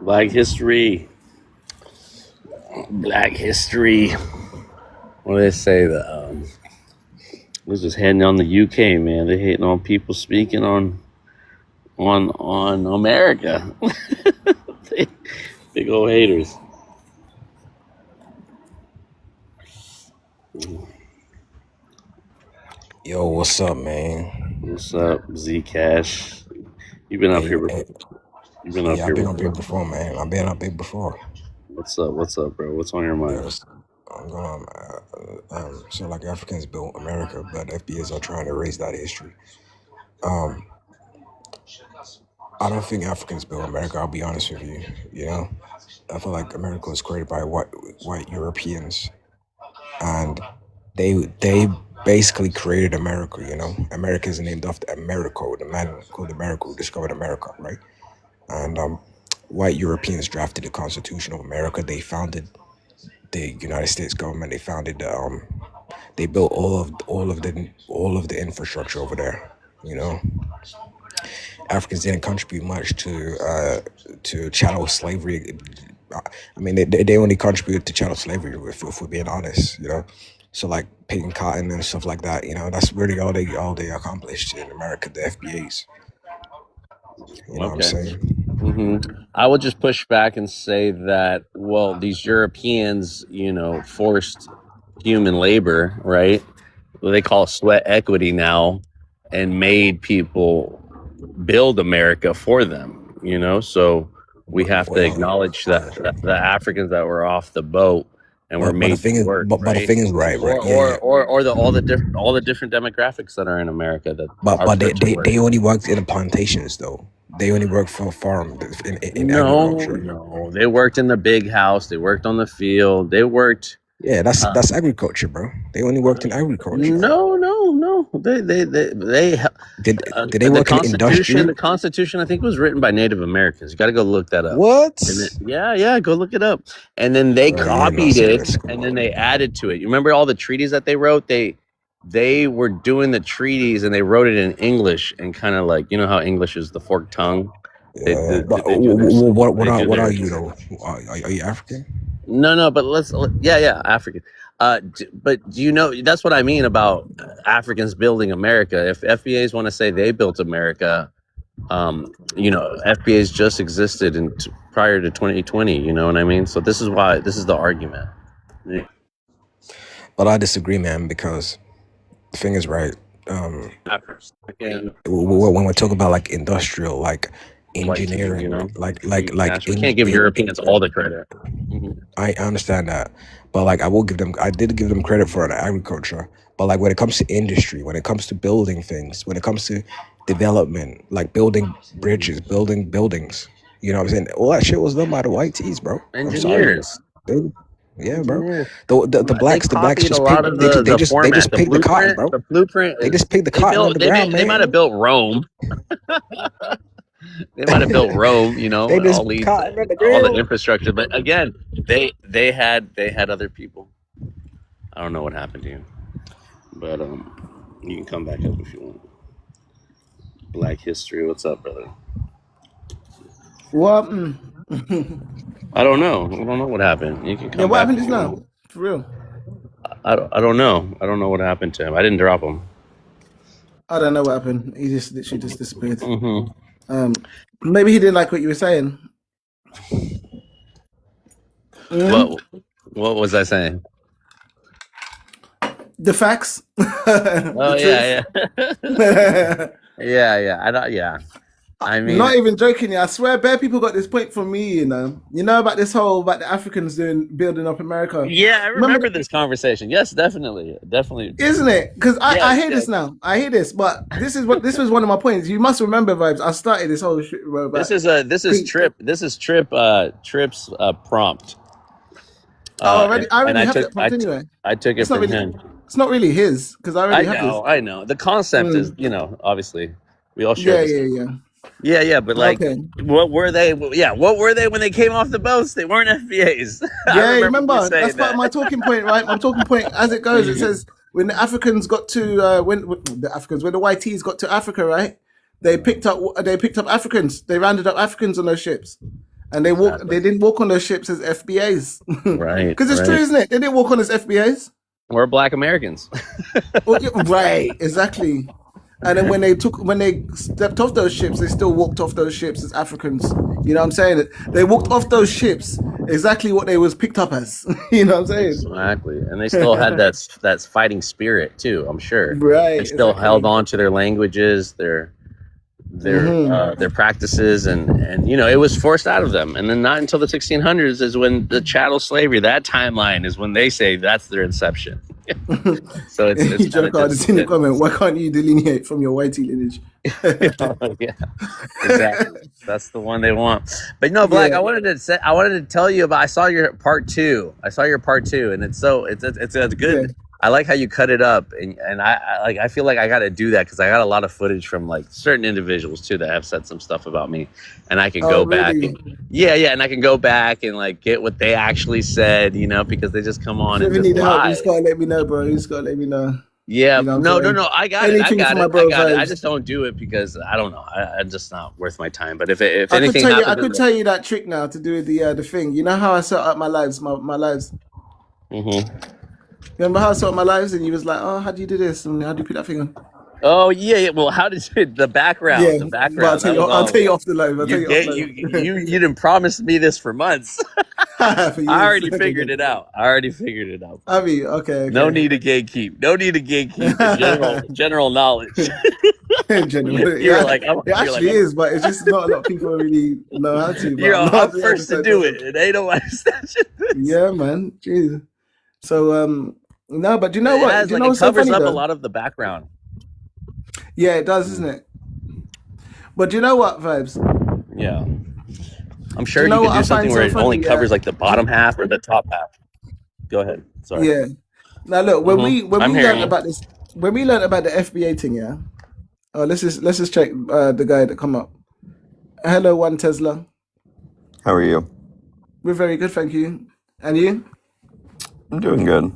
Black history. Black history. What do they say? Was just hating on the UK, man. They hating on people speaking on America. Big old haters. Yo, what's up, man? What's up, Z Cash? You've been up here. Hey, hey, You've been up yeah, I've here been up here before. before, man. I've been up here before. What's up? What's up, bro? What's on your mind? Yes, I'm gonna. So like Africans built America, but FBS are trying to erase that history. Um, I don't think Africans built America. I'll be honest with you. You know, I feel like America was created by white Europeans, and they basically created America. You know, America is named after Americo, the man called Americo who discovered America, right? And white Europeans drafted the Constitution of America. They founded the United States government. They founded they built all of the infrastructure over there. You know, Africans didn't contribute much to chattel slavery. I mean, they only contributed to chattel slavery, if we're being honest. You know, So like picking cotton and stuff like that, that's really all they accomplished in America, the FBAs. You know what I'm Okay. saying? I will just push back and say that, well, these Europeans, forced human labor, right? Well, they call it sweat equity now, and made people build America for them, So we have to Well, acknowledge that the Africans that were off the boat and were but the made to thing is, work, but the right? thing is, right, yeah. Or all the different demographics that are in America that But are but they, put to they, work. they only worked in the plantations though. They only worked for farm in agriculture. No, they worked in the big house. They worked on the field. They worked. Yeah, that's agriculture, bro. They only worked in agriculture. No. They Did they work in industry? The Constitution, I think, was written by Native Americans. You got to go look that up. What? Yeah, go look it up. And then they Bro, you're not copied it, serious. Come and on. then they added to it. You remember all the treaties that they wrote? They were doing the treaties, and they wrote it in English, and kind of like, how English is the forked tongue. But They do their- what are you though? Are you African? No, but yeah, African. But do you know, that's what I mean about Africans building America. If FBAs want to say they built America, FBAs just existed prior to 2020. You know what I mean? So this is the argument. But I disagree, man, because the thing is, right. Again, When we're talking about like industrial, like engineering, like we can't give Europeans all the credit. I understand that, but like I did give them credit for the agriculture, but like when it comes to industry, when it comes to building things, when it comes to development, like building bridges, building buildings, you know what I'm saying? All that shit was done by the white tees, bro. Engineers. Yeah, bro. The blacks just a lot picked, of they just picked the cotton, bro. The blueprint. They just picked the cotton on the ground, man. They might have built Rome. They might have built Rome, They just all the the infrastructure. But again, they had other people. I don't know what happened to you, but you can come back up if you want. Black History, what's up, brother? What? I don't know. I don't know what happened. You can come. Yeah, what back happened if just you now? want. For real? I don't know. I don't know what happened to him. I didn't drop him. I don't know what happened. He just literally just disappeared. Mm-hmm. Maybe he didn't like what you were saying. What was I saying? The facts. Oh yeah. Yeah. I mean, not even joking. I swear, bare people got this point from me. You know about this whole about the Africans building up America. Yeah, I remember this conversation. Yes, definitely. Isn't it? Because I hear this now. I hear this, but this was one of my points. You must remember, Vibes. I started this whole shit. This is Trip's prompt. I already have that prompt anyway. I took it from him. It's not really his because I already have this. I know. The concept is, obviously we all share. Yeah. But like, what were they? Yeah, what were they when they came off the boats? They weren't FBAs. Yeah, remember that's part of my talking point, right? My talking point, as it goes, it says when the Africans got to when the YTs got to Africa, right? They picked up Africans. They rounded up Africans on those ships, and they walked. They didn't walk on those ships as FBAs, right? Because it's true, isn't it? They didn't walk on as FBAs. We're Black Americans. Right, exactly. And then when they stepped off those ships, they still walked off those ships as Africans. You know what I'm saying? They walked off those ships exactly what they was picked up as. You know what I'm saying? Exactly. And they still had that fighting spirit too, I'm sure. Right. They still held on to their languages, their practices, and it was forced out of them. And then not until the 1600s is when the chattel slavery, that timeline is when they say that's their inception. So it's you joke out in the comment, why can't you delineate from your whitey lineage? Yeah, exactly. That's the one they want. But no, Black, I wanted to tell you about, I saw your part two, and it's good. Yeah. I like how you cut it up, and I feel like I got to do that because I got a lot of footage from like certain individuals too that have said some stuff about me, and I can go back. And, and I can go back and like get what they actually said, because they just come on and just lie. You just gotta let me know, bro. You just gotta let me know. Yeah, no. I got it. I just don't do it because I don't know. I'm just not worth my time. But if anything happens, I could tell you that trick now to do the thing. You know how I set up my lives, my lives. Mm-hmm. Remember how I saw my lives and you was like, oh, how do you do this? And how do you put that thing on? Oh yeah. Well, how did you, the background? Yeah, The but background. That was I'll all. tell you off the live. I'll tell You you off get live. you didn't promise me this for months. For years. I already Okay, figured good. it out. I already figued it out. I mean, okay. No need to gatekeep. No need to gatekeep. General knowledge. Genuinely. You're Yeah, like, it actually is, but it's just not a lot of people really know how to. But you're I'm I'm not first to do it, and they don't understand. Yeah, man. Jeez. So no, but do you know It what? has, Do you like, know it what's so covers funny up a though? lot of the background. Yeah, it does, isn't it? But do you know what, Vibes? Yeah. I'm sure you you know could what do I something find where so it funny? only Yeah. covers like the bottom half or the top half. Go ahead. Sorry. Yeah. Now look, when Mhm. we I'm learned hearing you. about this, when we learned about the FBA thing, yeah. Oh, let's just check the guy that come up. Hello, One Tesla. How are you? We're very good, thank you. And you? I'm doing good.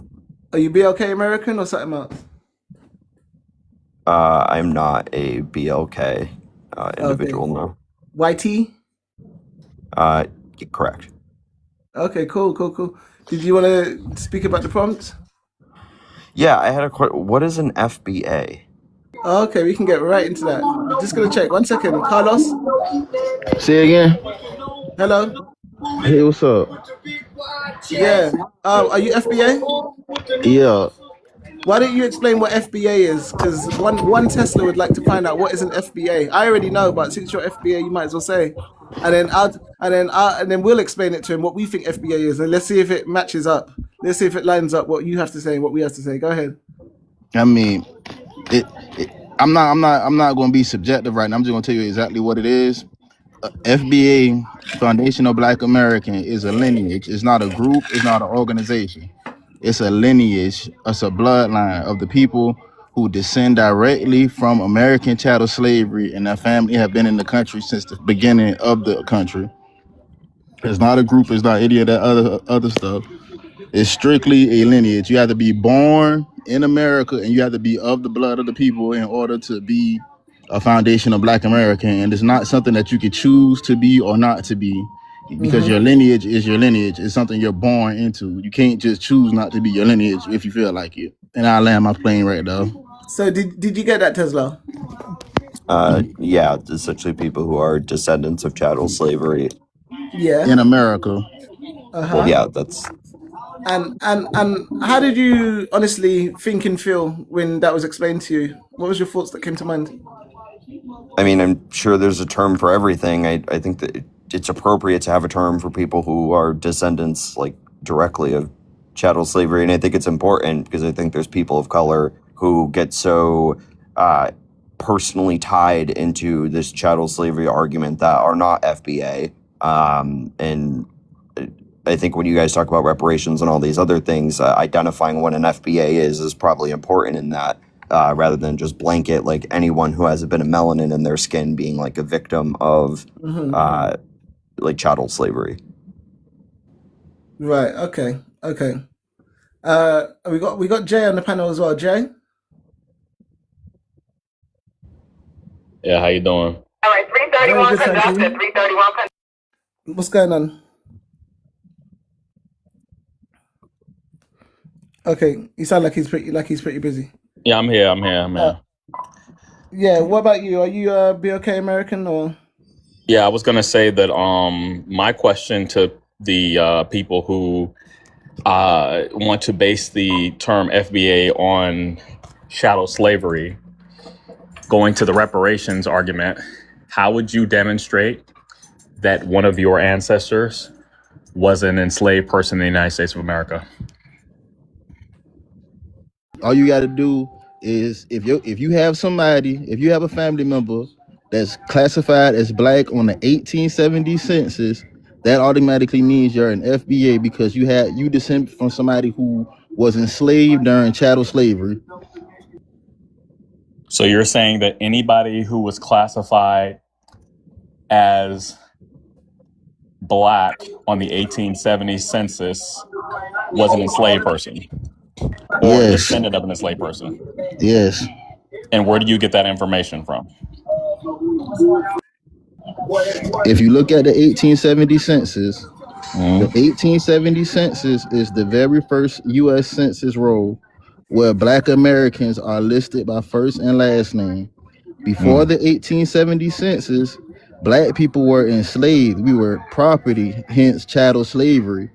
Are you BLK American or something else? I'm not a BLK individual, no. YT? Correct. Okay, cool. Did you want to speak about the prompt? Yeah, I had a question. What is an FBA? Okay, we can get right into that. I'm just gonna check. 1 second, Carlos. Say again. Hello. Hey, what's up? Yeah. Are you FBA? Yeah. Why don't you explain what FBA is? Because one Tesla would like to find out what is an FBA. I already know, but since you're FBA, you might as well say. And then we'll explain it to him what we think FBA is, and let's see if it matches up. Let's see if it lines up what you have to say and what we have to say. Go ahead. I mean, I'm not going to be subjective right now. I'm just going to tell you exactly what it is. FBA, Foundational Black American, is a lineage. It's not a group. It's not an organization. It's a lineage. It's a bloodline of the people who descend directly from American chattel slavery, and their family have been in the country since the beginning of the country. It's not a group. It's not any of that other stuff. It's strictly a lineage. You have to be born in America, and you have to be of the blood of the people in order to be a foundational Black American. And it's not something that you could choose to be or not to be, because your lineage is your lineage. It's something you're born into. You can't just choose not to be your lineage if you feel like it. And I land my plane right there. So did you get that, Tesla? Yeah, essentially people who are descendants of chattel slavery. Yeah. In America. Uh-huh. Yeah, that's... And how did you honestly think and feel when that was explained to you? What was your thoughts that came to mind? I mean, I'm sure there's a term for everything. I think that it's appropriate to have a term for people who are descendants, like, directly of chattel slavery. And I think it's important because I think there's people of color who get so personally tied into this chattel slavery argument that are not FBA. And I think when you guys talk about reparations and all these other things, identifying what an FBA is probably important in that, rather than just blanket like anyone who has a bit of melanin in their skin being like a victim of like chattel slavery. Right. Okay. We got Jay on the panel as well. Jay. Yeah, how you doing? All right, 331 conducted. 331 conducted. What's going on? Okay, you sound like he's pretty busy. Yeah, I'm here. Yeah. What about you? Are you BOK American or? Yeah, I was gonna say that my question to the people who want to base the term FBA on chattel slavery, going to the reparations argument, how would you demonstrate that one of your ancestors was an enslaved person in the United States of America? All you got to do is if you have a family member that's classified as Black on the 1870 census, that automatically means you're an FBA because you descend from somebody who was enslaved during chattel slavery. So you're saying that anybody who was classified as Black on the 1870 census was an enslaved person? Or a descendant of an enslaved person? Yes. And where do you get that information from? If you look at the 1870 census, The 1870 census is the very first U.S. census roll where Black Americans are listed by first and last name. Before the 1870 census, Black people were enslaved. We were property, hence chattel slavery.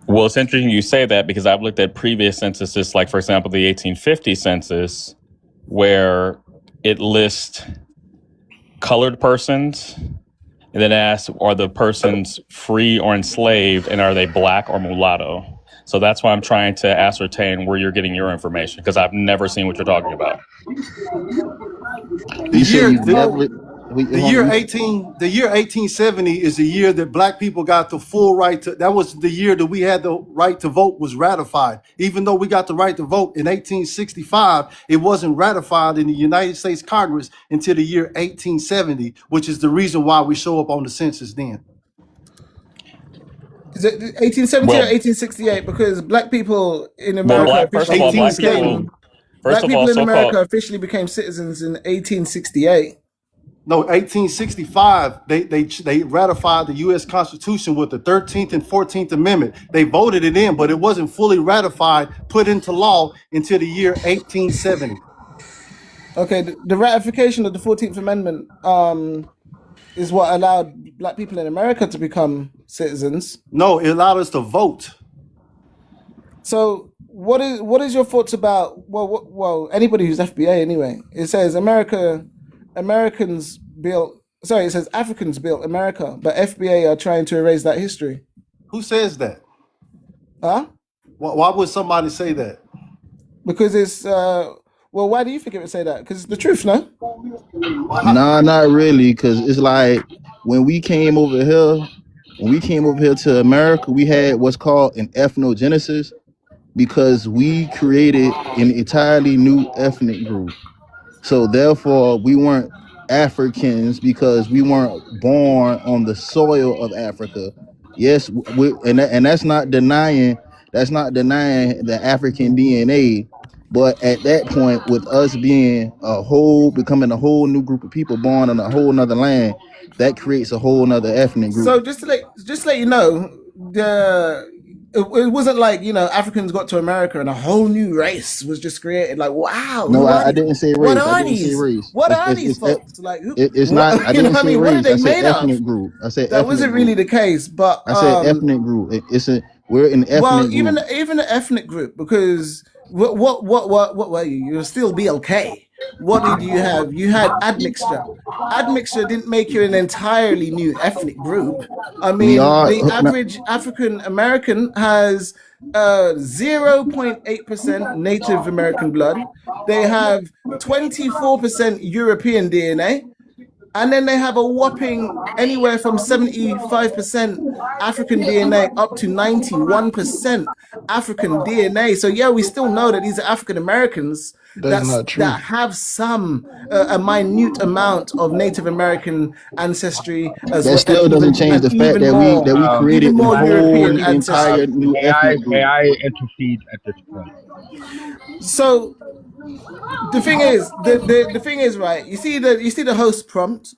Well, it's interesting you say that because I've looked at previous censuses, like, for example, the 1850 census, where it lists colored persons, and then asks, are the persons free or enslaved, and are they Black or mulatto? So that's why I'm trying to ascertain where you're getting your information, because I've never seen what you're talking about. The year 1870 is the year that Black people got the full right to. That was the year that we had the right to vote was ratified. Even though we got the right to vote in 1865, it wasn't ratified in the United States Congress until the year 1870, which is the reason why we show up on the census then. Is it 1870 or 1868? Because Black people in America, first of all, Black people in America officially became citizens in 1868. No, 1865, they ratified the U.S. Constitution with the 13th and 14th Amendment. They voted it in, but it wasn't fully ratified, put into law until the year 1870. Okay, the ratification of the 14th Amendment is what allowed Black people in America to become citizens. No, it allowed us to vote. So what is your thoughts about, well, anybody who's FBA anyway, it says Africans built America, but FBA are trying to erase that history. Who says that? Huh? Why would somebody say that? Because it's, why do you think it would say that? Because it's the truth, no? Nah, not really, because it's like when we came over here to America, we had what's called an ethnogenesis because we created an entirely new ethnic group. So therefore, we weren't Africans because we weren't born on the soil of Africa. Yes, and that's not denying the African DNA. But at that point, with us being becoming a whole new group of people born on a whole nother land, that creates a whole nother ethnic group. So just to let you know, it wasn't like, Africans got to America and a whole new race was just created. Like, wow. No, I didn't say race. What are these? What are these folks? Like, it's not. I didn't say race. What are they made of? Ethnic group. I said that wasn't really the case, but I said ethnic group. We're an ethnic group. Even an ethnic group, because what were you? You're still BLK. What did you have? You had admixture. Admixture didn't make you an entirely new ethnic group. I mean, the average African American has 0.8% Native American blood. They have 24% European DNA. And then they have a whopping anywhere from 75% African DNA up to 91% African DNA. So yeah, we still know that these are African Americans that have some a minute amount of Native American ancestry. That still doesn't change the fact that we created a whole entire new ethnic group. AI intercedes at this point. So the thing is, the thing is, right? You see the host prompt.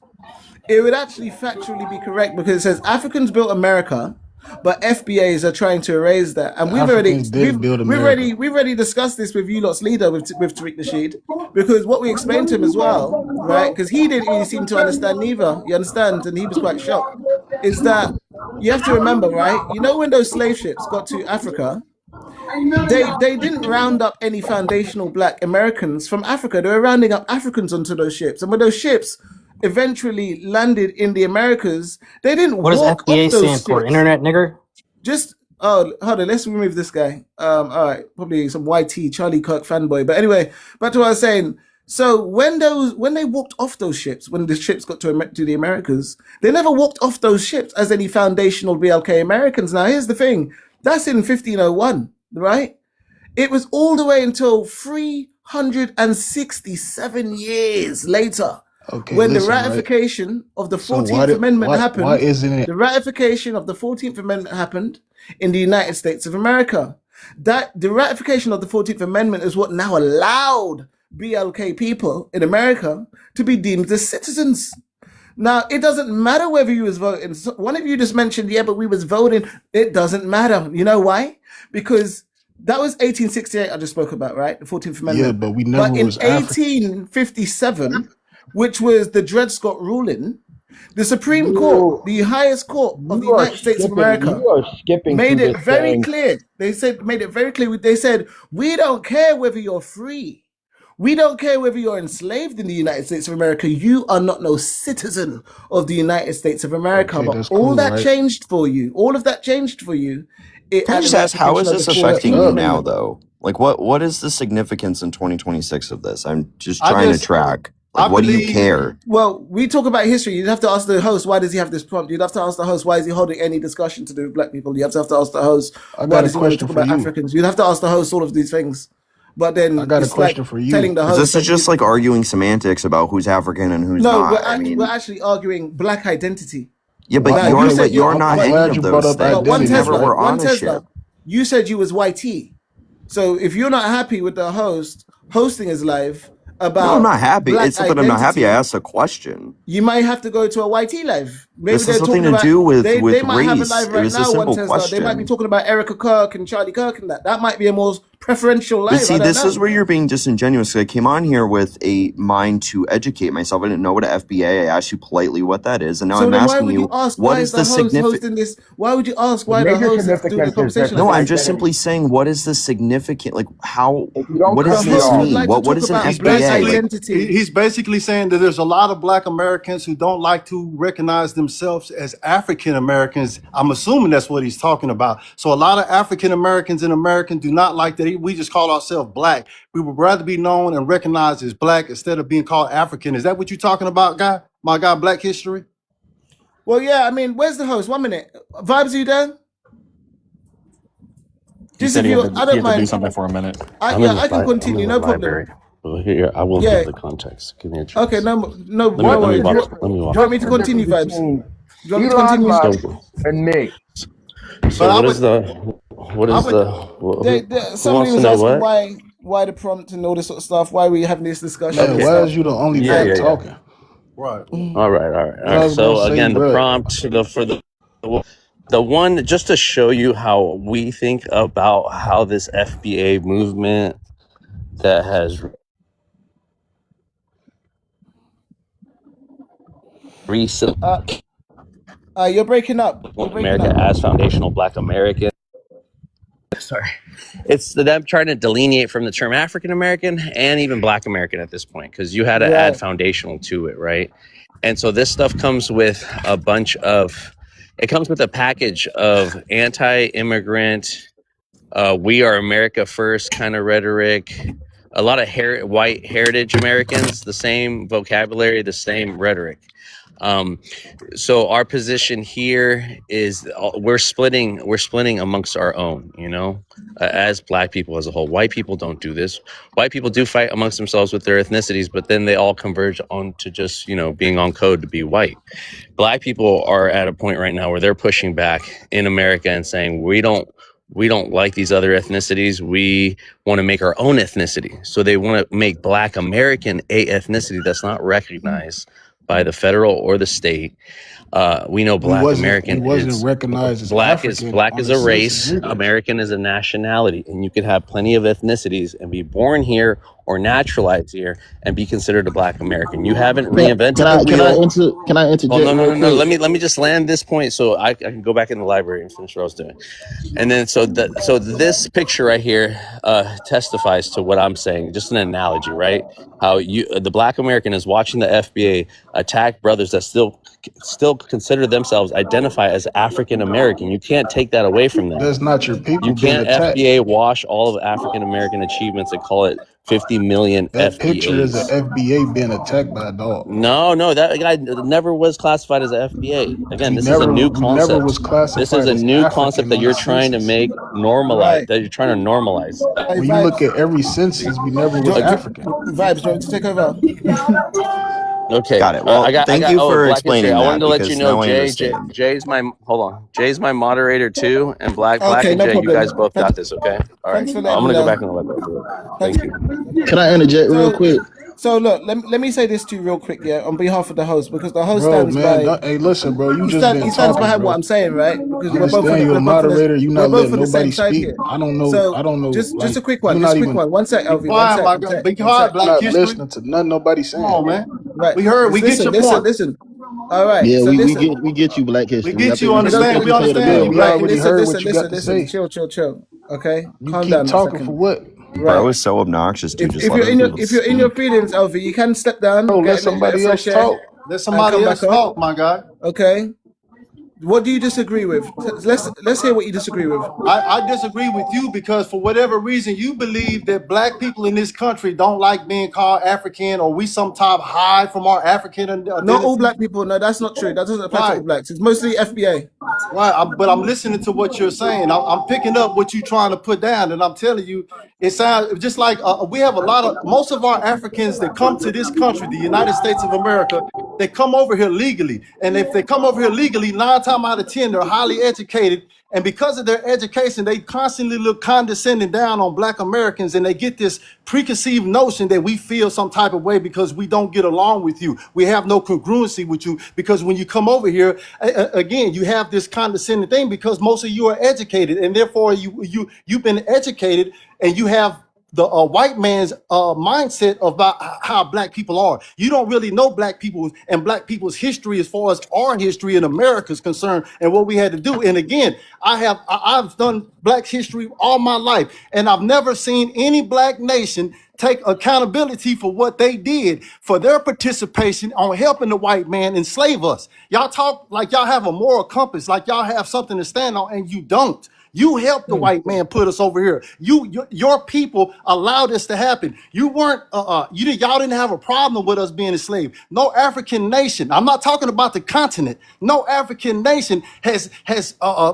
It would actually factually be correct because it says Africans built America, but FBAs are trying to erase that. And we've already discussed this with you lot's leader with Tariq Nasheed, because what we explained to him as well, right? Because he didn't really seem to understand neither. You understand, and he was quite shocked. Is that you have to remember, right? When those slave ships got to Africa, they didn't round up any foundational Black Americans from Africa. They were rounding up Africans onto those ships. And when those ships eventually landed in the Americas, they didn't What does FBA stand for? Internet nigger? Hold on, let's remove this guy. All right, probably some YT, Charlie Kirk fanboy. But anyway, back to what I was saying. So when they walked off those ships, when the ships got to the Americas, they never walked off those ships as any foundational BLK Americans. Now, here's the thing. That's in 1501, right? It was all the way until 367 years later. Okay, when the ratification of the 14th Amendment happened. Why isn't it? The ratification of the 14th Amendment happened in the United States of America. The ratification of the 14th Amendment is what now allowed BLK people in America to be deemed as citizens. Now, it doesn't matter whether you was voting. So one of you just mentioned, yeah, but we was voting. It doesn't matter. You know why? Because that was 1868 I just spoke about, right? The 14th Amendment. Yeah, but we never But in was African. 1857, which was the Dred Scott ruling, the Supreme Court, the highest court of the United States of America, made it very clear. They made it very clear. They said, we don't care whether you're free. We don't care whether you're enslaved in the United States of America. You are not no citizen of the United States of America. Okay, but that's all cool, that right? changed for you. All of that changed for you. Can I just ask, how is this affecting you now, though? Like, what is the significance in 2026 of this? I'm just trying to track. Like, what do you care? Well, we talk about history. You'd have to ask the host, why does he have this prompt? You'd have to ask the host, why is he holding any discussion to do with black people? You have to ask the host, why does he want to talk about Africans? You'd have to ask the host all of these things. But then I got a it's question like for you. telling the host. This is just like arguing semantics about who's African and who's No, not. we're actually arguing black identity. Yeah, but you're not any of those things. One You never were on a Tesla, ship. you said you was YT. So if you're not happy with the host hosting his live about No, I'm not happy. black It's not that I'm not happy. I identity, asked a question. you might have to go to a YT live. Maybe This has they're nothing talking to about, do with they might have a race. live It right was a now. One simple Tesla. They might be question. talking about Erica Kirk and Charlie Kirk and that. That might be a more preferential live. But see, I don't this know. is where you're being disingenuous. I came on here with a mind to educate myself. I didn't know what an FBA. I asked you politely what that is, and now So I'm then why asking would you ask what why is the the host significance? hosting this? Why would you ask why the Major host is doing the significance is conversation? No, like I'm that? just simply saying what is the significant? Like how? If you don't What does cut me this off, mean? What is an He's FBA? Like, basically he's basically saying that there's a lot of black Americans who don't like to recognize themselves as African Americans. I'm assuming that's what he's talking about. So a lot of African Americans in America do not like that we just call ourselves black. We would rather be known and recognized as black instead of being called African. Is that what you're talking about, guy? My guy, Black History? Well, yeah. I mean, where's the host? 1 minute. Vibes, are you there? He Just said if he you, had to, I he don't had to do mind. something for a minute. I can continue. No problem. Well, here, I will Yeah. give the context. Give me a chance. Okay. No. Let me worries. walk. Let me Do you walk. want me to continue, Vibes? Do you want me to continue? Elon Musk and Nick. So what is the who Somebody wants to was know asking what? why the prompt and all this sort of stuff. Why we having this discussion? Man, and why stuff. is you the only Yeah, one yeah. talking? Right. All right. I was So gonna say, again, the bro. prompt for the one just to show you how we think about how this FBA movement that has recently You're breaking up. You're breaking America up. as foundational Black American. Sorry, it's them trying to delineate from the term African American and even Black American at this point, because you had to add Right. foundational to it, right? And so this stuff comes with a package of anti-immigrant, we are America first kind of rhetoric, a lot of white heritage Americans, the same vocabulary, the same rhetoric. So our position here is we're splitting amongst our own, as Black people as a whole. White people don't do this. White people do fight amongst themselves with their ethnicities, but then they all converge on to just, being on code to be white. Black people are at a point right now where they're pushing back in America and saying, we don't like these other ethnicities. We want to make our own ethnicity. So they want to make Black American a ethnicity that's not recognized by the federal or the state. We know Black American wasn't recognized as Black African is on a the race. census either. American is a nationality, and you can have plenty of ethnicities and be born here or naturalized here and be considered a Black American. You haven't reinvented the wheel. Can I interject? Oh, no. real quick? Let me just land this point so I can go back in the library and finish what I was doing. And then so this picture right here testifies to what I'm saying. Just an analogy, right? How the Black American is watching the FBA attack brothers that still consider themselves identify as African American. You can't take that away from them. That's not your people You being can't attacked. FBA wash all of African American achievements and call it 50 million That picture is FBAs. an FBA being attacked by a dog. No, that guy never was classified as an FBA. Again, He this is a new he never was concept. classified This is a as new African concept that on you're the trying to census. make normalize. Right. That you're trying to normalize. Hey, When you look at every census, we never was African. Vibes, do you want to take over? Okay, Got it. Well, thank you for Black explaining History. I wanted that to let you because know, now I Jay. understand. Jay's my moderator too, and Black Okay, and no Jay, you problem. guys both got this. Okay, all right. Thanks for I'm letting gonna me go know. back in the library. Thank you. Can I interject real quick? So look, let me say this to you real quick, yeah, on behalf of the host, because the host Bro, stands man, by. hey, listen, bro, you He just been stands talking, behind bro. what I'm saying, right? Because I we're both understand you're a moderator. You're we're not both letting on the same nobody side speak. here. I don't know. So I don't know. just Like, a quick you're one, not just a quick even. one. One sec, Be LV. One quiet, sec. my One God. sec. Be One quiet, sec. Black Not History. listening to nothing nobody's Come saying, on, bro. man. Right. We heard. We get your point. Listen. All right. Yeah, So we listen. get you, Black We History. I get you. think we just Understand. think We you say it understand again. you, We Black already History. heard what you got to Listen. say. Chill. Okay, You calm keep down a talking for second. what? Bro Right. is so obnoxious, dude. Just If let you're other in people your speak. feelings, LV, you can step down, Bro, let get a little bit of somebody else fresh air, talk. Let and somebody come back else up. talk, my guy. Okay. What do you disagree with? Let's hear what you disagree with. I disagree with you because for whatever reason you believe that black people in this country don't like being called African, or we sometimes hide from our African Not all identity. black people. No, that's not true. That doesn't apply to all Right. blacks. It's mostly FBA. Right, but I'm listening to what you're saying. I'm picking up what you're trying to put down, and I'm telling you, it sounds just like we have a lot of most of our Africans that come to this country, the United States of America. They come over here legally, and if they come over here legally, 9 times out of 10, they're highly educated. And because of their education, they constantly look condescending down on black Americans, and they get this preconceived notion that we feel some type of way because we don't get along with you. We have no congruency with you because when you come over here, again, you have this condescending thing because most of you are educated, and therefore you've been educated, and you have the white man's mindset about how black people are. You don't really know black people and black people's history as far as our history in America is concerned and what we had to do. And again, I've done black history all my life, and I've never seen any black nation take accountability for what they did for their participation on helping the white man enslave us. Y'all talk like y'all have a moral compass, like y'all have something to stand on, and you don't. You helped the white man put us over here. Your people allowed this to happen. You weren't, y'all didn't have a problem with us being enslaved. No African nation, I'm not talking about the continent. No African nation has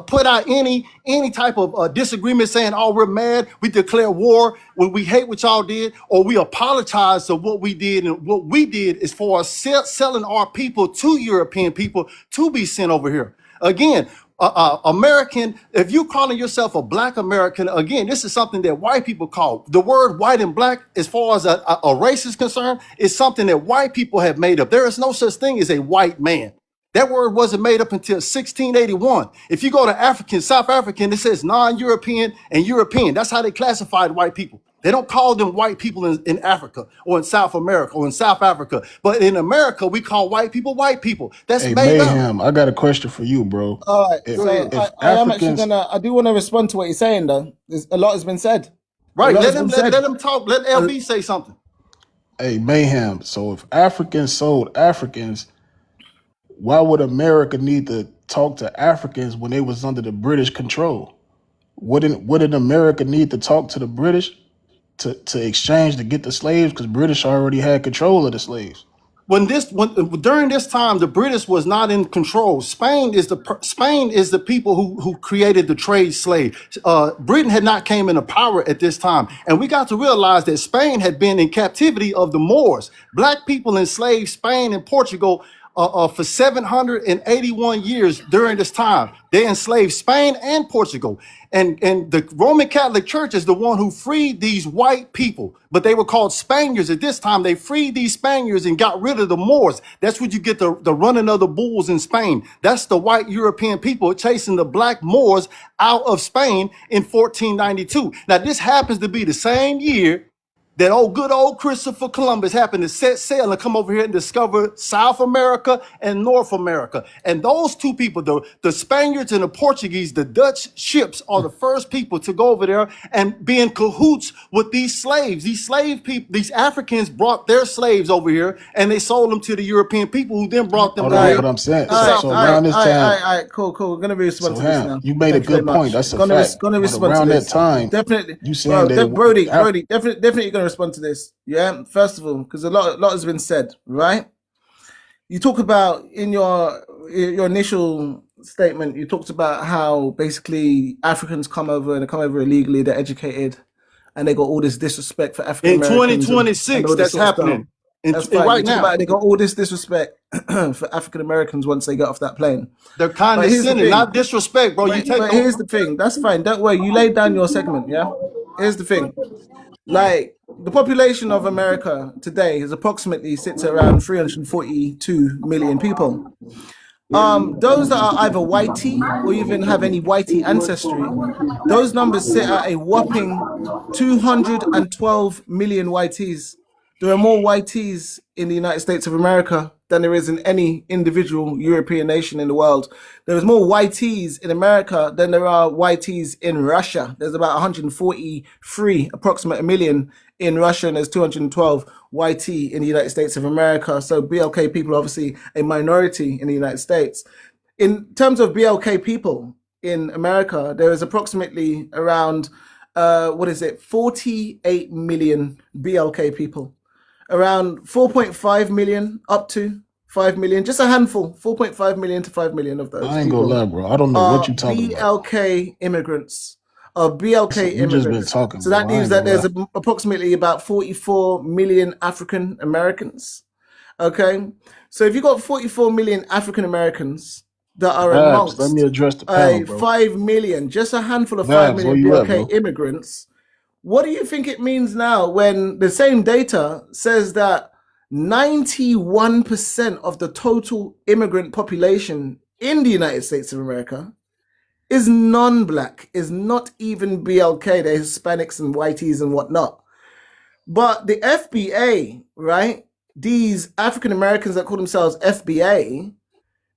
put out any type of disagreement saying, oh, we're mad, we declare war, when we hate what y'all did, or we apologize for what we did. And what we did as far as selling our people to European people to be sent over here. Again, American, if you calling yourself a black American, again, this is something that white people call. The word white and black, as far as a race is concerned, is something that white people have made up. There is no such thing as a white man. That word wasn't made up until 1681. If you go to African, South African, it says non-European and European. That's how they classified white people. They don't call them white people in Africa or in South America or in South Africa. But in America, we call white people white people. That's Hey, made up. Mayhem, I got a question for you, bro. All right. If, So if I am actually Africans, I do want to respond to what you're saying though. A lot has been said. Right. Let them talk. Let LB say something. hey, Mayhem, so if Africans sold Africans, why would America need to talk to Africans when they was under the British control? Wouldn't America need to talk to the British to exchange to get the slaves? Because British already had control of the slaves. During this time, the British was not in control. Spain is the people who created the trade slave. Britain had not came into power at this time, and we got to realize that Spain had been in captivity of the Moors. Black people enslaved Spain and Portugal for 781 years during this time. They enslaved Spain and Portugal. And the Roman Catholic Church is the one who freed these white people, but they were called Spaniards at this time. They freed these Spaniards and got rid of the Moors. That's where you get the running of the bulls in Spain. That's the white European people chasing the black Moors out of Spain in 1492. Now, this happens to be the same year that good old Christopher Columbus happened to set sail and come over here and discover South America and North America. And those two people, the Spaniards and the Portuguese, the Dutch ships are the first people to go over there and be in cahoots with these slaves. These slave people, these Africans brought their slaves over here and they sold them to the European people who then brought them back. What I'm saying. So around this time. All right, cool. We're going to respond to this now. You made a good point. That's a fact. Going to respond around to this. That time, definitely. You saying that Brody, definitely going to respond to this. Yeah, first of all, because a lot has been said, right? You talk about in your initial statement, you talked about how basically Africans come over illegally, they're educated, and they got all this disrespect for African Americans. In 2026, that's happening. That's fine. Right now, they got all this disrespect for African Americans once they get off that plane. They're condescending, not disrespect, bro. But here's the thing. That's fine. Don't worry. You laid down your segment, yeah? Here's the thing. Like, the population of America today is approximately sits around 342 million people. Those that are either whitey or even have any whitey ancestry, those numbers sit at a whopping 212 million whiteys. There are more whiteys in the United States of America than there is in any individual European nation in the world. There is more whiteys in America than there are whiteys in Russia. There's about 143 approximate million in Russia, and there's 212 YT in the United States of America. So BLK people are obviously a minority in the United States. In terms of BLK people in America, there is approximately around 48 million BLK people. Around 4.5 million up to 5 million, just a handful, 4.5 million to 5 million of those. I ain't gonna lie, bro. I don't know what you're talking about. BLK immigrants. BLK You just been immigrants. talking, So bro. that I means ain't that gonna there's lie. approximately about 44 million African Americans. Okay, so if you got 44 million African Americans that are Babs, let me amongst address the panel, bro. 5 million, just a handful of 5 Babs, where million you at, BLK bro? immigrants, what do you think it means now when the same data says that 91% of the total immigrant population in the United States of America is non-black, is not even BLK, they're Hispanics and whiteys and whatnot. But the FBA, right, these African Americans that call themselves FBA,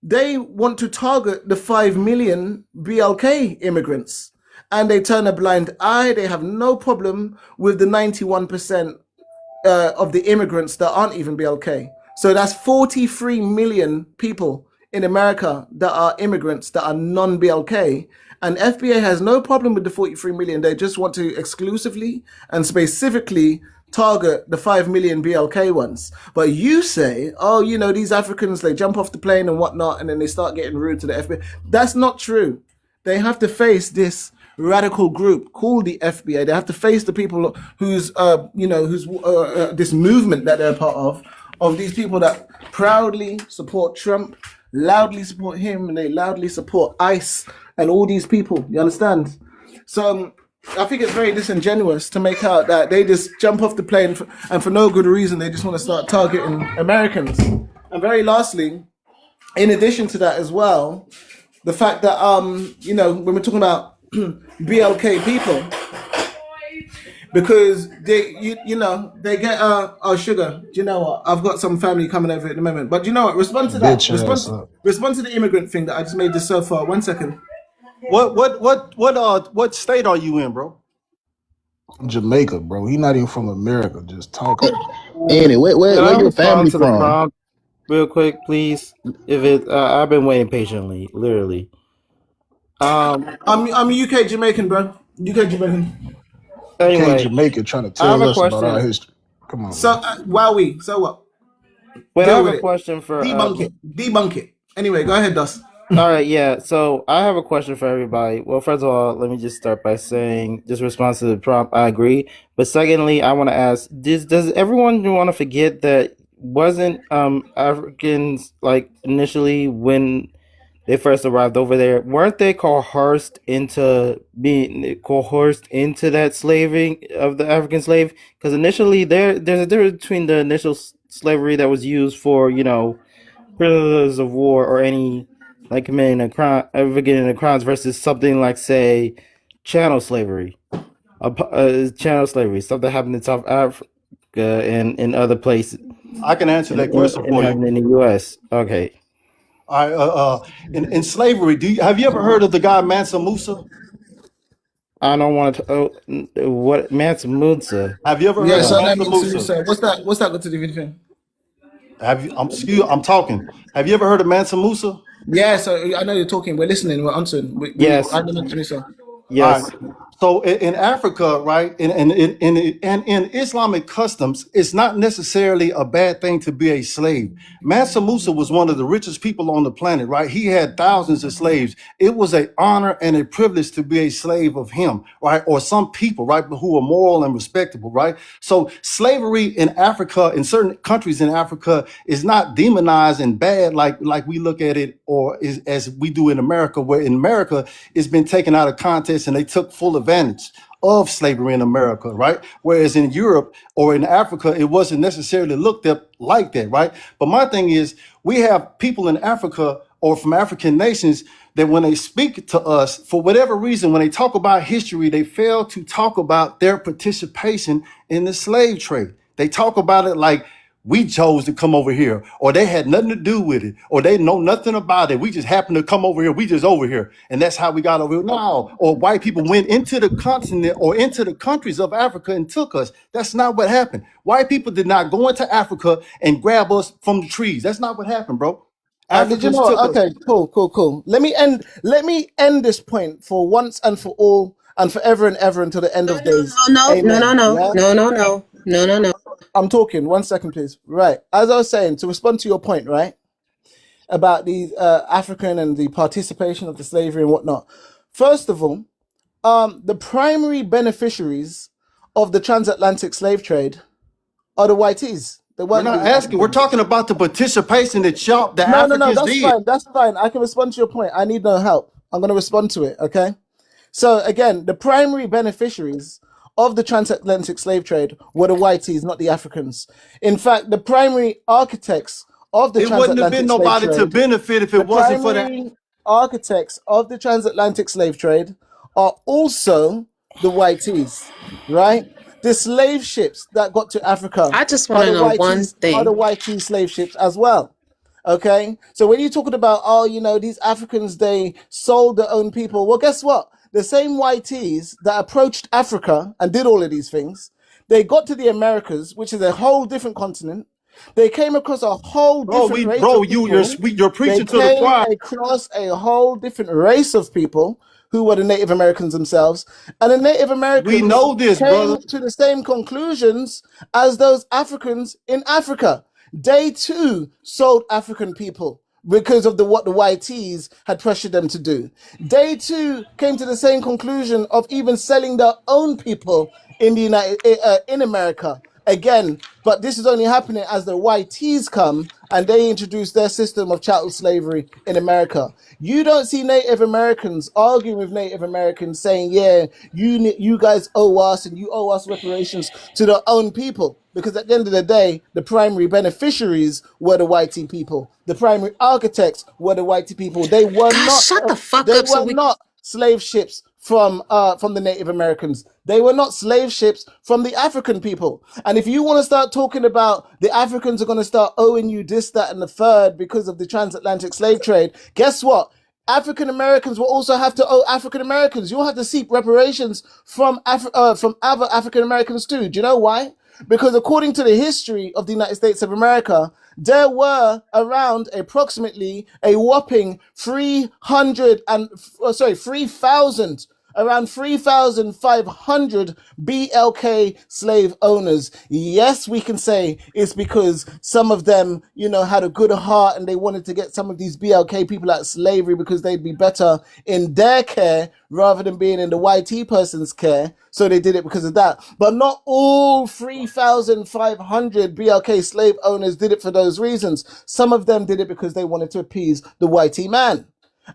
they want to target the 5 million BLK immigrants. And they turn a blind eye. They have no problem with the 91% of the immigrants that aren't even BLK. So that's 43 million people in America that are immigrants that are non-BLK. And FBA has no problem with the 43 million. They just want to exclusively and specifically target the 5 million BLK ones. But you say, oh, you know, these Africans, they jump off the plane and whatnot, and then they start getting rude to the FBA. That's not true. They have to face this radical group called the FBA. They have to face the people who's, this movement that they're part of these people that proudly support Trump, loudly support him, and they loudly support ICE and all these people. You understand? So I think it's very disingenuous to make out that they just jump off the plane and for no good reason, they just want to start targeting Americans. And very lastly, in addition to that as well, the fact that, when we're talking about BLK people, because they get sugar. Do you know what? I've got some family coming over at the moment, but do you know what? Respond to that. Respond to the immigrant thing that I just made this so far. 1 second. What state are you in, bro? Jamaica, bro. He not even from America. Just talking. Anyway, where your family to the from? prompt real quick, please? If it, I've been waiting patiently, literally. I'm UK Jamaican, bro. UK Jamaican. Anyway, UK Jamaican trying to tell us about our history. Come on. So wowie. So what? Well, I have a question for debunk it. Anyway, go ahead, Dust. All right, yeah. So I have a question for everybody. Well, first of all, let me just start by saying, just response to the prompt, I agree. But secondly, I want to ask, does everyone want to forget that wasn't Africans, like, initially when they first arrived over there, weren't they coerced into that slaving of the African slave? Because initially there's a difference between the initial slavery that was used for, prisoners of war or any like committing a crime, getting crimes, versus something like, say, chattel slavery. Chattel slavery, stuff that happened in South Africa and in other places. I can answer that question for you. In the U.S. Okay. All right. In slavery, have you ever heard of the guy Mansa Musa? I don't want to. What Mansa Musa? Have you ever heard of Mansa Musa? What's that got to do with anything? I'm talking. Have you ever heard of Mansa Musa? Yeah, so I know you're talking. We're listening. We're answering. Yes. I know Musa. Yes. Right. So in Africa, right, and in Islamic customs, it's not necessarily a bad thing to be a slave. Mansa Musa was one of the richest people on the planet, right? He had thousands of slaves. It was an honor and a privilege to be a slave of him, right? Or some people, right, who are moral and respectable, right? So slavery in Africa, in certain countries in Africa, is not demonized and bad like we look at it, or as we do in America, where in America it's been taken out of context and they took full advantage of slavery in America, right? Whereas in Europe or in Africa, it wasn't necessarily looked at like that, right? But my thing is, we have people in Africa or from African nations that when they speak to us, for whatever reason, when they talk about history, they fail to talk about their participation in the slave trade. They talk about it like we chose to come over here, or they had nothing to do with it, or they know nothing about it. We just happened to come over here. We just over here. And that's how we got over here. No, or white people went into the continent or into the countries of Africa and took us. That's not what happened. White people did not go into Africa and grab us from the trees. That's not what happened, bro. Did you know what? Okay, cool. Let me end this point for once and for all and forever and ever until the end of days. No. I'm talking. 1 second, please. Right. As I was saying, to respond to your point, right, about the African and the participation of the slavery and whatnot. First of all, the primary beneficiaries of the transatlantic slave trade are the whiteys. We're not asking. We're talking about the participation that Africans did. No, that's fine. I can respond to your point. I need no help. I'm going to respond to it, okay? So, again, the primary beneficiaries of the transatlantic slave trade were the whiteys, not the Africans. In fact, the primary architects of the transatlantic wouldn't have been nobody to benefit if it wasn't for that. The architects of the transatlantic slave trade are also the whiteys, right? The slave ships that got to Africa, I just want to know one thing. Are the whitey slave ships as well. Okay? So when you're talking about, these Africans, they sold their own people. Well, guess what? The same whiteys that approached Africa and did all of these things, they got to the Americas, which is a whole different continent. They came across a whole different race of people. You're preaching to the choir. They came across a whole different race of people who were the Native Americans themselves. And the Native Americans we know this, came to the same conclusions as those Africans in Africa. They too sold African people because of what the whiteys had pressured them to do. They too came to the same conclusion of even selling their own people in the in America. Again, but this is only happening as the whiteys come and they introduce their system of chattel slavery in America. You don't see Native Americans arguing with Native Americans saying, yeah, you guys owe us and you owe us reparations to their own people. Because at the end of the day, the primary beneficiaries were the whitey people. The primary architects were the whitey people. They were not slave ships from the Native Americans. They were not slave ships from the African people. And if you want to start talking about the Africans are going to start owing you this, that, and the third because of the transatlantic slave trade, guess what? African Americans will also have to owe African Americans. You'll have to seek reparations from other African Americans too. Do you know why? Because according to the history of the United States of America, there were around approximately a whopping 3,500 BLK slave owners. Yes, we can say it's because some of them, had a good heart and they wanted to get some of these BLK people out of slavery because they'd be better in their care rather than being in the YT person's care. So they did it because of that. But not all 3,500 BLK slave owners did it for those reasons. Some of them did it because they wanted to appease the YT man.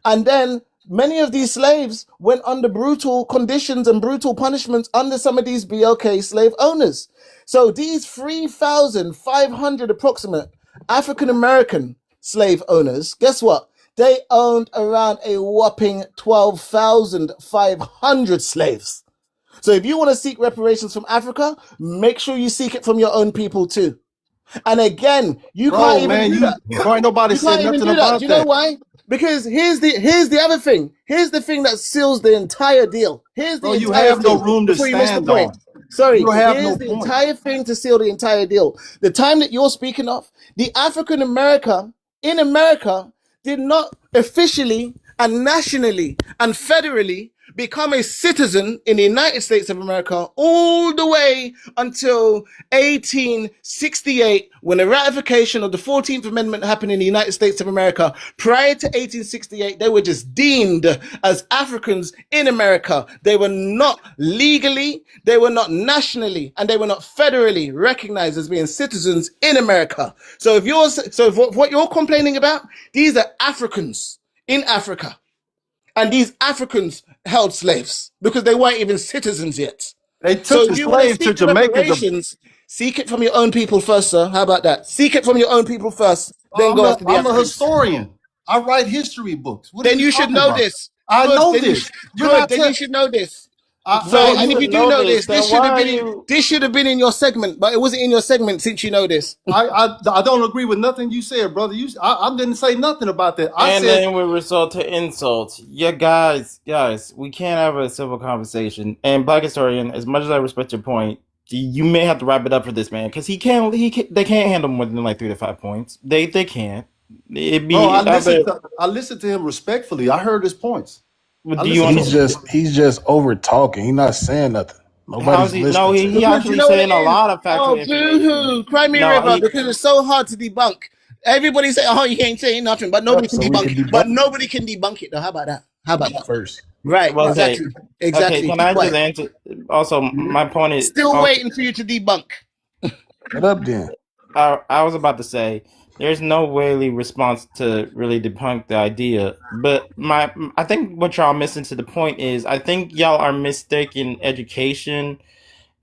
And then many of these slaves went under brutal conditions and brutal punishments under some of these BLK slave owners. So these 3,500 approximate African-American slave owners, guess what? They owned around a whopping 12,500 slaves. So if you want to seek reparations from Africa, make sure you seek it from your own people too. And again, you can't even do that. Ain't nobody said nothing about that. Do you know why? Because here's the other thing. Here's the thing that seals the entire deal. You have no room to stand on. Sorry, here's the entire thing to seal the entire deal. The time that you're speaking of, the African America in America did not officially and nationally and federally become a citizen in the United States of America all the way until 1868, when the ratification of the 14th Amendment happened in the United States of America. Prior to 1868, they were just deemed as Africans in America. They were not legally, they were not nationally, and they were not federally recognized as being citizens in America. So if what you're complaining about, these are Africans in Africa. and these Africans held slaves because they weren't even citizens yet. They took So the if you want to slaves to seek the Jamaica. reparations, seek it from your own people first, sir. How about that? Seek it from your own people first, then go after the I'm a Africans. historian. I write history books. What Then are you should talking know about? this. I Good, know then you this. should- You're Good, not then tell- you should know this. I- So, you and if you would do know know this, this, then this should have why been you- this should have been in your segment, but it wasn't in your segment since you know this. I don't agree with nothing you said, brother. I didn't say nothing about that. I And said then we resort to insults. Yeah, guys, we can't have a civil conversation. And Black Historian, as much as I respect your point, you may have to wrap it up for this man because they can't handle more than like 3 to 5 points. They can't. It'd be. Bro, I listened to him respectfully. I heard his points. He's just over talking. He's not saying nothing. Nobody's listening. No, he actually saying a lot of factual information. Boo-hoo, cry me a river, because it's so hard to debunk. Everybody say, "Oh, he ain't saying nothing," but nobody can debunk it. But nobody can debunk it, though. How about that? How about that first? Right. Well, exactly. Okay, Exactly. can I just answer? Also, my point is Still waiting for you to debunk. Shut up, then. I was about to say there's no really response to really debunk the idea, but I think what y'all missing to the point is I think y'all are mistaking education,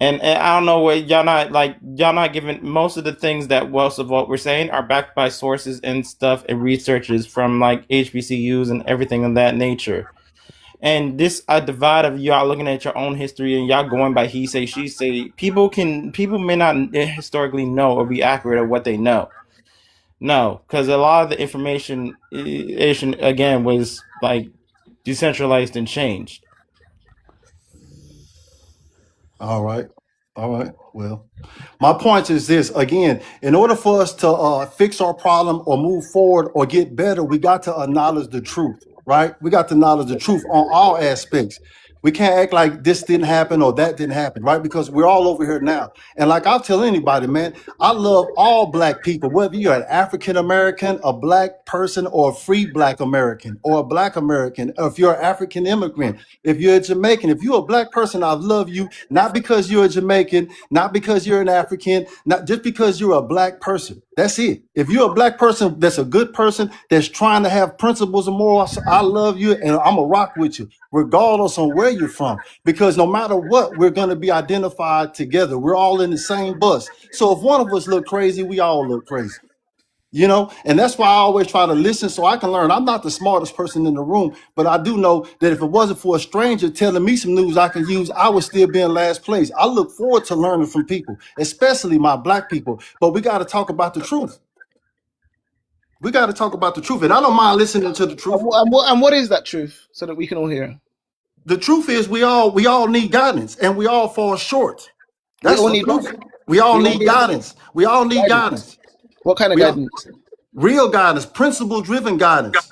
and I don't know what y'all not giving most of the things that most of what we're saying are backed by sources and stuff and researchers from like HBCUs and everything of that nature. And this divide of y'all looking at your own history and y'all going by he say, she say, people may not historically know or be accurate at what they know. No, because a lot of the information again was like decentralized and changed. All right. Well, my point is this again: in order for us to fix our problem or move forward or get better, we got to acknowledge the truth, right? We got to acknowledge the truth on all aspects. We can't act like this didn't happen or that didn't happen, right? Because we're all over here now. And like I'll tell anybody, man, I love all Black people, whether you're an African American, a Black person, or a free Black American, or a Black American, or if you're an African immigrant, if you're a Jamaican, if you're a Black person, I love you, not because you're a Jamaican, not because you're an African, not just because you're a Black person. That's it. If you're a Black person that's a good person, that's trying to have principles and morals, I love you and I'm going to rock with you, regardless on where you're from. Because no matter what, we're going to be identified together. We're all in the same bus. So if one of us look crazy, we all look crazy. You know, and that's why I always try to listen so I can learn. I'm not the smartest person in the room, but I do know that if it wasn't for a stranger telling me some news I can use, I would still be in last place. I look forward to learning from people, especially my Black people. But we got to talk about the truth. We got to talk about the truth. And I don't mind listening to the truth. And what is that truth so that we can all hear? The truth is we all need guidance and we all fall short. That's the truth. We all need guidance. We all need guidance. What kind of guidance? Real guidance, principle-driven guidance.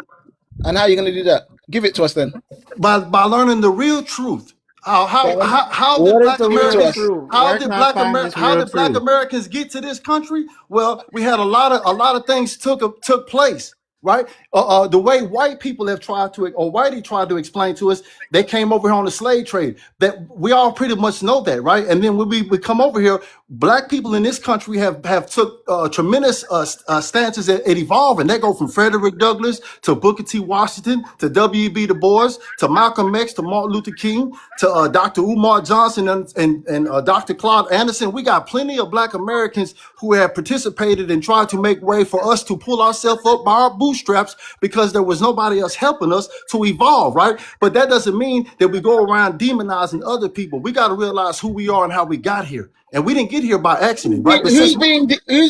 And how are you going to do that? Give it to us then. By learning the real truth. How did Black Americans get to this country? Well, we had a lot of things took place. Right? The way white people have tried to, or Whitey tried to explain to us, they came over here on the slave trade. That we all pretty much know that, right? And then when we come over here, Black people in this country have took tremendous stances at evolving. They go from Frederick Douglass to Booker T. Washington to W.E.B. Du Bois to Malcolm X to Martin Luther King to Dr. Umar Johnson and Dr. Claude Anderson. We got plenty of Black Americans who have participated and tried to make way for us to pull ourselves up by our bootstraps because there was nobody else helping us to evolve, right? But that doesn't mean that we go around demonizing other people. We got to realize who we are and how we got here. And we didn't get here by accident, right? Who's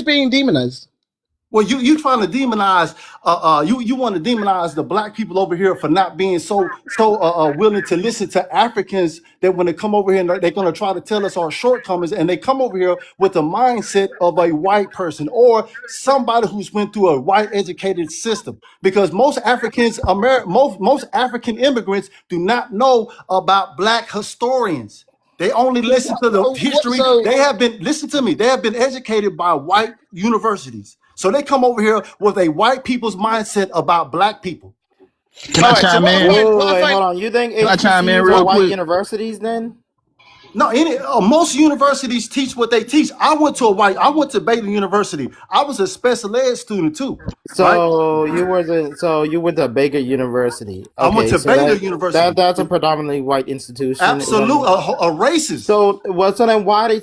being demonized? Well, you trying to demonize you want to demonize the Black people over here for not being so willing to listen to Africans that when they come over here and they're going to try to tell us our shortcomings, and they come over here with the mindset of a white person or somebody who's went through a white educated system. Because most Africans, most African immigrants do not know about Black historians. They only listen to the history. They have been educated by white universities. So they come over here with a white people's mindset about Black people. Can I chime in? Wait, hold on. You think HBCUs are white universities then? No, most universities teach what they teach. I went to Baylor University. I was a special ed student too. So you went to Baker University. I went to Baylor University. That's a predominantly white institution. Absolutely, a racist. So then why do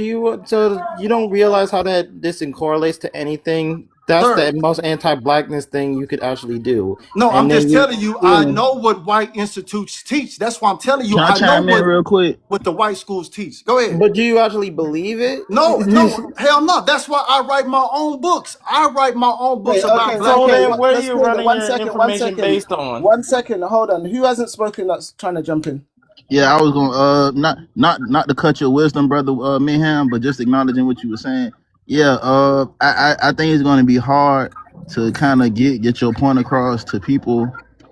you don't realize how this correlates to anything? That's the most anti-blackness thing you could actually do. No, I'm just telling you, I know what white institutes teach. That's why I'm telling you, I know real quick what the white schools teach. Go ahead. But do you actually believe it? No, hell no. That's why I write my own books. I write my own books about black people. What are you running your information based on? 1 second, hold on. Who hasn't spoken that's trying to jump in? Yeah, I was gonna not to cut your wisdom, brother Mayhem, but just acknowledging what you were saying. Yeah, I think it's gonna be hard to kind of get your point across to people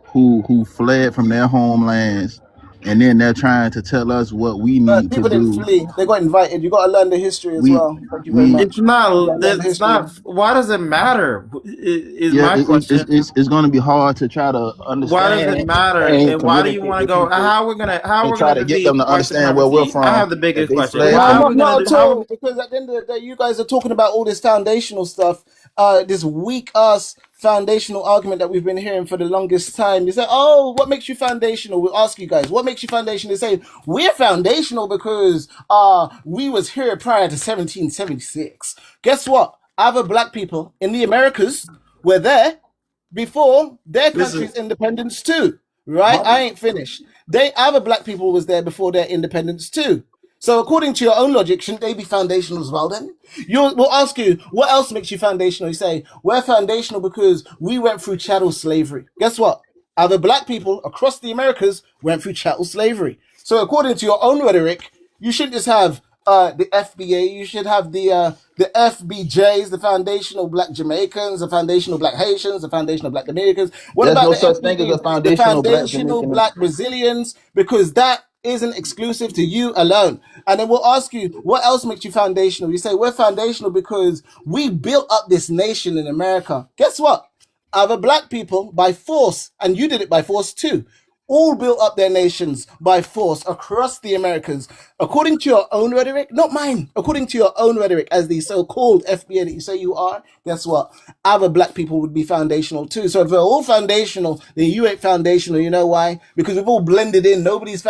who fled from their homelands, and then they're trying to tell us what we need to do. People didn't flee; they got invited. You got to learn the history as well. Thank you very much. It's not. Why does it matter? My question. It's going to be hard to try to understand. Why does it matter? And why do you want to go? How we're gonna get them to understand where we're from? I have the biggest question. Not at all, because at the end of the day, you guys are talking about all this foundational stuff. This weak ass foundational argument that we've been hearing for the longest time. You say, oh, what makes you foundational? We'll ask you guys, what makes you foundational? They say, we're foundational because we was here prior to 1776. Guess what? Other black people in the Americas were there before their country's independence too. Right? I ain't finished. Other black people was there before their independence too. So according to your own logic, shouldn't they be foundational as well then? We'll ask you, what else makes you foundational? You say, we're foundational because we went through chattel slavery. Guess what? Other black people across the Americas went through chattel slavery. So according to your own rhetoric, you shouldn't just have the FBA, you should have the FBJs, the foundational black Jamaicans, the foundational black Haitians, the foundational black Dominicans. What There's about no the such thing as a foundational black Brazilians? Because that isn't exclusive to you alone. And then we'll ask you, what else makes you foundational? You say, we're foundational because we built up this nation in America. Guess what? Other black people by force, and you did it by force too, all built up their nations by force across the Americas. According to your own rhetoric, not mine, according to your own rhetoric as the so-called FBA that you say you are, guess what? Other black people would be foundational too. So if we're all foundational, then you ain't foundational. You know why? Because we've all blended in. Nobody's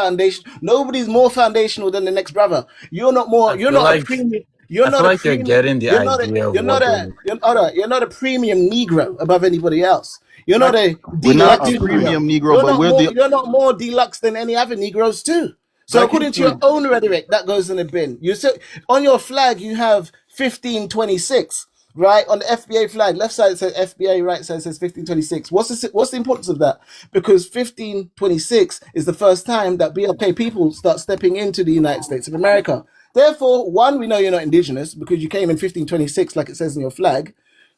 more foundational than the next brother. You're not more, you're not a premium. You're not a premium. You're getting the idea. You're not a premium Negro above anybody else. You're not a deluxe premium Negro, but you're not more deluxe than any other Negroes too. So according to your own rhetoric, that goes in the bin. You say on your flag you have 1526, right? On the FBA flag, left side it says FBA, right side it says 1526. What's the importance of that? Because 1526 is the first time that BLK people start stepping into the United States of America. Therefore, one, we know you're not indigenous because you came in 1526, like it says in your flag.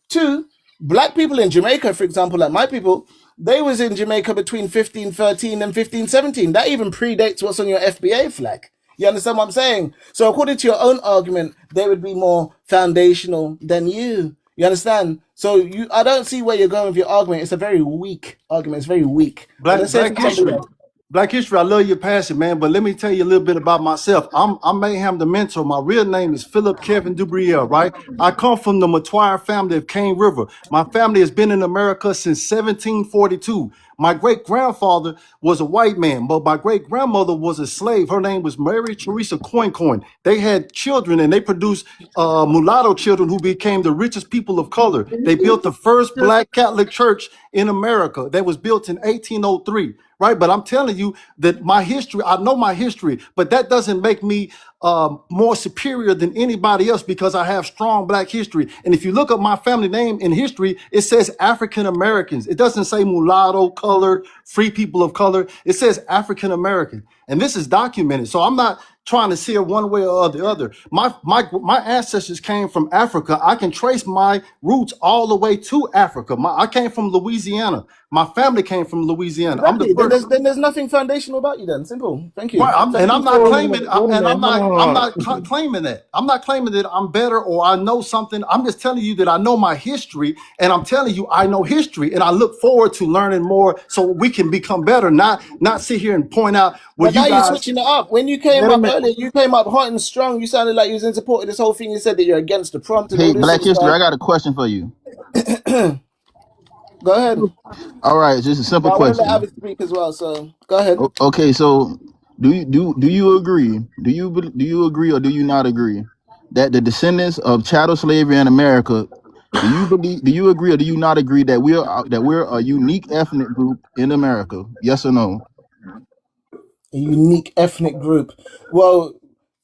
Two, black people in Jamaica, for example, like my people, they was in Jamaica between 1513 and 1517. That even predates what's on your FBA flag. You understand what I'm saying? So according to your own argument, they would be more foundational than you. You understand? So I don't see where you're going with your argument. It's a very weak argument. It's very weak. Black history, I love your passion, man. But let me tell you a little bit about myself. I'm Mayhem the Mentor. My real name is Philip Kevin Dubriel, right? I come from the Matwire family of Cane River. My family has been in America since 1742. My great-grandfather was a white man, but my great-grandmother was a slave. Her name was Mary Teresa Coin. They had children, and they produced mulatto children who became the richest people of color. They built the first black Catholic church in America. That was built in 1803. Right, but I'm telling you that my history, I know my history, but that doesn't make me more superior than anybody else because I have strong black history. And if you look up my family name in history, it says African Americans. It doesn't say mulatto, colored, free people of color. It says African American. And this is documented. So I'm not trying to see it one way or the other. My ancestors came from Africa. I can trace my roots all the way to Africa. I came from Louisiana. My family came from Louisiana. Exactly. I'm the first. Then there's nothing foundational about you. Then simple. Thank you. Right, I'm not claiming, I'm not on. claiming that. I'm not claiming that I'm better or I know something. I'm just telling you that I know my history, and I'm telling you I know history, and I look forward to learning more so we can become better. Not sit here and point out. Well, But now you you're guys. switching it up. When you came Wait a up minute. earlier, you came up hot and strong. You sounded like you was in support of this whole thing. You said that you're against the prompt and all Hey, this sort Black of History, I stuff. got a question for you. Go ahead. All right, just a simple But I want to let question. Avid speak as well. So go ahead. Okay, so do you agree? Do you agree or do you not agree that the descendants of chattel slavery in America, do you agree or do you not agree that we're a unique ethnic group in America? Yes or no? A unique ethnic group. Well,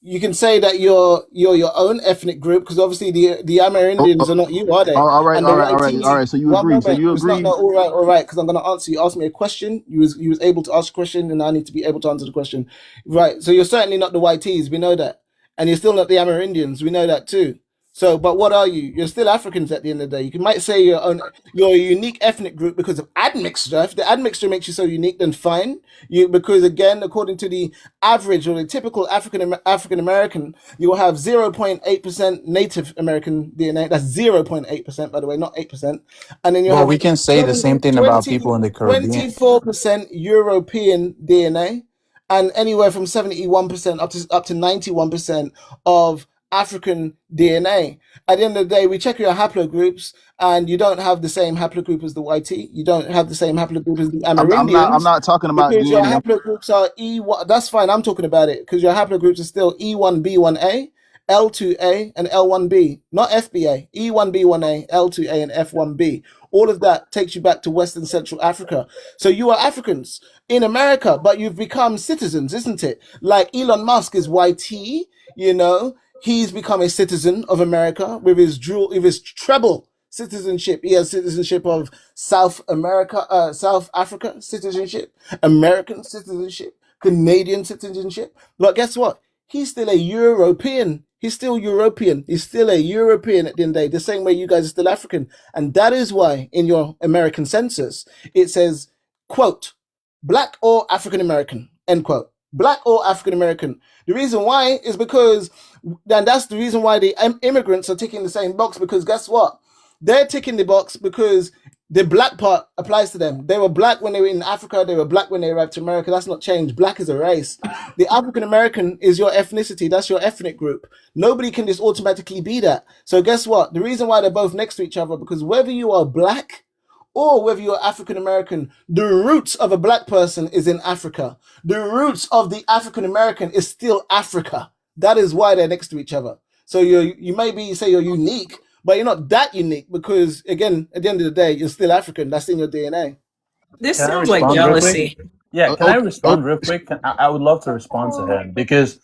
you can say that you're your own ethnic group because obviously the Amerindians are not you, are they? All right, And the all right. So you agree? So you It's not agree? no, all right. Because I'm going to answer. You asked me a question. You was able to ask a question, and I need to be able to answer the question. Right. So you're certainly not the YTs. We know that, and you're still not the Amerindians. We know that too. So, but what are you? You're still Africans at the end of the day. You might say you're a unique ethnic group because of admixture. If the admixture makes you so unique, then fine. Because again, according to the average or the typical African American, you will have 0.8% Native American DNA. That's 0.8%, by the way, not 8%. And then you Well, have we can say the same thing about people in the Caribbean. 24% European DNA, and anywhere from 71% up to 91% of African DNA. At the end of the day, we check your haplogroups, and you don't have the same haplogroup as the YT. You don't have the same haplogroup as the Amerindians. I'm not talking about Because your DNA. haplogroups are E1. That's fine. I'm talking about it because your haplogroups are still E1B1A, L2A, and L1B, not FBA. E1B1A, L2A, and F1B. All of that takes you back to Western Central Africa. So you are Africans in America, but you've become citizens, isn't it? Like Elon Musk is YT, you know. He's become a citizen of America with his treble citizenship. He has citizenship of South Africa citizenship, American citizenship, Canadian citizenship. But guess what? He's still a European. He's still European. He's still a European at the end of the day, the same way you guys are still African. And that is why in your American census, it says, quote, Black or African American, end quote. Black or African American. The reason why is because, and that's the reason why the immigrants are ticking the same box, because guess what? They're ticking the box because the black part applies to them. They were black when they were in Africa. They were black when they arrived to America. That's not changed. Black is a race. The African American is your ethnicity. That's your ethnic group. Nobody can just automatically be that. So guess what? The reason why they're both next to each other, because whether you are black or whether you're African American, the roots of a black person is in Africa. The roots of the African American is still Africa. That is why they're next to each other. So you maybe say you're unique, but you're not that unique because, again, at the end of the day, you're still African. That's in your DNA. This Can I sounds like respond real quick? jealousy. Yeah, can I respond real quick? I would love to respond to him because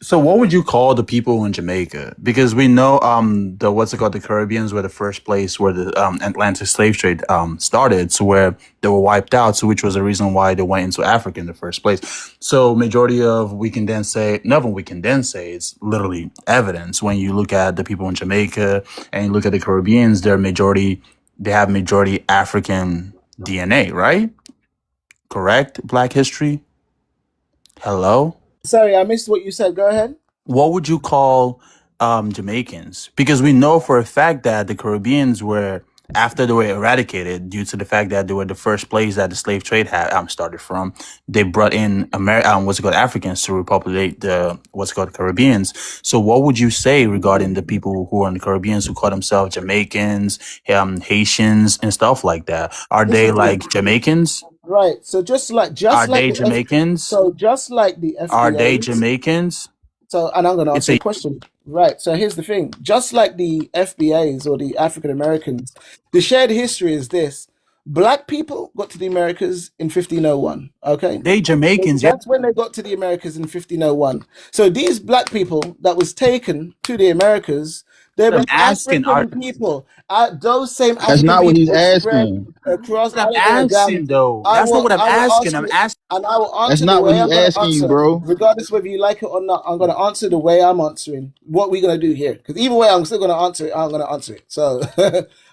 so what would you call the people in Jamaica? Because we know the Caribbeans were the first place where the Atlantic slave trade started, so where they were wiped out, so which was the reason why they went into Africa in the first place. So majority of we can then say it's literally evidence when you look at the people in Jamaica and you look at the Caribbeans, they have majority African DNA, right? Correct? Black history? Hello? Sorry, I missed what you said. Go ahead. What would you call Jamaicans? Because we know for a fact that the Caribbeans were, after they were eradicated, due to the fact that they were the first place that the slave trade had started from, they brought in Africans to repopulate the Caribbeans. So what would you say regarding the people who are in the Caribbeans who call themselves Jamaicans, Haitians, and stuff like that? Are they like Jamaicans? Right. So just like Jamaicans? just like the FBA. Are they Jamaicans? So, and I'm going to answer the question. Right. So here's the thing. Just like the FBAs or the African Americans, the shared history is this. Black people got to the Americas in 1501. Okay. They Jamaicans. So that's when they got to the Americas in 1501. So these black people that was taken to the Americas, There I'm were asking. African people. Those same That's African not what people he's were spread asking. across. What I'm I don't know, damn. asking though. That's not what I'm I will asking. ask I'm you, asking. and I will That's answer the not what way he's I'm going to asking you, answer, bro. regardless whether you like it or not. I'm going to answer the way I'm answering. What we're going to do here, because either way, I'm still going to answer it. I'm going to answer it. So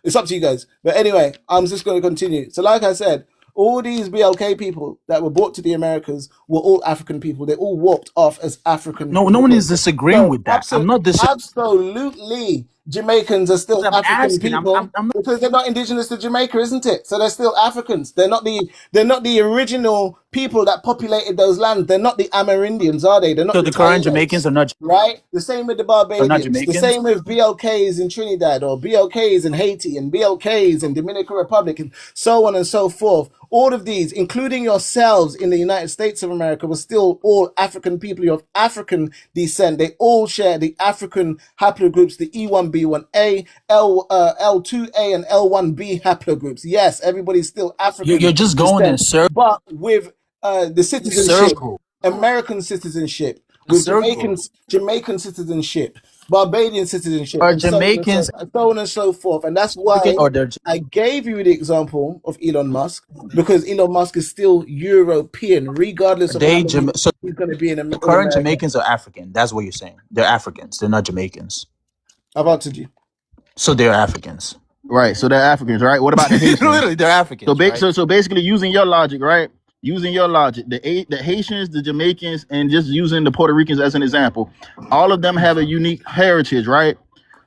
it's up to you guys. But anyway, I'm just going to continue. So, like I said, all these BLK people that were brought to the Americas were all African people. They all walked off as African No one people. is disagreeing So with that. I'm not disagreeing. absolutely, Jamaicans are still I'm African asking. people I'm not. because they're not indigenous to Jamaica, isn't it? So they're still Africans. They're not the original people that populated those lands. They're not the Amerindians, are they? They're not So the the current Tainos, Jamaicans are not right? The same with the not Barbadians. The Jamaicans. same with BLKs in Trinidad or BLKs in Haiti and BLKs in Dominican Republic and so on and so forth. All of these, including yourselves in the United States of America, were still all African people. You have African descent. They all share the African haplogroups, the E1B1A, L2A, and L1B haplogroups. Yes, everybody's still African You're just going in descent, but with the citizenship, circle. American citizenship, A with circle. Jamaican citizenship, Barbadian citizenship, Are and Jamaicans so on and so forth. And that's African why or they're I gave you the example of Elon Musk, because Elon Musk is still European, regardless of how they long So he's going to be in the current America. Jamaicans are African. That's what you're saying. They're Africans. They're not Jamaicans. I've answered you. So they're Africans. Right. So they're Africans, right? What about the Haitians? Literally, they're Africans. So basically, using your logic, right? Using your logic, the Haitians, the Jamaicans, and just using the Puerto Ricans as an example, all of them have a unique heritage, right?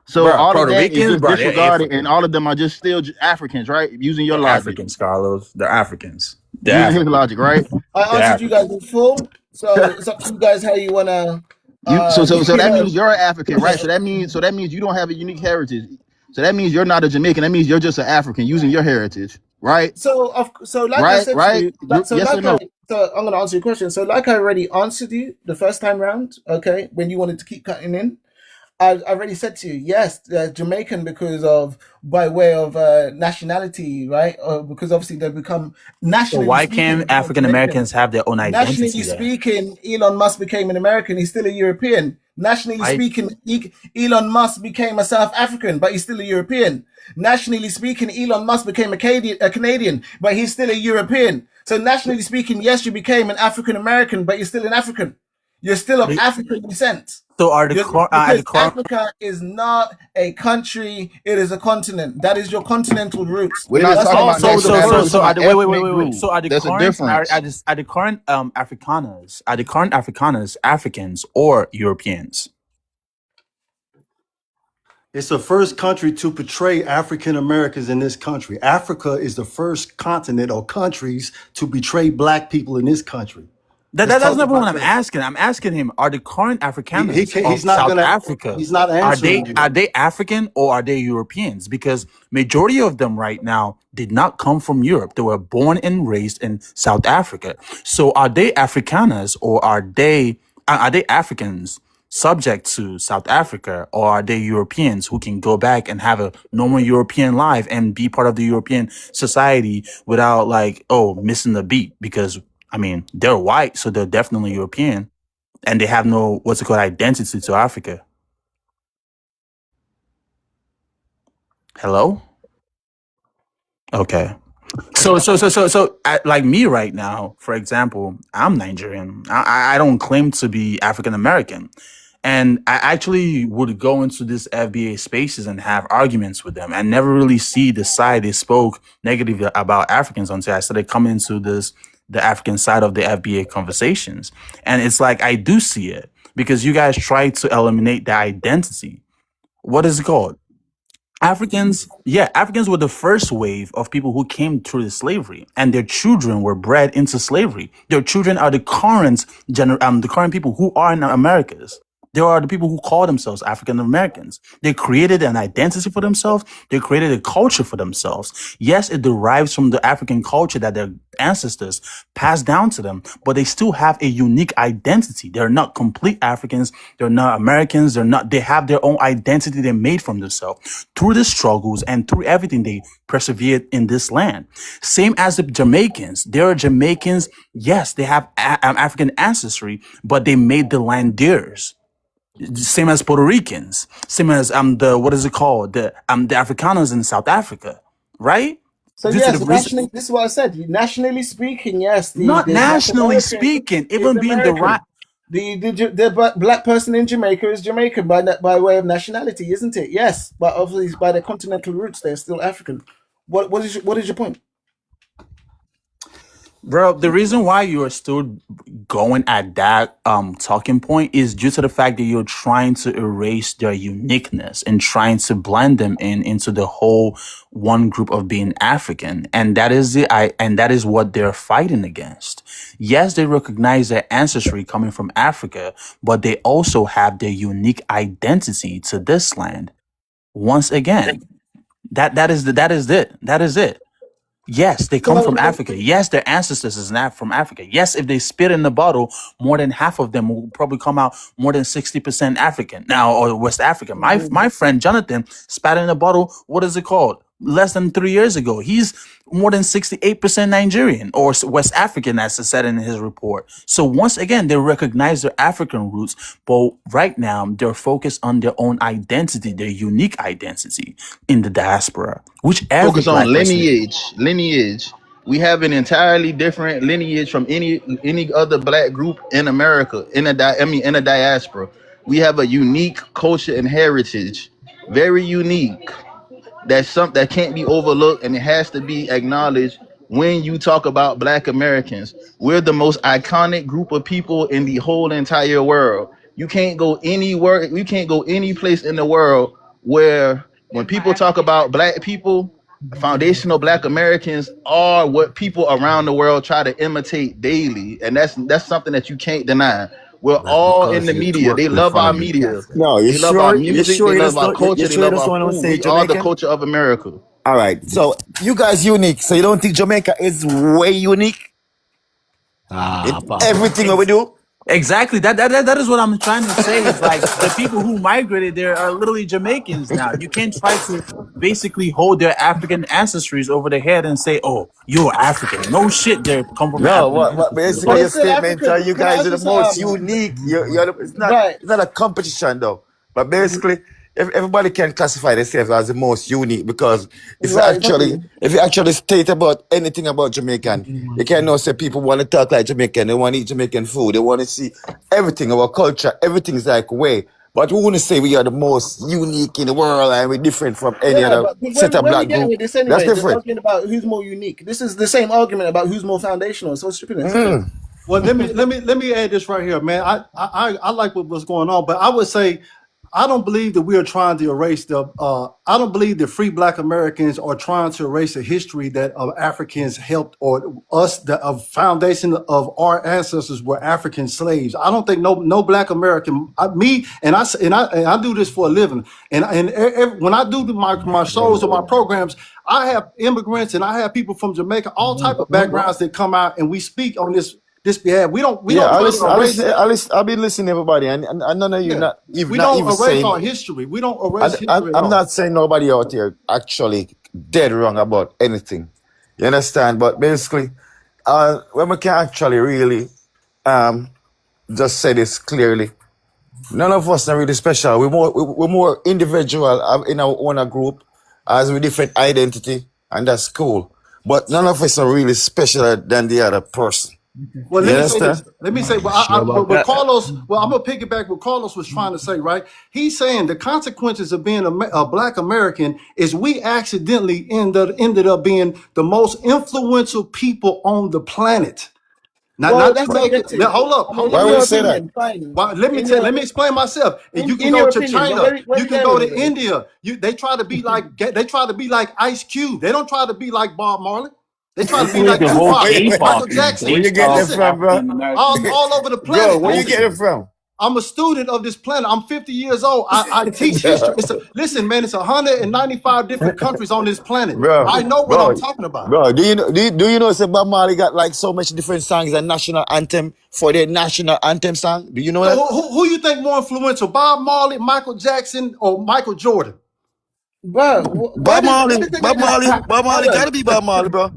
So Bro, all Puerto of that Ricans, is just bro, they're disregarded, African. and all of them are just still Africans, right? Using your They're logic. Africans, Carlos. They're Africans. They're Using his Africans. logic, right? I They're answered you guys in full, so it's up to you guys how you want to. So that means you're an African, right? So that means you don't have a unique heritage. So that means you're not a Jamaican. That means you're just an African using your heritage, right? So like I Right, said to right. you, Yes or no? so I'm going to answer your question. So like I already answered you the first time round, okay, when you wanted to keep cutting in, I already said to you, yes, Jamaican by way of nationality, right? Because obviously they become So nationally why speaking. can't African Americans have their own Nationally identity then? speaking, Elon Musk became an American. He's still a European. Nationally Why? speaking, Elon Musk became a South African, but he's still a European. Nationally speaking, Elon Musk became a Canadian, but he's still a European. So nationally speaking, yes, you became an African American, but you're still an African. You're still of African descent. So are Because Africa is not a country; it is a continent. That is your continental roots. We're not talking about so are the, wait. group. So are the There's a current difference. are the current Afrikaners Africans or Europeans? It's the first country to portray African Americans in this country. Africa is the first continent or countries to betray black people in this country. That's not what I'm asking. I'm asking him: are the current Afrikaners He's of not South gonna. Africa? He's not answering you. Are they African or are they Europeans? Because majority of them right now did not come from Europe. They were born and raised in South Africa. So are they Afrikaners or are they Africans subject to South Africa, or are they Europeans who can go back and have a normal European life and be part of the European society without missing the beat? Because I mean, they're white, so they're definitely European, and they have no identity to Africa. Hello? Okay. So, like me right now, for example, I'm Nigerian. I don't claim to be African American. And I actually would go into this FBA spaces and have arguments with them and never really see the side they spoke negatively about Africans until I started coming into the African side of the FBA conversations. And it's like, I do see it because you guys try to eliminate the identity. What is it called? Africans were the first wave of people who came through the slavery, and their children were bred into slavery. Their children are the current people who are in Americas. There are the people who call themselves African Americans. They created an identity for themselves. They created a culture for themselves. Yes, it derives from the African culture that their ancestors passed down to them, but they still have a unique identity. They're not complete Africans. They're not Americans. They have their own identity they made from themselves through the struggles and through everything they persevered in this land. Same as the Jamaicans. There are Jamaicans. Yes, they have African ancestry, but they made the land theirs. Same as Puerto Ricans, same as the what is it called, the Afrikaners in South Africa, right? So Due to yes, the reason, nationally, this is what I said. Nationally speaking, yes, not the Black nationally American speaking, is even being the right. American. The black person in Jamaica is Jamaican by way of nationality, isn't it? Yes, but obviously by their continental roots, they're still African. What is your point? Bro, the reason why you are still going at that talking point is due to the fact that you're trying to erase their uniqueness and trying to blend them into the whole one group of being African, and that is what they're fighting against. Yes, they recognize their ancestry coming from Africa, but they also have their unique identity to this land. Once again, that is it. Yes, they come from Africa. Yes, their ancestors is not from Africa. Yes, if they spit in the bottle, more than half of them will probably come out more than 60% African now, or West African. My friend Jonathan spat in a bottle. What is it called? Less than 3 years ago. He's more than 68% Nigerian or West African, as it said in his report. So once again, they recognize their African roots, but right now they're focused on their own identity, their unique identity in the diaspora, which every Focus black on person. lineage. We have an entirely different lineage from any other black group in America, in the diaspora. We have a unique culture and heritage, very unique. That's something that can't be overlooked, and it has to be acknowledged when you talk about Black Americans. We're the most iconic group of people in the whole entire world. You can't go anywhere, you can't go any place in the world where when people talk about Black people, foundational Black Americans are what people around the world try to imitate daily, and that's something that you can't deny. We're all in the media. They love our media. No, you They love our sure? You music. sure They you love just our don't? culture. You They sure you love just our want to food. say We are the Jamaican? culture of America. All right. So you guys unique. So you don't think Jamaica is way unique in everything that we do? Exactly. That is what I'm trying to say. Is like the people who migrated there are literally Jamaicans now. You can't try to basically hold their African ancestries over their head and say, "Oh, you're African." No shit. They come from No, African what ancestors. basically your Still statement African. you Can I guys ask are you the most something? unique. It's Right. not a competition though. But basically, if everybody can classify themselves as the most unique because Right. Exactly. if you actually state about anything about Jamaican, you can now say people want to talk like Jamaican, they want to eat Jamaican food, they want to see everything, our culture, everything's like way. But we wouldn't say we are the most unique in the world and we're different from any Yeah, other but set of where we black getting group. with this That's anyway? The different. argument about who's more unique. This is the same argument about who's more foundational. So stupidness. Well, let me add this right here, man. I like what's going on, but I would say I don't believe that we are trying to erase I don't believe that free Black Americans are trying to erase the history that Africans helped, or us, the foundation of our ancestors were African slaves. I don't think no Black American, I do this for a living, and when I do my shows or my programs, I have immigrants and I have people from Jamaica, all type of backgrounds that come out, and we speak on this behalf. We don't I've been listening to everybody, and none of you we don't erase our history. We don't erase history. I'm not saying nobody out here actually dead wrong about anything. You understand? But basically, when we can actually really just say this clearly, none of us are really special. We're more individual in our own group, as with different identity, and that's cool. But none of us are really special than the other person. Well, let me say, what Carlos, I'm going to piggyback what Carlos was trying to say, right? He's saying the consequences of being a Black American is we accidentally ended up being the most influential people on the planet. Now, Well, not that's to make it, subjective. hold up. Why would you say that? Fine. Well, let me explain myself. And you can in go your to opinion, China. where You you can go going to with it? India. They try to be like Ice Cube. They don't try to be like Bob Marley. They try to be like The whole Tupac, K-pop Michael is Jackson. Where you based getting it off from, bro? African American. All over the planet. Bro, where you getting it from? I'm a student of this planet. I'm 50 years old. I teach history. Listen, man, it's 195 different countries on this planet. Bro, I know what I'm talking about. Bro, do you know say Bob Marley got like so much different songs and national anthem for their national anthem song? Do you know that? Who you think more influential, Bob Marley, Michael Jackson, or Michael Jordan? Bro, Bob Marley gotta be Bob Marley, bro.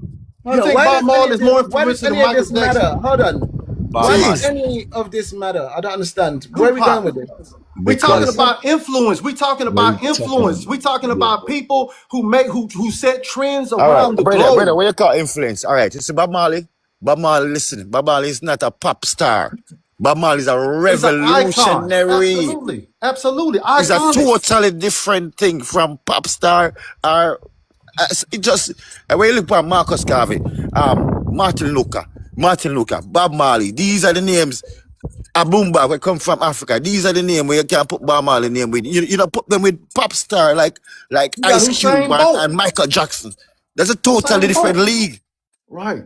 You think Bob Marley is more influential than Michael Jackson? Hold on. Why does any of this matter? I don't understand. Where are we going with this? We talking because about influence. We talking what about you influence. talking We talking yeah. about people who set trends All right, around the brother, globe. what you call influence? All right, it's Bob Marley. Bob Marley, listen, Bob Marley is not a pop star. Bob Marley is a It's an icon. revolutionary. Absolutely. Absolutely. It's a Iconic. totally different thing from pop star or it just when you look at Marcus Garvey, Martin Luther, Bob Marley. These are the names. A Boomba we come from Africa. These are the names where you can't put Bob Marley name with. You don't put them with pop star like You got Ice Cube Usain Bolt. and Michael Jackson. That's a totally Usain different Bolt. league. Right.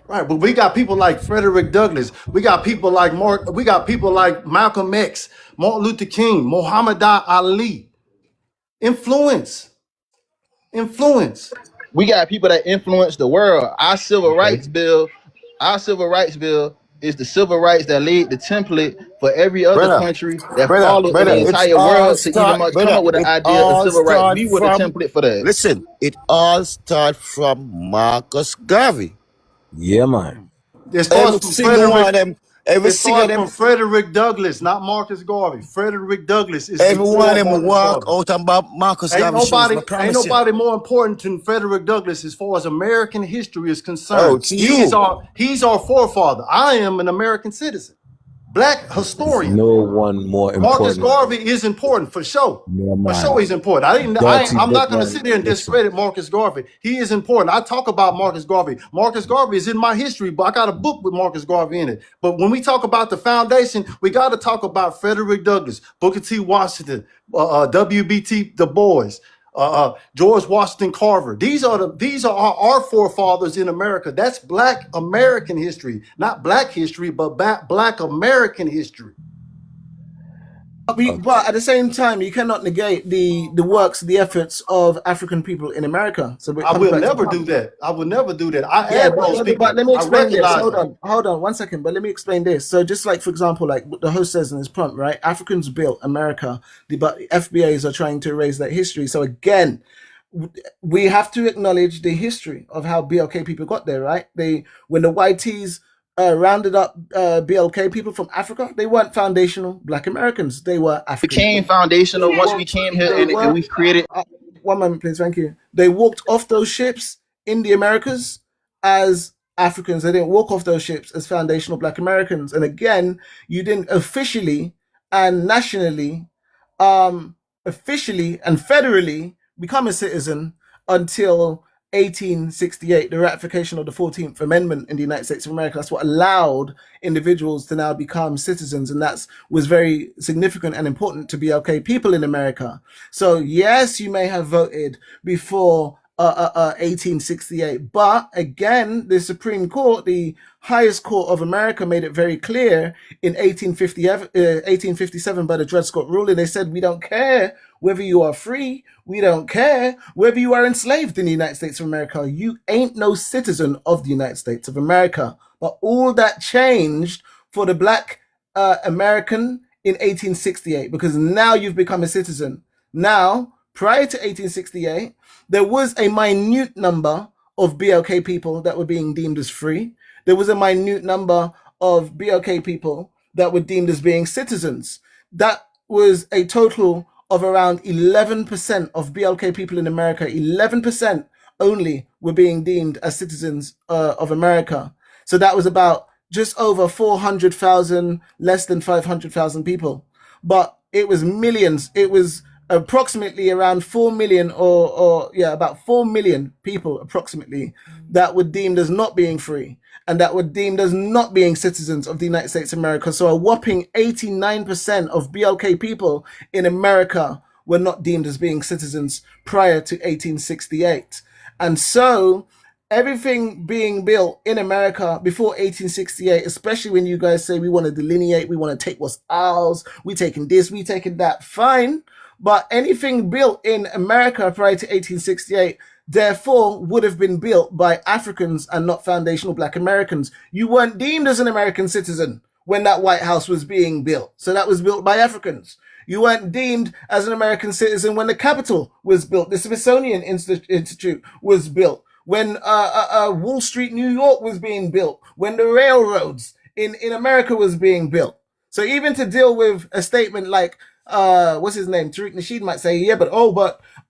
Right. But we got people like Frederick Douglass. We got people like Malcolm X, Martin Luther King, Muhammad Ali. Influence. We got people that influence the world. Our civil rights bill is the civil rights that laid the template for every other country that followed in the entire world to even come up with the idea of civil rights. We were the template for that. Listen, it all starts from Marcus Garvey. Yeah, man. It starts Every single one of them. from Frederick Douglass, not Marcus Garvey. Frederick Douglass is every one of them Marcus walk Garvey. out about Marcus Garvey. Ain't nobody more important than Frederick Douglass as far as American history is concerned. Oh, it's he's our forefather. I am an American citizen. Black historian. No one more important. Marcus Garvey is important for sure. Yeah, For sure he's important. I'm not going to sit there and discredit Marcus Garvey. He is important. I talk about Marcus Garvey. Marcus Garvey is in my history book. I got a book with Marcus Garvey in it. But when we talk about the foundation, we got to talk about Frederick Douglass, Booker T. Washington, W.B.T. Du Bois, George Washington Carver. These are our forefathers in America. That's Black American history, not Black history, but Black American history. But at the same time, you cannot negate the works, the efforts of African people in America. So I will never do that. I will never do that. But let me explain this. Hold on 1 second. But let me explain this. So just like, for example, like the host says in his prompt, right? Africans built America, but FBAs are trying to erase that history. So again, we have to acknowledge the history of how BLK people got there, right? When the YTs rounded up BLK people from Africa, they weren't foundational Black Americans. They were African. Became foundational once we came here and we created. 1 moment, please. Thank you. They walked off those ships in the Americas as Africans. They didn't walk off those ships as foundational Black Americans. And again, you didn't officially and nationally, officially and federally become a citizen until 1868, the ratification of the 14th Amendment in the United States of America. That's what allowed individuals to now become citizens, and that was very significant and important to BLK people in America. So yes, you may have voted before 1868, but again, the Supreme Court, the highest court of America, made it very clear in 1857 by the Dred Scott ruling. They said, we don't care whether you are free, we don't care whether you are enslaved in the United States of America. You ain't no citizen of the United States of America. But all that changed for the Black American in 1868, because now you've become a citizen. Now, prior to 1868, there was a minute number of BLK people that were being deemed as free. There was a minute number of BLK people that were deemed as being citizens. That was a total of around 11% of BLK people in America. 11% only were being deemed as citizens of America. So that was about just over 400,000, less than 500,000 people. But it was millions. It was approximately around 4 million about 4 million people approximately that were deemed as not being free and that were deemed as not being citizens of the United States of America. So a whopping 89% of BLK people in America were not deemed as being citizens prior to 1868. And so everything being built in America before 1868, especially when you guys say we want to delineate, we want to take what's ours, we taking this, we taking that, fine. But anything built in America prior to 1868, therefore, would have been built by Africans and not foundational Black Americans. You weren't deemed as an American citizen when that White House was being built. So that was built by Africans. You weren't deemed as an American citizen when the Capitol was built. The Smithsonian Institute was built. When Wall Street, New York was being built. When the railroads in America was being built. So even to deal with a statement like, what's his name? Tariq Nasheed might say, yeah, but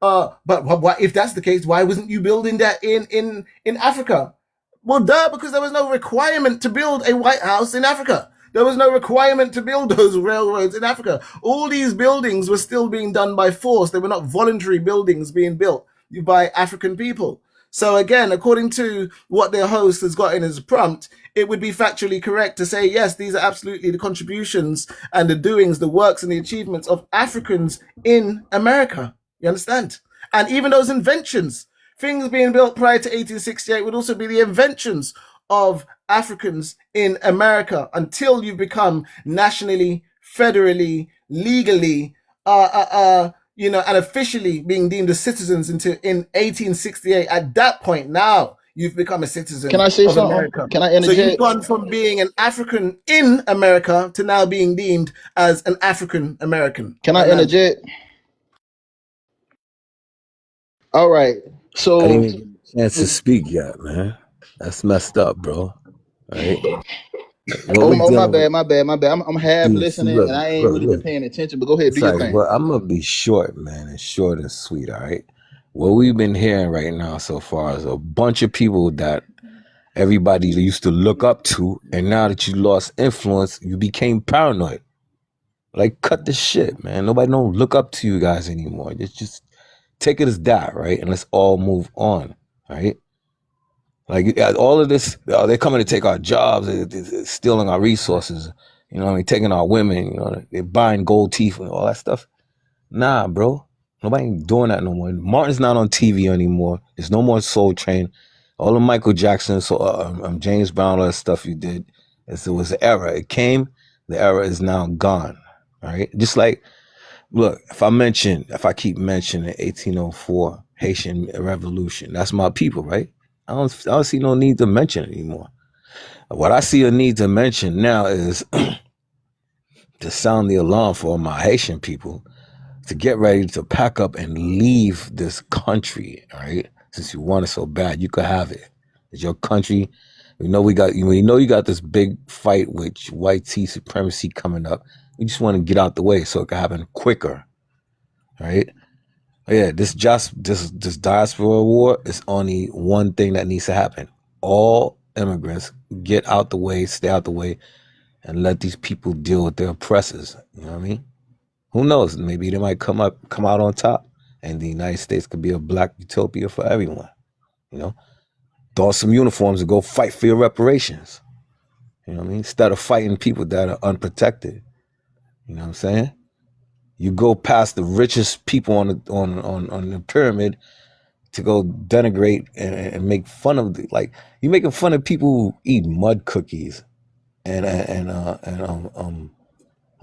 why, if that's the case, why wasn't you building that in Africa? Well, duh, because there was no requirement to build a White House in Africa. There was no requirement to build those railroads in Africa. All these buildings were still being done by force. They were not voluntary buildings being built by African people. So again, according to what their host has got in his prompt, it would be factually correct to say, yes, these are absolutely the contributions and the doings, the works and the achievements of Africans in America. You understand? And even those inventions, things being built prior to 1868 would also be the inventions of Africans in America until you become nationally, federally, legally, and officially being deemed as citizens in 1868. At that point, now you've become a citizen. Can I say of something? America. Can I interject? So you've gone from being an African in America to now being deemed as an African American. Can I interject? All right. So I didn't even get a chance to speak yet, man. That's messed up, bro. Right? my bad. I'm half listening and I ain't really been paying attention. But go ahead, do your thing. Well, I'm gonna be short, man, and short and sweet. All right. What we've been hearing right now so far is a bunch of people that everybody used to look up to, and now that you lost influence, you became paranoid. Like, cut the shit, man. Nobody don't look up to you guys anymore. Just take it as that, right? And let's all move on, right? Like, all of this, they're coming to take our jobs, they're stealing our resources, you know what I mean? Taking our women, you know, they're buying gold teeth and all that stuff. Nah, bro. Nobody ain't doing that no more. Martin's not on TV anymore. There's no more Soul Train. All the Michael Jackson, James Brown, all that stuff you did, it was the era. It came, the era is now gone, all right? Just like, look, if I keep mentioning 1804 Haitian Revolution, that's my people, right? I don't see no need to mention it anymore. What I see a need to mention now is to sound the alarm for my Haitian people to get ready to pack up and leave this country, all right? Since you want it so bad, you could have it. It's your country. You know you got this big fight with white tea supremacy coming up. We just want to get out the way so it can happen quicker, right? Yeah, this diaspora war is only one thing that needs to happen. All immigrants get out the way, stay out the way, and let these people deal with their oppressors. You know what I mean? Who knows? Maybe they might come out on top, and the United States could be a black utopia for everyone. You know, throw some uniforms and go fight for your reparations. You know what I mean? Instead of fighting people that are unprotected. You know what I'm saying? You go past the richest people on the pyramid to go denigrate and make fun of you making fun of people who eat mud cookies and I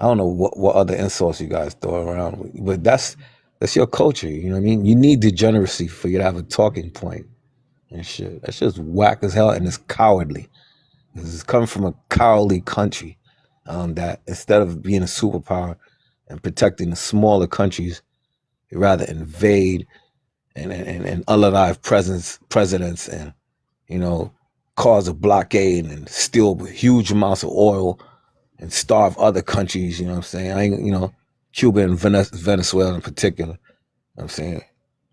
don't know what other insults you guys throw around, but that's your culture. You know what I mean? You need degeneracy for you to have a talking point and shit. That's just whack as hell, and it's cowardly. This is coming from a cowardly country that instead of being a superpower and protecting the smaller countries, they rather invade and unalive presidents and, you know, cause a blockade and steal huge amounts of oil and starve other countries. You know what I'm saying? Cuba and Venezuela in particular. You know what I'm saying?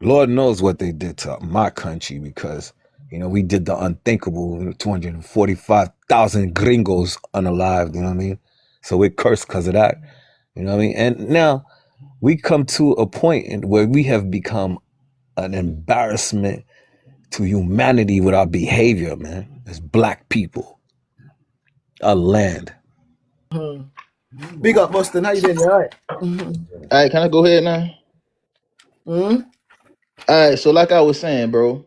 Lord knows what they did to my country because, we did the unthinkable, 245,000 gringos unalived, you know what I mean? So we're cursed because of that, you know what I mean? And now we come to a point where we have become an embarrassment to humanity with our behavior, man, as black people, our land. Big up, Boston. How you doing? You all right? All right, can I go ahead now? All right, so like I was saying, bro,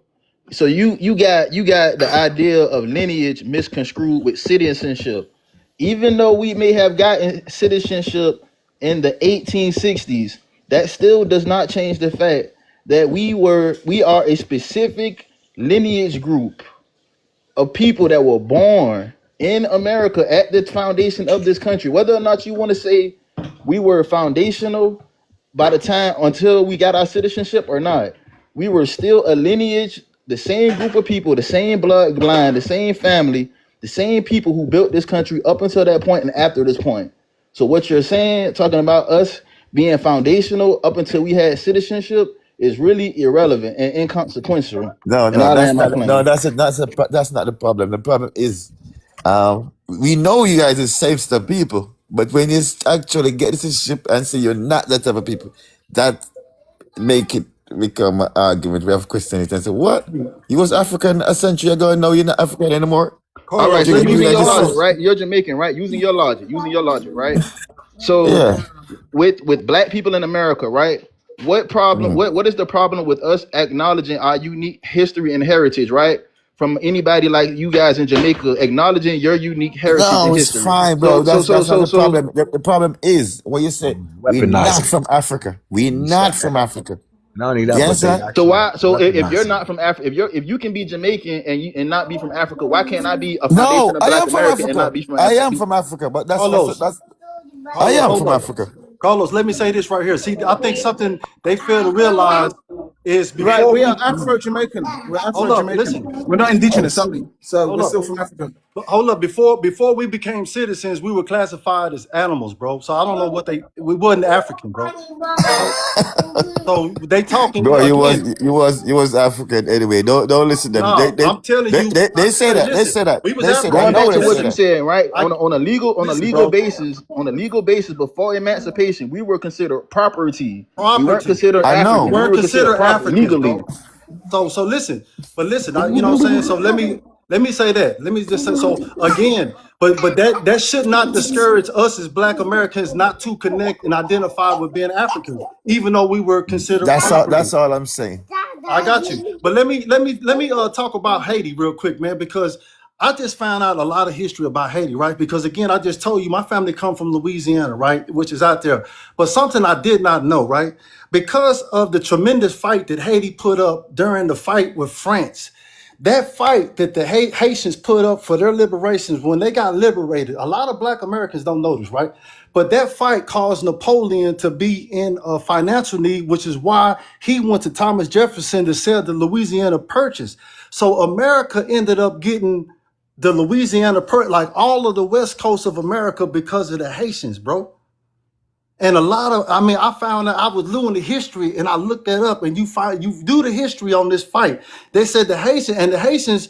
so you got the idea of lineage misconstrued with citizenship. Even though we may have gotten citizenship in the 1860s, that still does not change the fact that we are a specific lineage group of people that were born in America at the foundation of this country. Whether or not you want to say we were foundational by the time until we got our citizenship or not, we were still a lineage, the same group of people, the same bloodline, the same family, the same people who built this country up until that point and after this point. So what you're saying, talking about us being foundational up until we had citizenship, is really irrelevant and inconsequential. No, And no, I that's land my not. No, plane. that's not the problem. The problem is, we know you guys is safe stuff people, but when you actually get citizenship and say you're not that type of people, that make it become an argument. We have questioned it and say, what? You was African a century ago, and now you're not African anymore. All right, so You using guys your just- logic, right? You're Jamaican, right? Using your logic, right? So Yeah. with black people in America, right? What problem? What is the problem with us acknowledging our unique history and heritage, right? From anybody like you guys in Jamaica, acknowledging your unique heritage No, and it's history. fine, bro. That's not the So problem. The problem is what you said. We're not from Africa. We're not from Africa. Not only that, Yes, but they sir. So why? So if recognize you're it. not from Africa, if you can be Jamaican and not be from Africa, why can't I be a No, foundation of I Black am from American and Africa. not be from I Africa? am from Africa, but that's Carlos. I am Hold from up. Africa. Carlos, let me say this right here. See, I think something they fail to realize is before Right, we are Afro-Jamaican. We're Hold up, Afro-Jamaican. listen. We're not indigenous, Oh, are we? So hold we're up. still from Africa. But hold up, before we became citizens, we were classified as animals, bro. So I don't know what we wasn't African, bro. So they talking Bro, again. you was African anyway. Don't listen to them. No, I'm telling you. They say that. They listen, say that. we was They say that. Going I know back to they what say you that. said, right? On a legal basis before emancipation, we were considered property. We weren't Property. considered I know. African. We We're were considered property Africans, legally. bro. So listen, but listen, you know what I'm saying? So let me say that. Let me just say so again. But that should not discourage us as Black Americans not to connect and identify with being Africans, even though we were considered. That's all I'm saying. I got you. But let me talk about Haiti real quick, man, because I just found out a lot of history about Haiti, right? Because again, I just told you my family come from Louisiana, right, which is out there. But something I did not know, right? Because of the tremendous fight that Haiti put up during the fight with France, that fight that the Haitians put up for their liberations when they got liberated, a lot of Black Americans don't know this, right? But that fight caused Napoleon to be in a financial need, which is why he went to Thomas Jefferson to sell the Louisiana Purchase. So America ended up getting the Louisiana Purchase, like all of the West Coast of America, because of the Haitians, bro. And I found out, I was doing the history and I looked that up, and you do the history on this fight. They said the Haitians,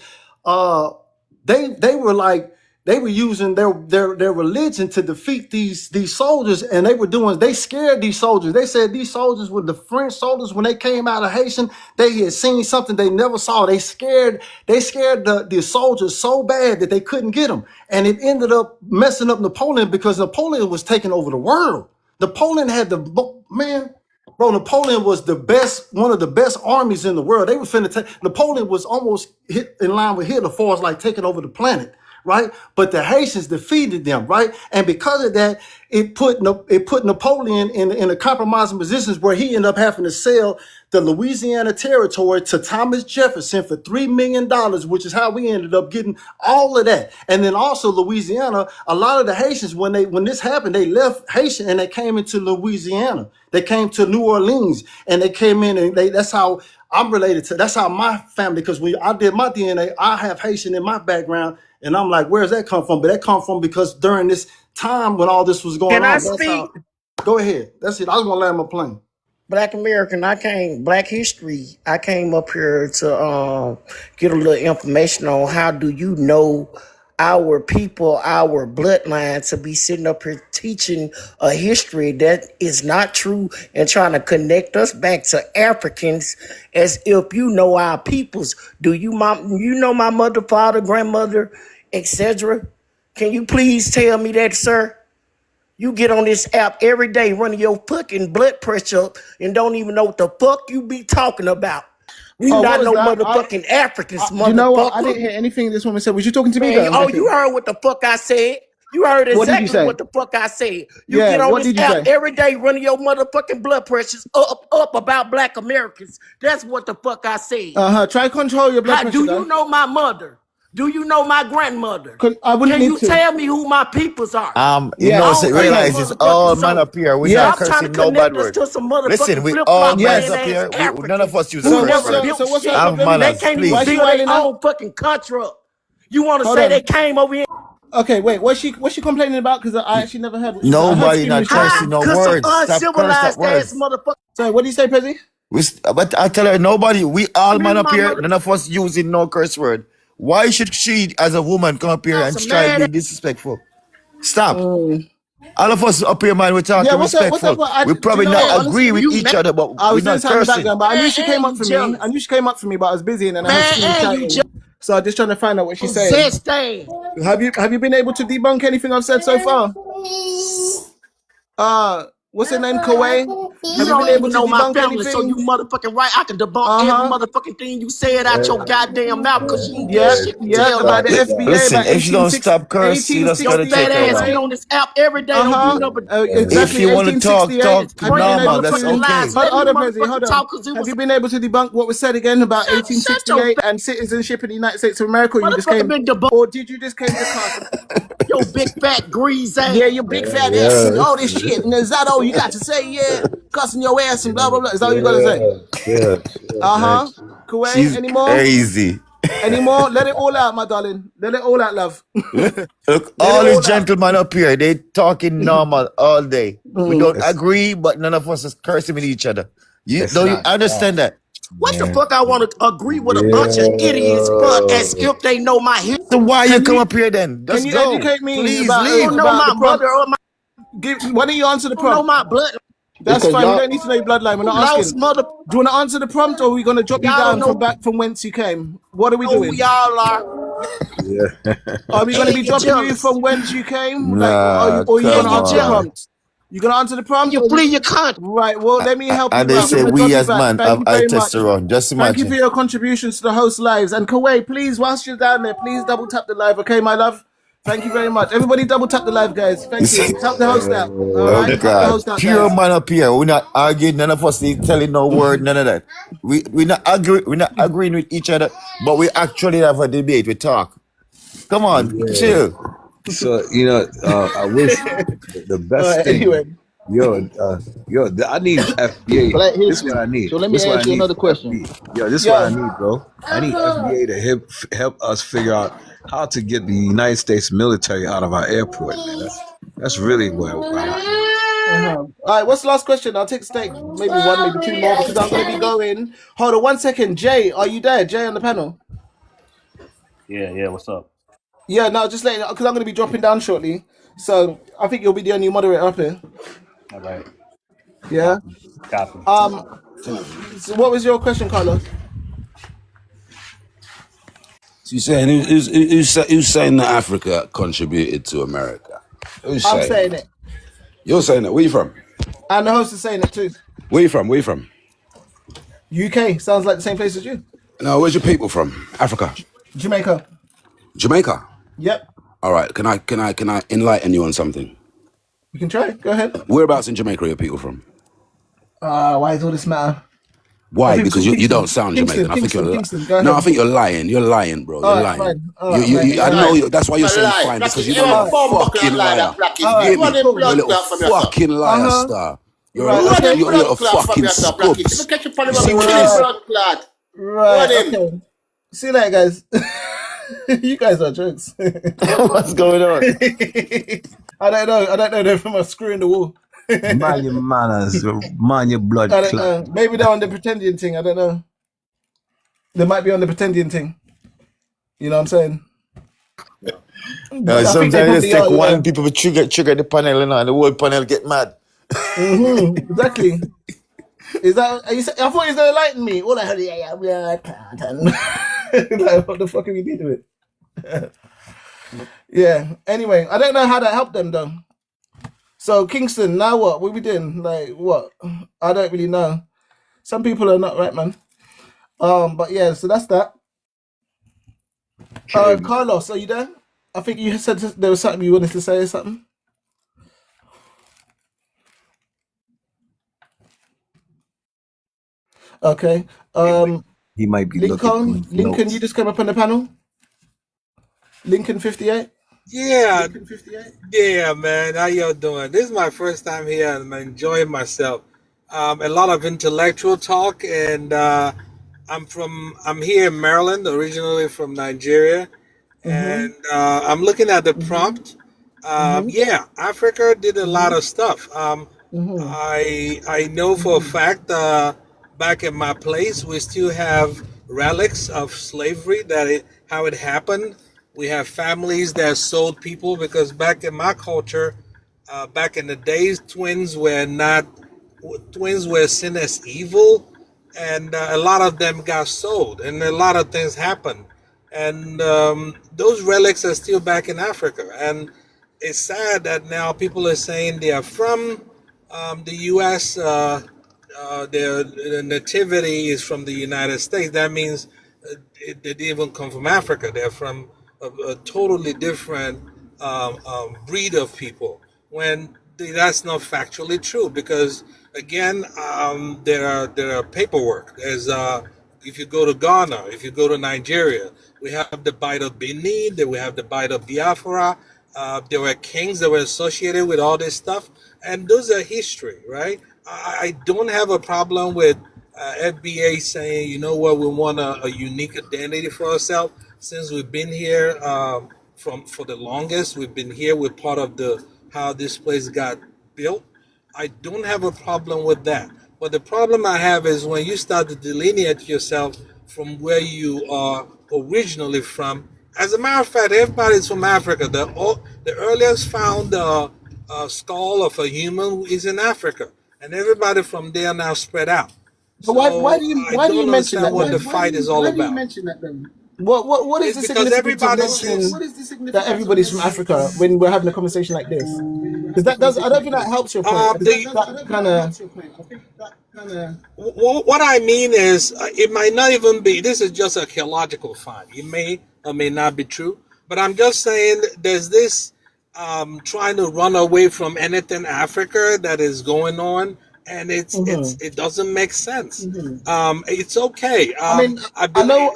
they were using their religion to defeat these soldiers, and they scared these soldiers. They said these soldiers were the French soldiers. When they came out of Haitian, they had seen something they never saw. They scared the soldiers so bad that they couldn't get them, and it ended up messing up Napoleon, because Napoleon was taking over the world. Napoleon had Napoleon was one of the best armies in the world. They were Napoleon was almost hit in line with Hitler for like taking over the planet, right? But the Haitians defeated them, right? And because of that, it put Napoleon in a compromising positions where he ended up having to sell the Louisiana territory to Thomas Jefferson for $3 million, which is how we ended up getting all of that. And then also Louisiana, a lot of the Haitians, when this happened, they left Haitian and they came into Louisiana. They came to New Orleans and they came in, and that's how I'm related to. That's how my family, because when I did my DNA, I have Haitian in my background, and I'm like, where's that come from? But that come from because during this time when all this was going Can on. I speak? Go ahead. That's it. I was gonna land my plane. Black American, Black History. I came up here to get a little information on how do you know our people, our bloodline, to be sitting up here teaching a history that is not true and trying to connect us back to Africans as if you know our peoples. Do you know my mother, father, grandmother, etc.? Can you please tell me that, sir? You get on this app every day running your fucking blood pressure up and don't even know what the fuck you be talking about. You not no motherfucking Africans, motherfucker. You know what? I didn't hear anything this woman said. Was you talking to me? Man, you heard what the fuck I said. You heard exactly what the fuck I said. You get on this app every day running your motherfucking blood pressures up about Black Americans. That's what the fuck I said. Try control your blood pressure. Do you know my mother? Do you know my grandmother? I wouldn't Can need you to. tell me who my peoples are? Realize it's all man up here. We're not cursing no bad word. Listen, we all man up here. None of us use a curse word. So what's Have manners, they can't please. even build their own fucking country up. You want to say they came over here? Okay, wait. What's she complaining about? Because I actually never heard. I heard Nobody Screaming not cursing no Cause some words. Stop cursing that uncivilized ass words. motherfucker. Sorry, what do you say, Prezi? But I tell her, nobody, we all man up My here, mother none of us using no curse word. Why should she, as a woman, come up here and some try to mad be disrespectful? Stop. Mm. All of us up here, man, we're talking Yeah, what's up? respectful. We Do you probably know not what? agree Honestly, with each other, but I we're was doing not something in the cursing. background, but I knew she came up you for me. jealous. I knew she came up for me, but I was busy and then I heard Man, Scream you shouting. So I'm just trying to find out what she's saying. Zest thing. Have you been able to debunk anything I've said so far? What's her name? Kawai? You Have you don't been able even to know my debunk family, so you anything? motherfucking right. I can debunk every motherfucking thing you said out your goddamn mouth because you ain't Yeah, got shit to tell about the nobody. FBA, Listen, about if you don't stop cursing, you just Your gotta fat take her ass down. get on this app every day. Don't do nothing but exactly. If you want to talk 1868. Have you been normal, able that's to? okay. Hold on, Prezi, hold on. Have you been able to debunk what was said again about 1868 and citizenship in the United States of America? Or you just came, or did you just came to class? Your big fat grease ass. Yeah, your big fat ass and all this shit. And is that all you got to say? Yeah, cussing your ass and blah blah blah. Is that all you got to say? Kuwait, She's anymore? crazy. Anymore? Let it all out, my darling. Let it all out, love. Look, all these gentlemen up here, they talking normal all day. We don't agree, but none of us is cursing with each other. You understand that? What the fuck I want to agree with a bunch of idiots, but as if they know my history. So why you come up here then? Can you educate me Please about, leave. Don't know my mother or my. Why don't you answer the Don't know prompt? my blood. That's fine. We don't need to know your bloodline. We're not Lost asking. mother. Do you want to answer the prompt, or are we going to drop you Y'all down don't know from whence you came? What are we who doing? y'all are. Are we going to be You dropping you jealous. from whence you came? Nah, or you going to come answer the on. prompt? You going to answer the prompt? You flee your country. Right. Well, let me help you. And they out. say I'm gonna we drop you as back. man Thank have you high very much. testosterone. Just Thank you for imagine. your contributions to the host lives. And Kuwait, please, whilst you're down there, please double tap the live, okay, my love? Thank you very much. Everybody double tap the live, guys. Thank you. Help the host out. All Oh right? Help the host God, out, pure guys. man up here. We're not arguing. None of us ain't telling no word. None of that. We not agree. We're not agreeing with each other, but we actually have a debate. We talk. Come on, chill. So I wish the best thing. Anyway. I need FBA. Black This is history. what I need. So let me This is what ask I you need another from question. FBA. This is what I need, bro. I need FBA to help us figure out how to get the United States military out of our airport, man. That's really what I All right, what's the last question? I'll take the stake. Maybe one, maybe two more because I'm going to be going. Hold on 1 second. Jay, are you there? Jay on the panel? Yeah, what's up? Yeah, no, just letting because I'm going to be dropping down shortly. So I think you'll be the only moderator up here. All right. Yeah. Copy. So what was your question, Carlos? So you're saying who's saying that Africa contributed to America? Who's I'm saying saying that? it. You're saying that. Where you from? And the host is saying it too. Where you from? Where you from? UK sounds like the same place as you. No, where's your people from? Africa. Jamaica. Jamaica. Yep. All right. Can I enlighten you on something? You can try. Go ahead. Whereabouts in Jamaica are your people from? Why does all this matter? Why? Because you don't sound Kingston, Jamaican. I think you're Kingston, go ahead. no. I think you're lying. You're lying, bro. You're All right, lying. fine. All right, I fine. know. That's why you're saying fine because you know you're a fucking liar. You hear me? You're a little fucking liar, star. You're a fucking scoops. You see what it is? Right. Okay. See you later, guys. You guys are jokes. What's going on? I don't know. They're from a screw in the wall. Mind your manners, mind your blood I don't clot. know. Maybe they're on the pretending thing. I don't know. They might be on the pretending thing. You know what I'm saying? Sometimes they just take one people to trigger the panel, and the whole panel get mad. Exactly. Is that? I thought he was gonna enlighten me. All I heard, like, what the fuck are we doing with it? Yeah. Anyway, I don't know how that helped them though. So Kingston, now what? What are we doing? Like what? I don't really know. Some people are not right, man. But yeah, so that's that. Carlos, are you there? I think you said there was something you wanted to say or something. Okay. He might be Lincoln, you just came up on the panel. Lincoln 58. Yeah, yeah, man. How y'all doing? This is my first time here, and I'm enjoying myself. A lot of intellectual talk, and I'm here in Maryland, originally from Nigeria, and I'm looking at the prompt. Yeah, Africa did a lot of stuff. I know for a fact back in my place we still have relics of slavery how it happened. We have families that sold people because back in my culture, back in the days, twins were seen as evil, and a lot of them got sold, and a lot of things happened, and those relics are still back in Africa, and it's sad that now people are saying they are from the U.S. Their nativity is from the United States. That means they didn't even come from Africa. They're from a totally different breed of people. When that's not factually true, because again, there are paperwork. There's if you go to Ghana, if you go to Nigeria, we have the Bite of Benin, then we have the Bite of Biafra. There were kings that were associated with all this stuff, and those are history, right? I don't have a problem with FBA saying, you know what, we want a unique identity for ourselves. Since we've been here for the longest, we've been here. We're part of how this place got built. I don't have a problem with that. But the problem I have is when you start to delineate yourself from where you are originally from. As a matter of fact, everybody's from Africa. The earliest found skull of a human is in Africa, and everybody from there now spread out. But why do you mention that? What the fight is all why do about. you mention that then? What is the significance of mentioning that everybody's from Africa when we're having a conversation like this? Because I don't think that helps your point. What I mean is, it might not even be. This is just archaeological find. It may or may not be true, but I'm just saying there's this trying to run away from anything Africa that is going on. And it doesn't make sense. It's okay. I believe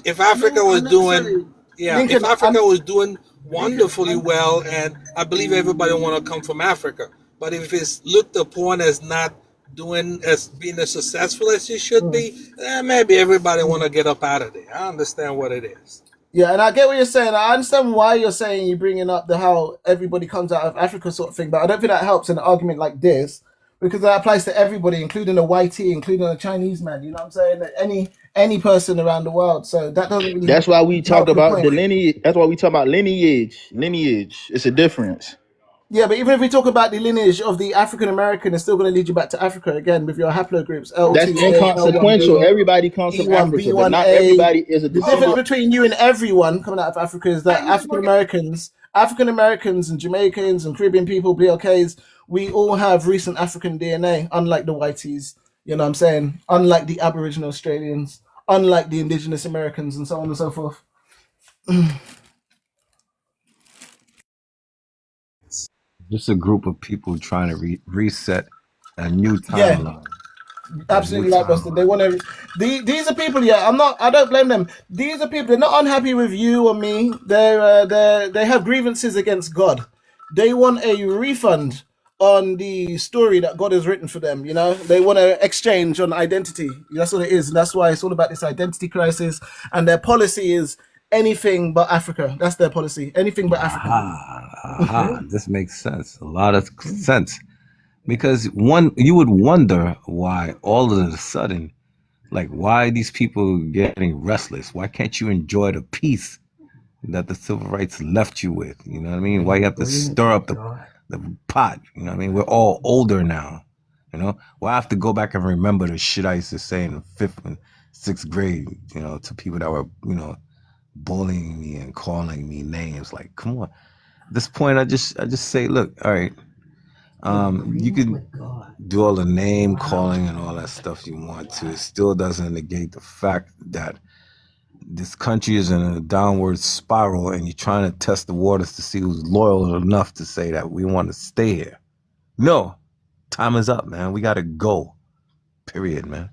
if Africa was doing, if Africa was doing wonderfully well, and I believe everybody want to come from Africa. But if it's looked upon as not being as successful as it should be, maybe everybody want to get up out of there. I understand what it is. Yeah, and I get what you're saying. I understand why you're saying you're bringing up how everybody comes out of Africa sort of thing, but I don't think that helps in an argument like this. Because that applies to everybody, including a whitey, including a Chinese man. You know what I'm saying? Any person around the world. So that doesn't really. That's why we talk about the lineage. That's why we talk about lineage. Lineage. It's a difference. Yeah, but even if we talk about the lineage of the African American, it's still going to lead you back to Africa again with your haplogroups. That's inconsequential. Everybody comes from Africa, B1, but not everybody is a. The difference between you and everyone coming out of Africa is that African Americans and Jamaicans and Caribbean people, BLKs, we all have recent African DNA, unlike the whiteys, you know what I'm saying? Unlike the Aboriginal Australians, unlike the indigenous Americans, and so on and so forth. Just a group of people trying to reset a new timeline. Absolutely, like Buster. They want to. These are people. Yeah, I don't blame them. These are people. They're not unhappy with you or me. They have grievances against God. They want a refund on the story that God has written for them. You know, they want to exchange on identity. That's what it is. And that's why it's all about this identity crisis. And their policy is anything but Africa. That's their policy. Anything but Africa. This makes sense. A lot of sense. Because you would wonder why all of a sudden, like, why are these people getting restless? Why can't you enjoy the peace that the civil rights left you with? You know what I mean? Why you have to stir up the pot? You know what I mean? We're all older now. You know? Why I have to go back and remember the shit I used to say in 5th and 6th grade, you know, to people that were, you know, bullying me and calling me names. Like, come on. At this point, I just say, look, all right. You can do all the name calling and all that stuff you want to. It still doesn't negate the fact that this country is in a downward spiral and you're trying to test the waters to see who's loyal enough to say that we want to stay here. No, time is up, man. We got to go. Period, man.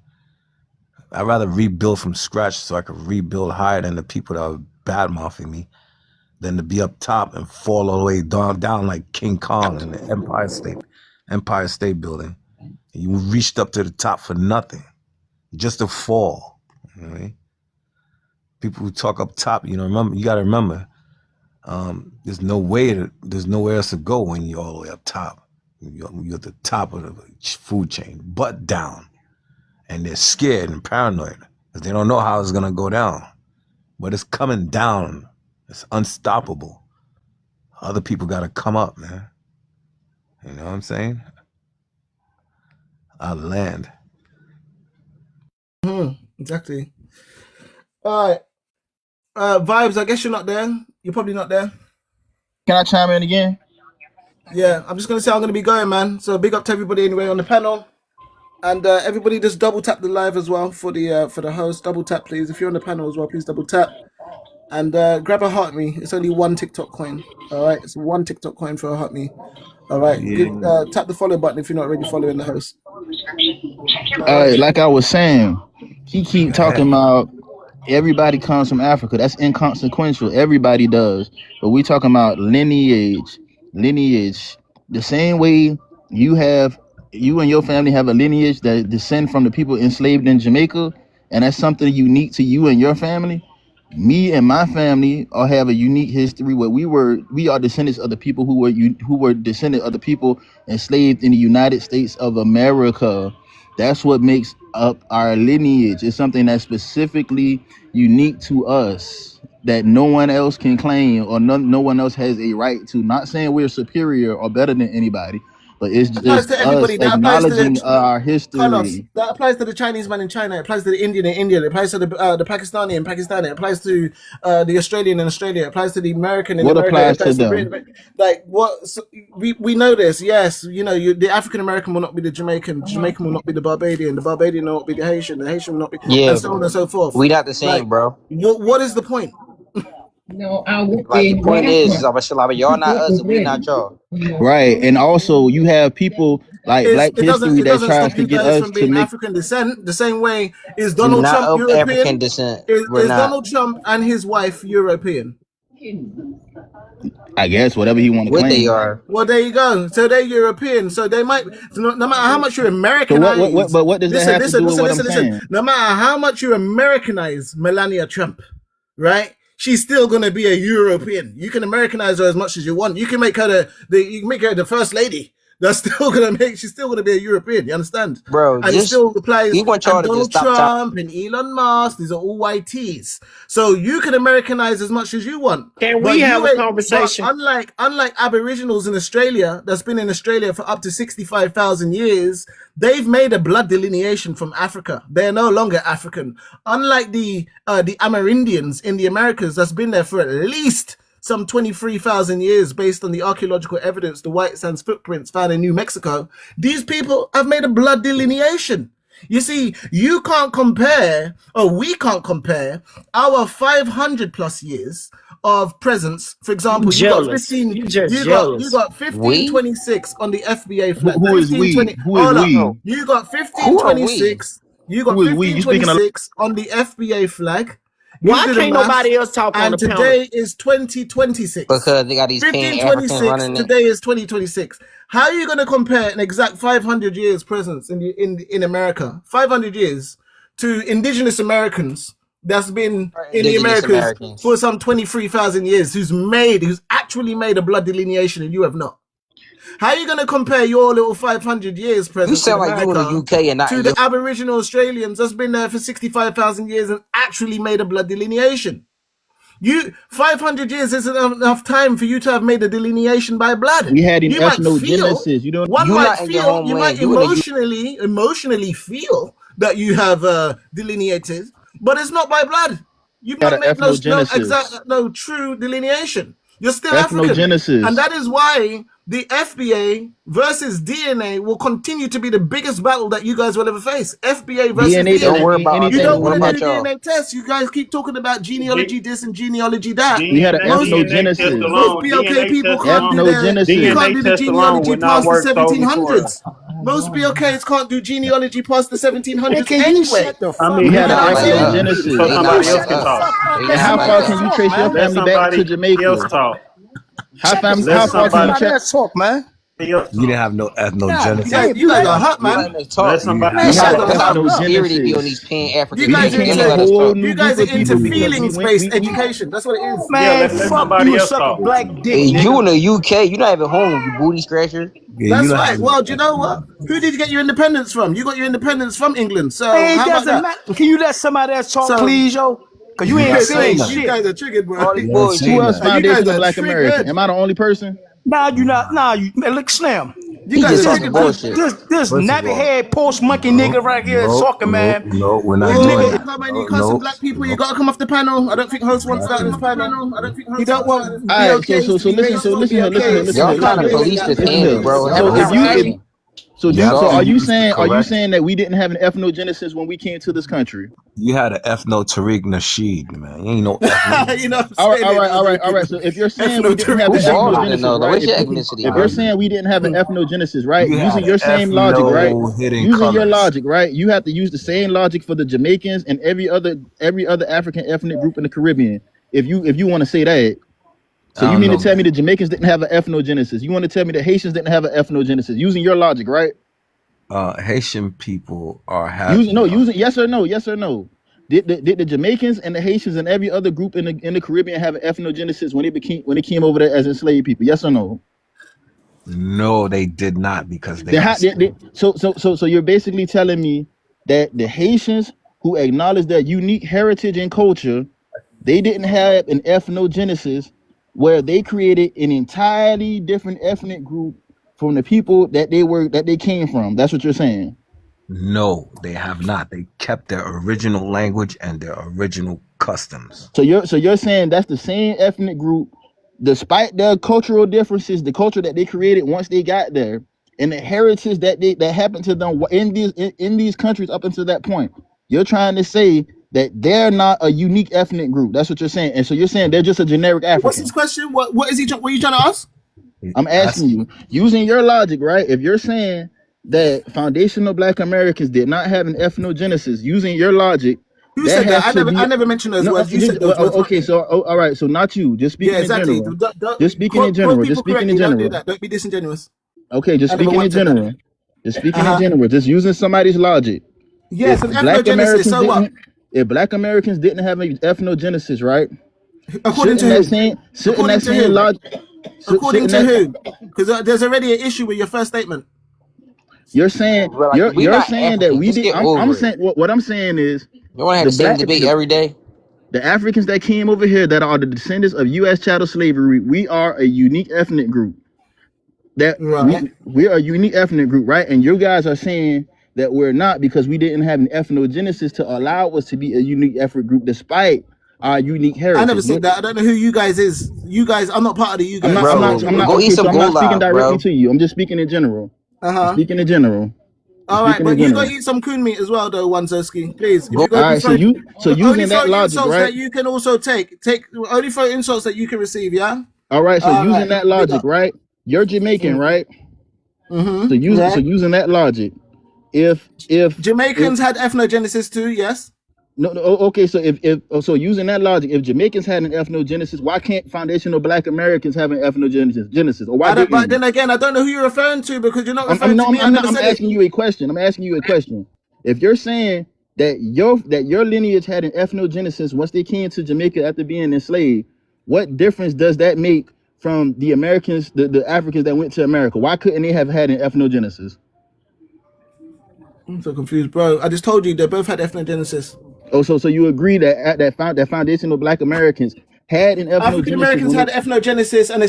I'd rather rebuild from scratch so I could rebuild higher than the people that are bad-mouthing me than to be up top and fall all the way down like King Kong in the Empire State Building. You reached up to the top for nothing, just to fall. You know what I mean? People who talk up top, you got to remember, there's nowhere else to go when you're all the way up top. You're at the top of the food chain, butt down. And they're scared and paranoid because they don't know how it's going to go down. But it's coming down. It's unstoppable. Other people got to come up, man. You know what I'm saying? Our land. Exactly. All right. Vibes, I guess you're not there. You're probably not there. Can I chime in again? Yeah, I'm just going to say I'm going to be going, man. So big up to everybody anyway on the panel. And everybody just double tap the live as well for the host. Double tap, please. If you're on the panel as well, please double tap. And grab a heart me. It's only one TikTok coin. All right, it's one TikTok coin for a heart me. All right, tap the follow button if you're not already following the host. Like I was saying, he keep talking about everybody comes from Africa. That's inconsequential. Everybody does. But we talking about lineage. The same way you and your family have a lineage that descend from the people enslaved in Jamaica, and that's something unique to you and your family. Me and my family all have a unique history where we are descendants of the people who were descendants of the people enslaved in the United States of America. That's what makes up our lineage. It's something that's specifically unique to us that no one else can claim, or no one else has a right to. Not saying we're superior or better than anybody, but it's just us acknowledging our history. Carlos, that applies to the Chinese man in China. It applies to the Indian in India. It applies to the Pakistani in Pakistan. It applies to the Australian in Australia. It applies to the American in America. What applies to them? Like what? So we know this. Yes, the African American will not be the Jamaican. The Jamaican will not be the Barbadian. The Barbadian will not be the Haitian. The Haitian will not be, and so on and so forth. We not the same, bro. What is the point? No, the point is, y'all not us, we not y'all. Right, and also you have people like Black History that tries to get us from being to make African descent. The same way is Donald Trump European. African descent. Is Donald Trump and his wife European? I guess whatever he want to claim. They are. Well, there you go. So they're European. So they might, no matter how much you Americanize. So what does that have to do with what I'm saying? No matter how much you Americanize Melania Trump, right? She's still gonna be a European. You can Americanize her as much as you want. You can make her the first lady. She's still gonna be a European. You understand, bro? And it still applies. Donald Trump and Elon Musk. These are all YTs. So you can Americanize as much as you want. Can we have a conversation? Unlike Aboriginals in Australia, that's been in Australia for up to 65,000 years, they've made a blood delineation from Africa. They are no longer African. Unlike the Amerindians in the Americas, that's been there for at least some 23,000 years based on the archaeological evidence, the white sands footprints found in New Mexico. These people have made a blood delineation. You see, you can't compare, or we can't compare our 500 plus years of presence. For example, you got 1526 on the FBA flag. Who is we? Who is we? You got 1526. You got 1526 on the FBA flag. Why can't nobody else talk on the panel? And today is 2026. Because they got these Pan-African running it. Today is 2026. How are you going to compare an exact 500 years presence in America, 500 years, to indigenous Americans that's been in the Americas for some 23,000 years, who's actually made a blood delineation and you have not? How are you going to compare your little 500 years presence you sound like you in the UK and not to the Aboriginal Australians that's been there for 65,000 years and actually made a blood delineation? 500 years isn't enough time for you to have made a delineation by blood. We had ethnogenesis. You might emotionally feel that you have delineated, but it's not by blood. You've not made no true delineation. You're still African. And that is why the FBA versus DNA will continue to be the biggest battle that you guys will ever face. FBA versus DNA. Don't worry about you don't want to do DNA tests. You guys keep talking about genealogy this and genealogy that. We had an ethnogenesis. Most BLK people can't do the genealogy past the 1700s. Most BLKs can't do genealogy past the 1700s anyway. We had an ethnogenesis. And how far can you trace your family back to Jamaica? How far can you trace? Talk, man. You didn't have no ethnogenesis. You guys are hot, man. Let somebody. You guys are hot. Spirit be on these pan-African You guys are niggas. They let us talk. you guys are into feelings-based education. That's what it is. Yeah, let somebody else talk. Hey, you in the UK, you not even home, you booty scratcher. That's right. Well, do you know what? Who did you get your independence from? You got your independence from England. So Hey, it how about doesn't that? matter. Can you let somebody else talk, So- please, yo? Cause you ain't saying You shit. guys are triggered, bro. Who else foundation guys of are Black triggered. American? Am I the only person? Nah, you not. Nah, you man, look, Slim. You guys are triggered. This First of nappy all, head post monkey nigga right here talking, man. No, we're not Oh, doing that. how many cussing black people? You gotta come off the panel. I don't think host wants that on his panel. You don't want. All right, so listen here. Y'all trying to police the panic, bro. So Yeah. are you saying Correct. that we didn't have an ethnogenesis when we came to this country? You had an ethno Tariq Nasheed, man. You ain't no You know. All right. So if you're saying we didn't have an ethnogenesis, right? If you're saying we didn't have an ethnogenesis, right? You Using had your same logic, right? hidden Using your colors. logic, right? You have to use the same logic for the Jamaicans and every other African ethnic group in the Caribbean. If you want to say that. So I you don't mean know, to tell me the Jamaicans didn't have an ethnogenesis? You want to tell me the Haitians didn't have an ethnogenesis? Using your logic, right? Haitian people are having Using yes or no. Did the Jamaicans and the Haitians and every other group in the Caribbean have an ethnogenesis when they came over there as enslaved people? Yes or no? No, they did not because they So you're basically telling me that the Haitians who acknowledge their unique heritage and culture, they didn't have an ethnogenesis where they created an entirely different ethnic group from the people that they came from. That's what you're saying. No, they have not. They kept their original language and their original customs. So you're saying that's the same ethnic group, despite their cultural differences, the culture that they created once they got there, and the heritage that happened to them in these countries up until that point. You're trying to say that they're not a unique ethnic group. That's what you're saying. And so you're saying they're just a generic African. What's his question? What is he? What are you trying to ask? I'm asking you, using your logic, right? If you're saying that foundational Black Americans did not have an ethnogenesis, using your logic, Who said that? I never mentioned those words. You said those words. Okay, so all right, so not you. Just speaking in general. Just speaking in general. Just speaking in Don't do general. that. Don't be disingenuous. Okay, just I never speaking in wanted that. general. Just speaking in general. Just using somebody's logic. Yes, If an ethnogenesis. So what? If Black Americans didn't have an ethnogenesis, right? According to who? According to who? According to who? Because there's already an issue with your first statement. You're saying you're saying that we did. I'm saying what I'm saying is you want to have the same debate every day. The Africans that came over here that are the descendants of U.S. chattel slavery, we are a unique ethnic group. That we are a unique ethnic group, right? And you guys are saying that we're not because we didn't have an ethnogenesis to allow us to be a unique ethnic group, despite our unique heritage. I never said that. I don't know who you guys is. You guys, I'm not part of the you guys. I'm not speaking directly to you. I'm just speaking in general. Speaking in general. All right, but you gotta eat some coon meat as well, though, Wanzowski. Please. If you All right, so using that logic, insults right? that you can also take only for insults that you can receive, yeah. All right, so using that logic, right? You're Jamaican, right? So using that logic, if Jamaicans had ethnogenesis too, yes. No, okay. So if using that logic, if Jamaicans had an ethnogenesis, why can't foundational Black Americans have an ethnogenesis? Or why? But then again, I don't know who you're referring to because you're not referring to me. I'm asking you a question. I'm asking you a question. If you're saying that your lineage had an ethnogenesis once they came to Jamaica after being enslaved, what difference does that make from the Americans, the Africans that went to America? Why couldn't they have had an ethnogenesis? I'm so confused, bro. I just told you they both had ethnogenesis. Oh, so you agree that foundational Black Americans had an ethnogenesis? African Americans had ethnogenesis, and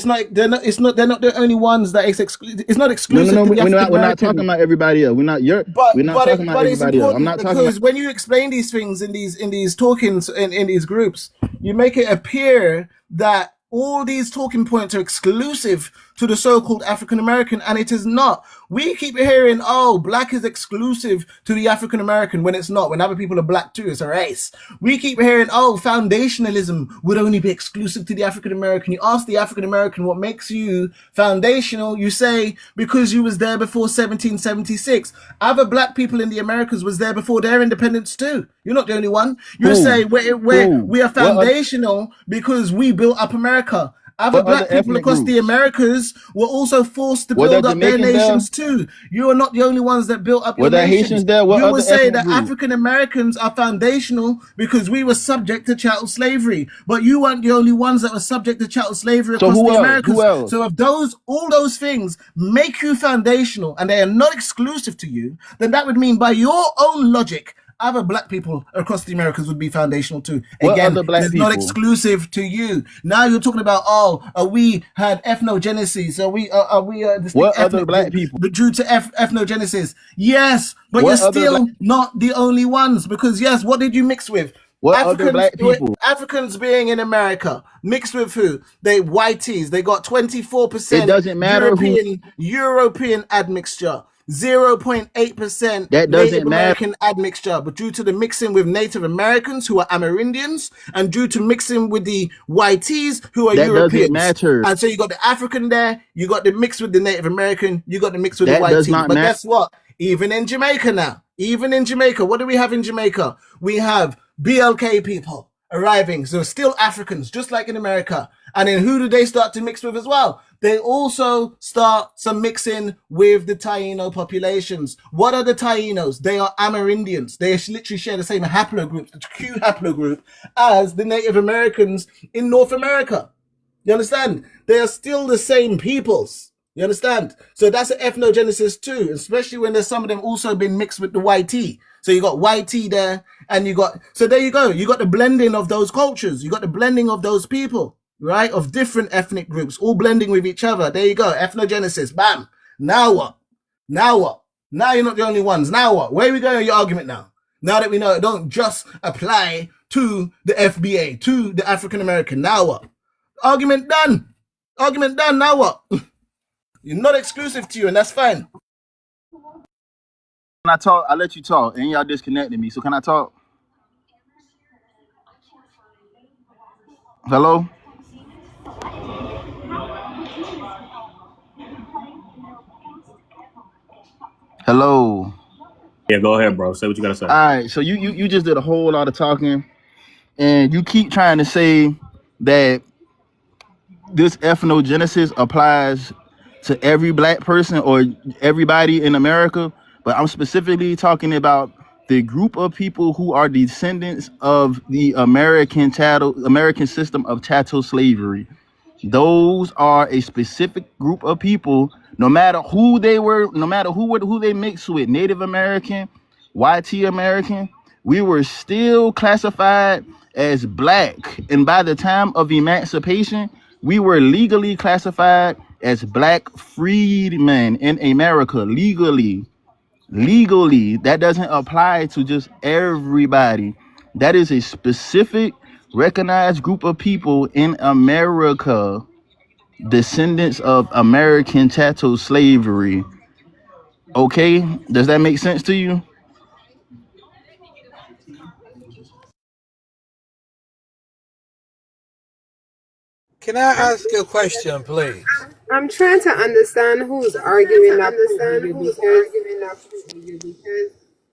they're not the only ones that it's not exclusive. No, to the we're not talking about everybody else. We're not talking about everybody else. I'm not talking because when you explain these things in these talkings in these groups, you make it appear that all these talking points are exclusive to the so-called African American, and it is not. We keep hearing, oh, Black is exclusive to the African American when it's not. When other people are Black too, it's a race. We keep hearing, oh, foundationalism would only be exclusive to the African American. You ask the African American what makes you foundational, you say because you was there before 1776. Other Black people in the Americas was there before their independence too. You're not the only one. You say we are foundational because we built up America. Other What black other people ethnic across the groups? Americas were also forced to Were there build up their Jamaicans there? nations too. You are not the only ones that built up Were your there nations. Haitians there? What You will other say ethnic that groups? African Americans are foundational because we were subject to chattel slavery, but you weren't the only ones that were subject to chattel slavery So across who the else? Americas. Who else? So if all those things make you foundational and they are not exclusive to you, then that would mean by your own logic, other black people across the Americas would be foundational too. What Again, other black it's not people? exclusive to you. Now you're talking about we had ethnogenesis, we distinct What other ethnic black group, people? but due to ethnogenesis. Yes, but What you're other still not the only ones because yes, what did you mix with? What other black people? Africans being in America mixed with who? They whiteys. They got 24% It doesn't matter who. European admixture. 0.8% That Native doesn't matter. American admixture, but due to the mixing with Native Americans who are Amerindians, and due to mixing with the whiteys who are That doesn't Europeans, matter. and so you got the African there, you got the mix with the Native American, you got the mix with the That does whitey. not But matter. guess what? Even in Jamaica now, what do we have in Jamaica? We have BLK people arriving, so still Africans, just like in America. And then who do they start to mix with as well? They also start some mixing with the Taino populations. What are the Tainos? They are Amerindians. They literally share the same haplogroup, the Q haplogroup, as the Native Americans in North America. You understand? They are still the same peoples. You understand? So that's an ethnogenesis too, especially when there's some of them also been mixed with the YT. So you got YT there, and so there you go. You got the blending of those cultures. You got the blending of those people, right? Of different ethnic groups, all blending with each other. There you go. Ethnogenesis. Bam. Now what? Now what? Now you're not the only ones. Now what? Where are we going with your argument now? Now that we know it don't just apply to the FBA, to the African American. Now what? Argument done. Argument done. Now what? You're not exclusive to you, and that's fine. Can I talk? I let you talk, and y'all disconnected me. So can I talk? Hello? Hello. Yeah, go ahead, bro. Say what you gotta say. All right. So you just did a whole lot of talking, and you keep trying to say that this ethnogenesis applies to every black person or everybody in America, but I'm specifically talking about the group of people who are descendants of the American system of chattel slavery. Those are a specific group of people, no matter who they were, no matter who they mixed with, Native American, YT American, we were still classified as black. And by the time of emancipation, we were legally classified as black freedmen in America, legally. That doesn't apply to just everybody. That is a specific recognized group of people in America, descendants of American chattel slavery. Okay, does that make sense to you? Can I ask a question, please? I'm trying to understand who's arguing that because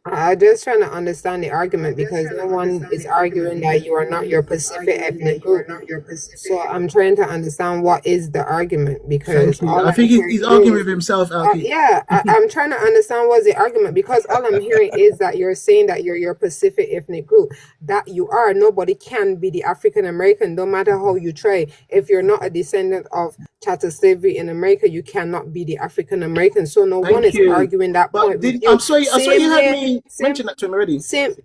I'm just trying to understand the argument because no one is arguing that you are not your Pacific ethnic group. So I'm trying to understand what is the argument because I think he's arguing with himself, Alki. I'm trying to understand what's the argument because all I'm hearing is that you're saying that you're your Pacific ethnic group. That you are. Nobody can be the African American, no matter how you try. If you're not a descendant of chattel slavery in America, you cannot be the African American. So no one is arguing that point. I'm sorry, I saw you had me mention that to him already. Same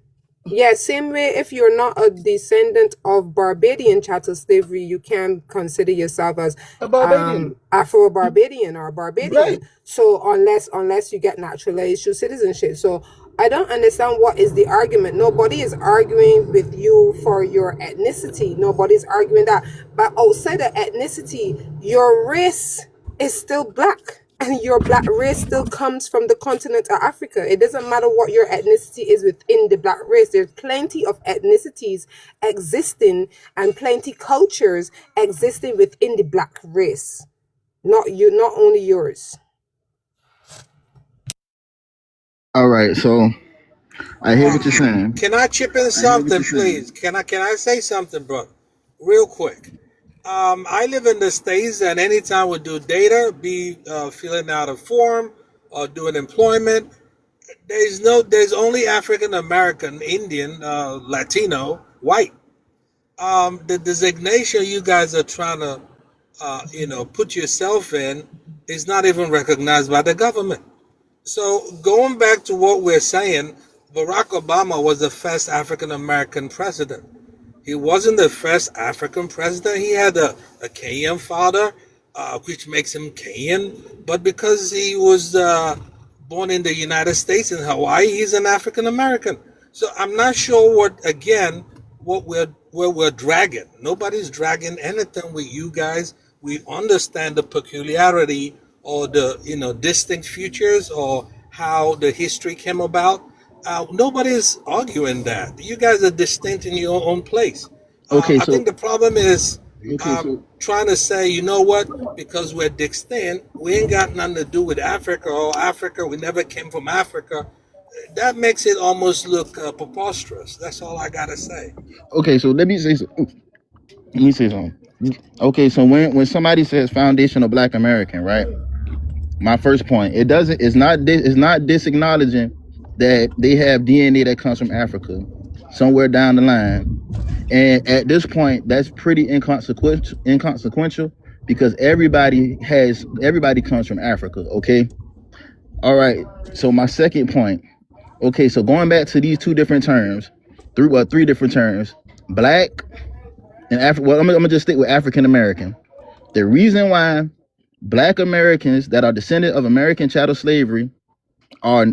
way, if you're not a descendant of Barbadian chattel slavery, you can consider yourself as Afro-Barbadian or Barbadian. Right. So unless you get naturalized through citizenship. So I don't understand what is the argument. Nobody is arguing with you for your ethnicity. Nobody's arguing that. But outside of ethnicity, your race is still black. And your black race still comes from the continent of Africa. It doesn't matter what your ethnicity is within the black race. There's plenty of ethnicities existing and plenty cultures existing within the black race. Not only yours. All right, so I hear what you're saying. Can I chip in something, please? Can I say something, bro? Real quick. I live in the States, and anytime we do data, be filling out a form or doing employment, there's only African American, Indian, Latino, white. The designation you guys are trying to, put yourself in is not even recognized by the government. So going back to what we're saying, Barack Obama was the first African American president. He wasn't the first African president. He had a Kenyan father, which makes him Kenyan. But because he was born in the United States in Hawaii, he's an African American. So I'm not sure what we're dragging. Nobody's dragging anything with you guys. We understand the peculiarity or the distinct features or how the history came about. Nobody's arguing that. You guys are distinct in your own place. Okay, I so think the problem is so trying to say, you know what, because we're distinct, we ain't got nothing to do with Africa or Africa, we never came from Africa. That makes it almost look preposterous. That's all I gotta say. okay, so let me say something. Okay, so when somebody says foundational Black American, right? My first point, it's not disacknowledging that they have DNA that comes from Africa somewhere down the line. And at this point, that's pretty inconsequential because everybody comes from Africa, okay? All right, so my second point, okay, so going back to these three different terms, Black and African. Well, I'm gonna just stick with African American. The reason why Black Americans that are descendant of American chattel slavery are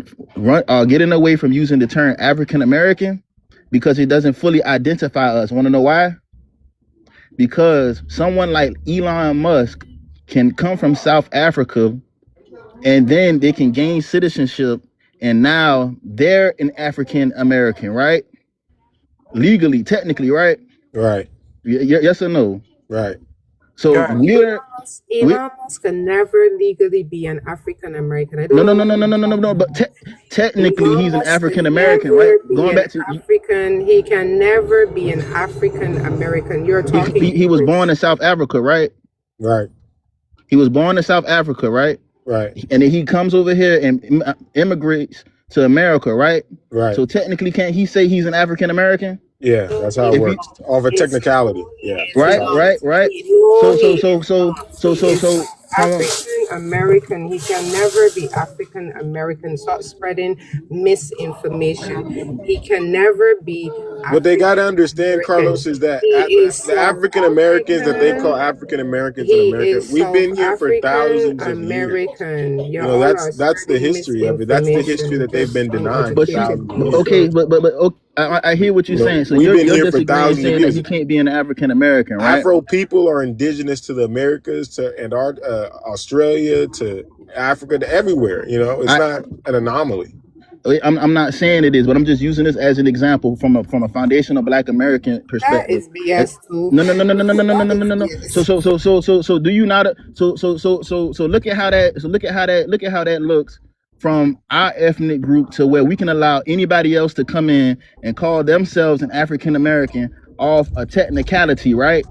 getting away from using the term African American because it doesn't fully identify us. Want to know why? Because someone like Elon Musk can come from South Africa and then they can gain citizenship and now they're an African American, right? Legally, technically, right? Right. Yes or no? Right. So Elon Musk can never legally be an African American. I don't No. But technically, he's an African American, right? Going back to African, he can never be an African American. You're talking. he was born in South Africa, right? Right. He was born in South Africa, right? Right. And then he comes over here and immigrates to America, right? Right. So technically, can't he say he's an African American? Yeah, that's how it works. All of a technicality. Yeah. Right. So African American, he can never be African American. Stop spreading misinformation. He can never be. What they got to understand, Carlos, is that the African Americans that they call African Americans in America, we've been here for thousands of years. You know, that's the history of it. That's the history that they've been denying. But I hear what you're saying. So we've you're been here for disagreeing, thousands of saying that years. he can't be an African American, right? Afro people are indigenous to the Americas, to Australia, to Africa, to everywhere. You know, it's not an anomaly. I'm not saying it is, but I'm just using this as an example from a foundational Black American perspective. That is BS too. No. So do you not? So look at how that looks from our ethnic group to where we can allow anybody else to come in and call themselves an African American off a technicality, right?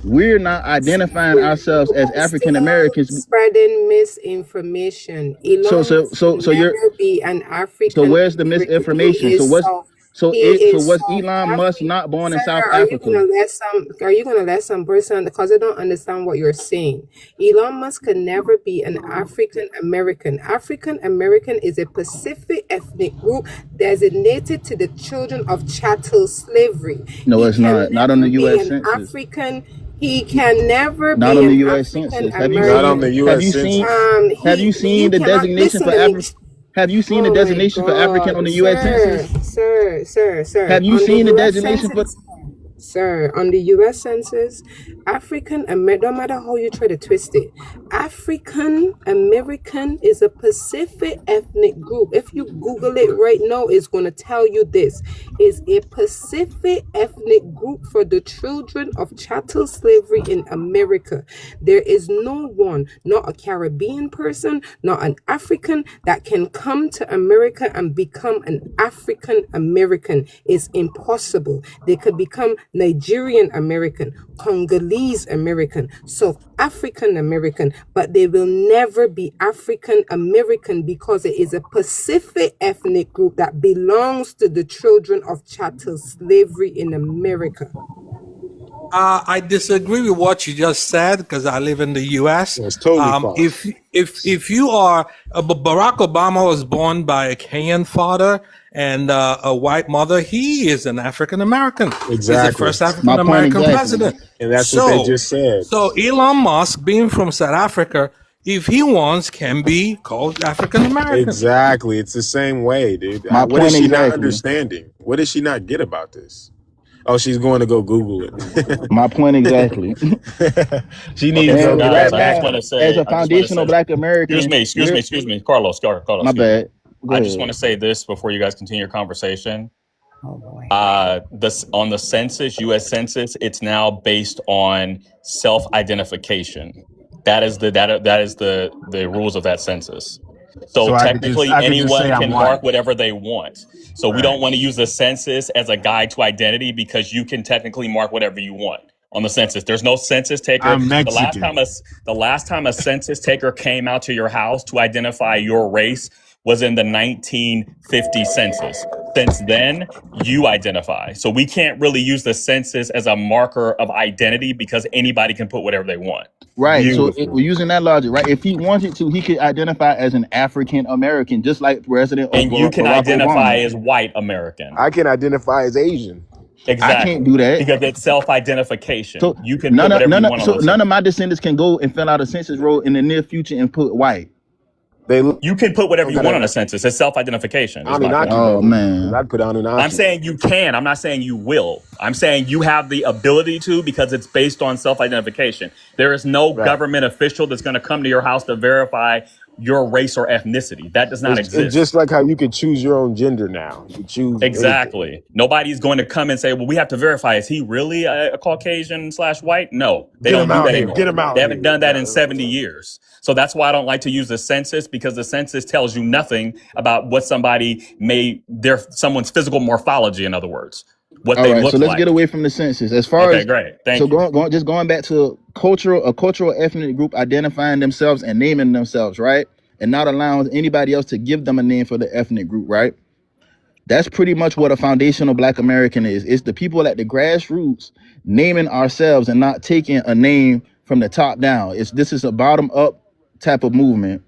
We're not identifying ourselves as African Americans. Spreading misinformation. Elon So you're be an African. So where's the misinformation? Was Elon Musk not born in South Africa? Are you gonna let some person, because I don't understand what you're saying? Elon Musk can never be an African American. African American is a Pacific ethnic group designated to the children of chattel slavery. No, it's not. Not on the U.S. Census. He can never be not on the an U.S. African Census. American. Not on the U.S. Census. Have you seen the designation for African? Have you seen the designation for African on the U.S. Census? Sir. Have you seen the designation for? Sir, on the U.S. Census, African American, no matter how you try to twist it, African American is a Pacific ethnic group. If you Google it right now, it's going to tell you this is a Pacific ethnic group for the children of chattel slavery in America. There is no one, not a Caribbean person, not an African, that can come to America and become an African American. It's impossible. They could become Nigerian American, Congolese American, South African American, but they will never be African American because it is a Pacific ethnic group that belongs to the children of chattel slavery in America. I disagree with what you just said because I live in the U.S. It's totally false. If you are Barack Obama was born by a Kenyan father and a white mother, he is an African American. He's the Exactly. first African American president. And that's what they just said. So Elon Musk, being from South Africa, if he wants, can be called African American. Exactly. It's the same way, dude. My What is point she not exactly. understanding? What does she not get about this? Oh, she's going to go Google it. My point exactly. She needs Okay, to so go guys, right I back. just want to say, As a I just want to foundational say, Black American, excuse me, Carlos, my excuse me. bad. Go I just ahead. want to say this before you guys continue your conversation. Oh boy. On the census, U.S. Census, it's now based on self-identification. That is the rules of that census. So I could technically, just say anyone I'm can white. mark whatever they want. So we Right. don't want to use the census as a guide to identity because you can technically mark whatever you want on the census. There's no census taker. I'm The last Mexican. time a census taker came out to your house to identify your race was in the 1950 census. Since then, you identify. So we can't really use the census as a marker of identity because anybody can put whatever they want. Right. So Beautiful. we're using that logic, right? If he wanted to, he could identify as an African American, just like President And you can Barack identify Obama. as white American. I can identify as Asian. I Exactly. can't do that. Because it's self-identification. So You can put whatever you want on the none of my descendants can go and fill out a census roll in the near future and put white. They You can put whatever you don't want on gotta. a census. It's self-identification. Is my point. Anunnaki, Oh baby. man. I'd put I'm Anunnaki. saying you can. I'm not saying you will. I'm saying you have the ability to because it's based on self-identification. There is no Right. government official that's going to come to your house to verify your race or ethnicity. That does not It's exist. just like how you can choose your own gender now. You can choose anything. Exactly. Nobody's going to come and say, well, we have to verify. Is he really a Caucasian / white? No, they Get don't him do out that here. anymore. Get him out They haven't here. done that in 70 years. So that's why I don't like to use the census because the census tells you nothing about what someone's physical morphology, in other words, what All they right, look so let's like. get away from the census. As far Okay, as great. Thank so you. going back to a cultural ethnic group identifying themselves and naming themselves, right? And not allowing anybody else to give them a name for the ethnic group, right? That's pretty much what a foundational Black American is. It's the people at the grassroots naming ourselves and not taking a name from the top down. This is a bottom up type of movement.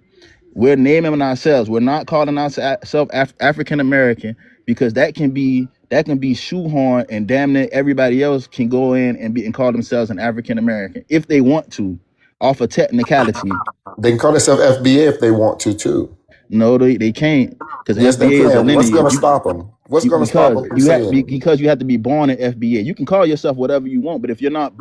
We're naming ourselves. We're not calling ourselves African American because that can be shoehorned and damn near everybody else can go in and call themselves an African American if they want to, off a technicality. They can call themselves FBA if they want to too. No, they can't because Yes, they FBA is a can. What's lineage. going to stop them? What's going to stop them from saying it? Because you have to be born in FBA. You can call yourself whatever you want, but if you're not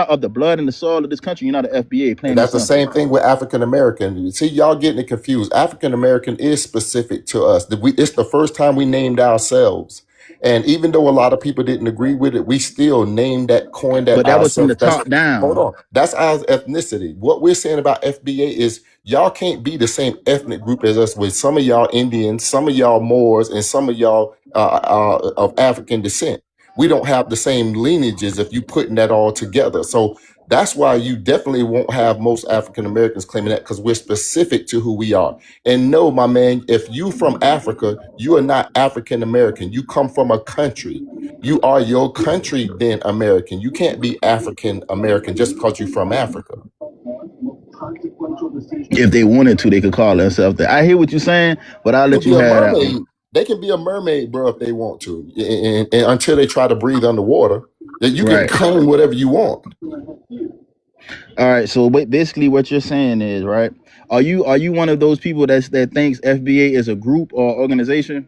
of the blood and the soil of this country, you're not an FBA. Plain And and that's the simple. same thing with African American. You see, y'all getting it confused. African American is specific to us. It's the first time we named ourselves. And even though a lot of people didn't agree with it, we still coined that But that was from the ourselves. top down. Hold on. That's our ethnicity. What we're saying about FBA is y'all can't be the same ethnic group as us with some of y'all Indians, some of y'all Moors, and some of y'all of African descent. We don't have the same lineages if you putting that all together. So that's why you definitely won't have most African Americans claiming that because we're specific to who we are. And no, my man, if you from Africa, you are not African American. You come from a country. You are your country then American. You can't be African American just because you're from Africa. If they wanted to, they could call themselves that. I hear what you're saying, but I'll They let can you be a have that mermaid. one. They can be a mermaid, bro, if they want to. And until they try to breathe underwater, you can Right. claim whatever you want. All right. So basically, what you're saying is, right? Are you one of those people that thinks FBA is a group or organization?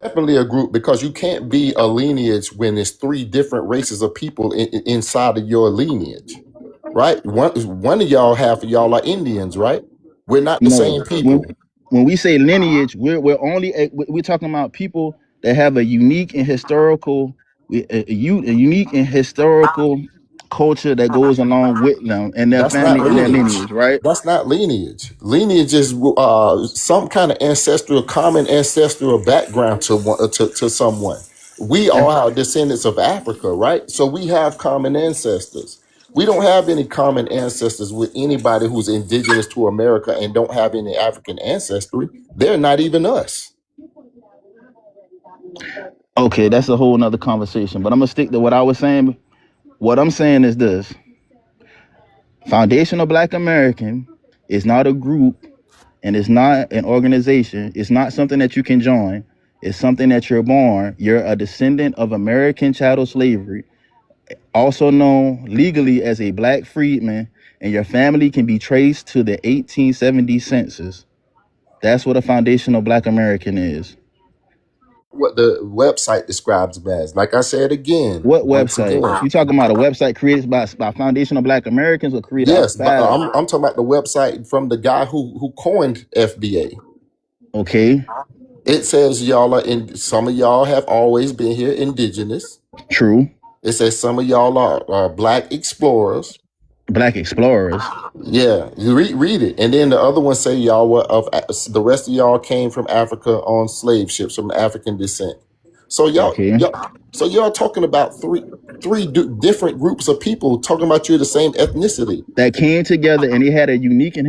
Definitely a group because you can't be a lineage when there's 3 different races of people inside of your lineage, right? One of y'all, half of y'all are Indians, right? We're not the No. same people. When we say lineage, we're talking about people that have a unique and historical culture that goes along with them and their That's not family and their lineage. lineage, right? That's not lineage. Lineage is some kind of common ancestral background to someone. We And are descendants of Africa, right? So we have common ancestors. We don't have any common ancestors with anybody who's indigenous to America and don't have any African ancestry. They're not even us. Okay, that's a whole nother conversation. But I'm gonna stick to what I was saying. What I'm saying is this: Foundational Black American is not a group, and it's not an organization. It's not something that you can join. It's something that you're born. You're a descendant of American chattel slavery, also known legally as a black freedman, and your family can be traced to the 1870 census. That's what a foundational Black American is. What the website describes them as. Like I said again, What once website? again. You talking about a website created by foundational Black Americans or created Yes, but outside? I'm talking about the website from the guy who coined FBA. Okay, It says y'all are in. Some of y'all have always been here indigenous. true. It says some of y'all are black explorers. Black explorers. Yeah, you read it, and then the other one say y'all were of the rest of y'all came from Africa on slave ships from African descent. So Okay. y'all talking about three different groups of people talking about you're the same ethnicity. That came together and they had a unique and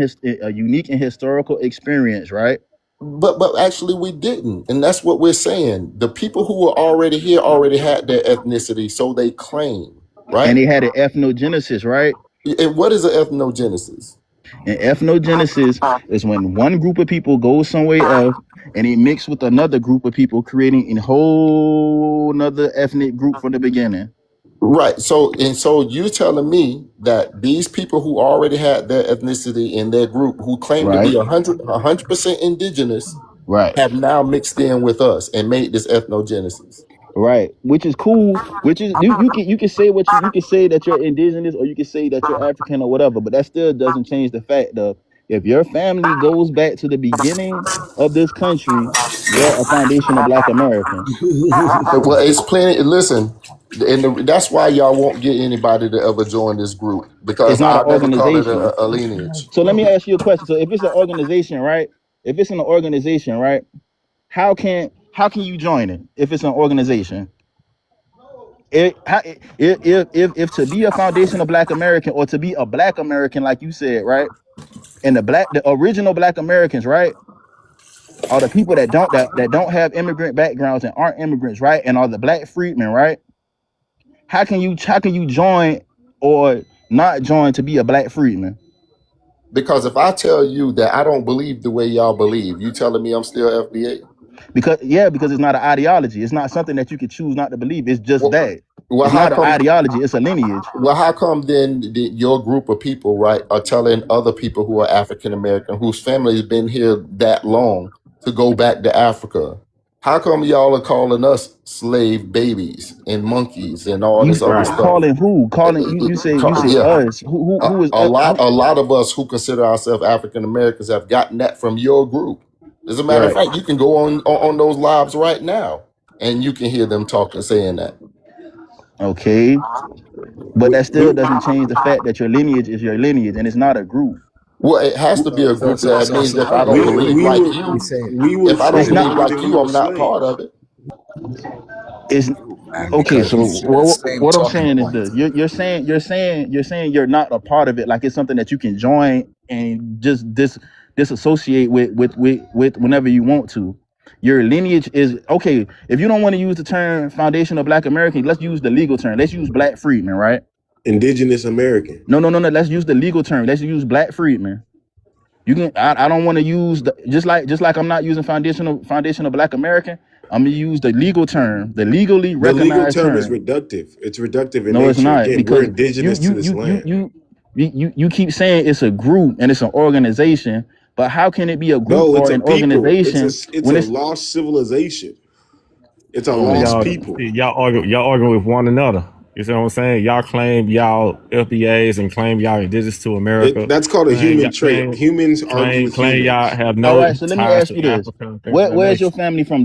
historical experience, right? But actually we didn't, and that's what we're saying. The people who were already here already had their ethnicity, so they claim, right? And they had an ethnogenesis, right? And what is an ethnogenesis? And ethnogenesis is when one group of people goes somewhere else and they mix with another group of people, creating a whole another ethnic group from the beginning. Right. So you're telling me that these people who already had their ethnicity in their group, who claim to be 100% indigenous, right, have now mixed in with us and made this ethnogenesis. Right, which is cool. Which is you can say what you can say that you're indigenous or you can say that you're African or whatever, but that still doesn't change the fact of if your family goes back to the beginning of this country, you're a foundational Black American. Well, it's plenty. Listen, and that's why y'all won't get anybody to ever join this group, because It's not an I'll never call it organization. a lineage. So let me ask you a question. So if it's an organization, right? If it's an organization, right? How can you join it if it's an organization? If to be a foundational Black American or to be a Black American, like you said, right? And the original Black Americans, right, are the people that don't have immigrant backgrounds and aren't immigrants, right? And are the Black freedmen, right? How can you join or not join to be a Black freedman? Because if I tell you that I don't believe the way y'all believe, you telling me I'm still FBA? Because it's not an ideology. It's not something that you can choose not to believe. It's just that. Well, It's not an ideology. It's a lineage. Well, how come then your group of people, right, are telling other people who are African American, whose family has been here that long, to go back to Africa? How come y'all are calling us slave babies and monkeys and all this other stuff? Calling who? Calling you say us. Who is a lot of us who consider ourselves African Americans have gotten that from your group. As a matter of fact, you can go on those lives right now and you can hear them talking, saying that. Okay, but that still doesn't change the fact that your lineage is your lineage and it's not a group. Well, it has to be a group. That means if I don't believe like you, if I don't believe like you, I'm not part of it. It's okay. So what I'm saying is this: you're saying you're not a part of it. Like it's something that you can join and just disassociate with whenever you want to. Your lineage is okay. If you don't want to use the term foundational Black American, let's use the legal term. Let's use Black freedmen, right? Indigenous American. No. Let's use the legal term. Let's use Black freedmen. You can. I don't want to use just like I'm not using foundational Black American. I'm gonna use the legal term, the legally recognized term. The legal term is reductive. It's reductive in no, nature. It's not. Again, Because we're indigenous to this land. You keep saying it's a group and it's an organization, but how can it be a group or an organization? It's a lost civilization. It's a lost people. Y'all arguing with one another. You see what I'm saying? Y'all claim y'all FBAs and claim y'all indigenous to America. That's called a human trait. Humans argue with claim humans. y'all have no. All right, so let me ask you this: where's your family from?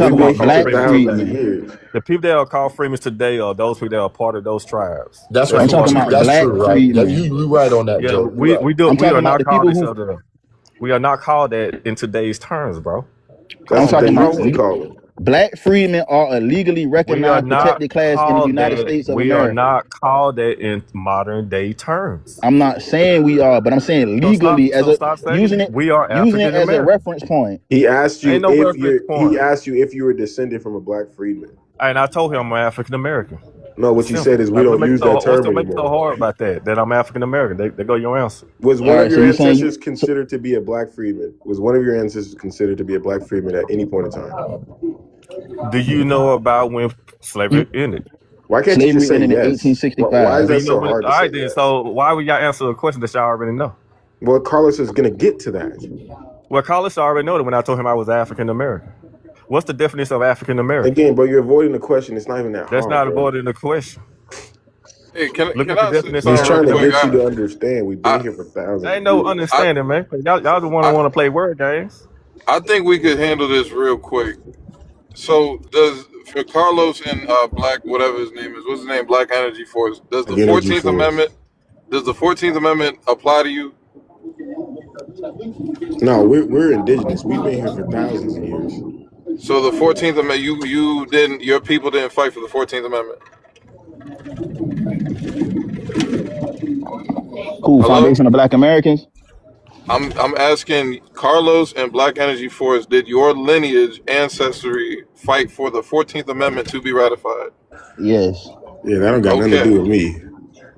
talking who are about called black freemen today. freedmen. The people that are called freemen today are those people that are part of those tribes. That's That's I'm right. who are talking the about freemen. That's black true, right? Yeah, freedmen. you right on that, Yeah, Joe. You right. I'm we talking are about not the called people this who. other. We are not called that in today's terms, bro. Come I'm on, That's what talking they man. about used to we. call it. Black freedmen are a legally We are recognized not protected class in the called United that. States of We are America. not called that in modern day terms. I'm not saying we are, but I'm saying So stop. legally as So a stop saying it. We are using it African as a American. reference point. He asked you Ain't no if reference he point. asked you if you were descended from a black freedman. And I told him I'm African American. No, what It's you simple. said is we don't use that What's term to make it so anymore. hard about that? That I'm African American. There go your answer. Was All one of right, so your you saying ancestors considered to be a black freedman? Was one of your ancestors considered to be a black freedman at any point in time? Do you know about when slavery ended? Why can't you just slavery say ended in yes? Why 1865? is Do that you know so when? hard All to say right, then. yes? So why would y'all answer a question that y'all already know? Well, Carlos is going to get to that. Well, Carlos already know that when I told him I was African American. What's the definition of African American? Again, bro, you're avoiding the question. It's not even that That's hard, not bro. avoiding the question. Hey, can Look can at the I say definition He's of something real trying to African quick? get you American. to understand. We've been here for thousands Ain't of no years. understanding, man. Y'all the one who want to play word games. I think we could handle this real quick. So for Carlos and Black, whatever his name is, what's his name? Black Energy Force. Does the Energy 14th Force. Amendment apply to you? No, we're indigenous. We've been here for thousands of years. So the 14th Amendment, your people didn't fight for the 14th Amendment. Cool. Hello? Foundation of Black Americans. I'm asking Carlos and Black Energy Force, did your lineage, ancestry fight for the 14th Amendment to be ratified? Yes. Yeah, that don't got nothing to Okay. do with me.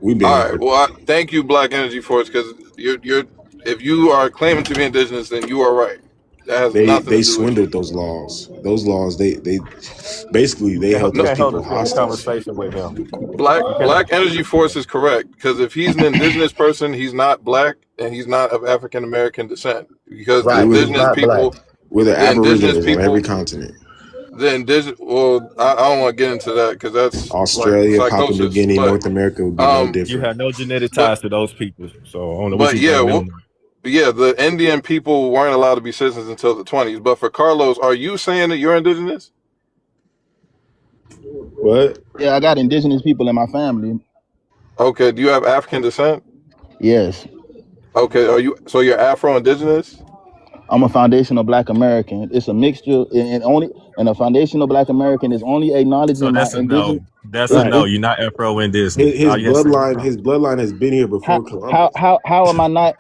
We've been All here right. for. Well, thank you, Black Energy Force, because if you are claiming to be indigenous, then you are right. That has nothing They to do with you. swindled those laws. Those laws, they basically they held You those can't hold people a serious hostage. conversation with him. Black Energy Force is correct, because if he's an indigenous person, he's not black and he's not of African American descent. Because Right. He's not black. We're the the indigenous Aborigines on every people, continent. I don't want to get into that because that's Australia, like Papua New psychosis. Guinea, But North America would be no You different. have no genetic but ties to those people, so I don't know what but you yeah, blaming them on. the Indian people weren't allowed to be citizens until the 20s. But for Carlos, are you saying that you're indigenous? What? Yeah, I got indigenous people in my family. Okay. Do you have African descent? Yes. Okay. You're Afro-Indigenous? I'm a foundational Black American. It's a mixture, and a foundational Black American is only So acknowledging my that's a indigenous. no. That's a Right. no. You're not Afro-Indigenous. His Yes, bloodline has been here before Columbus. How am I not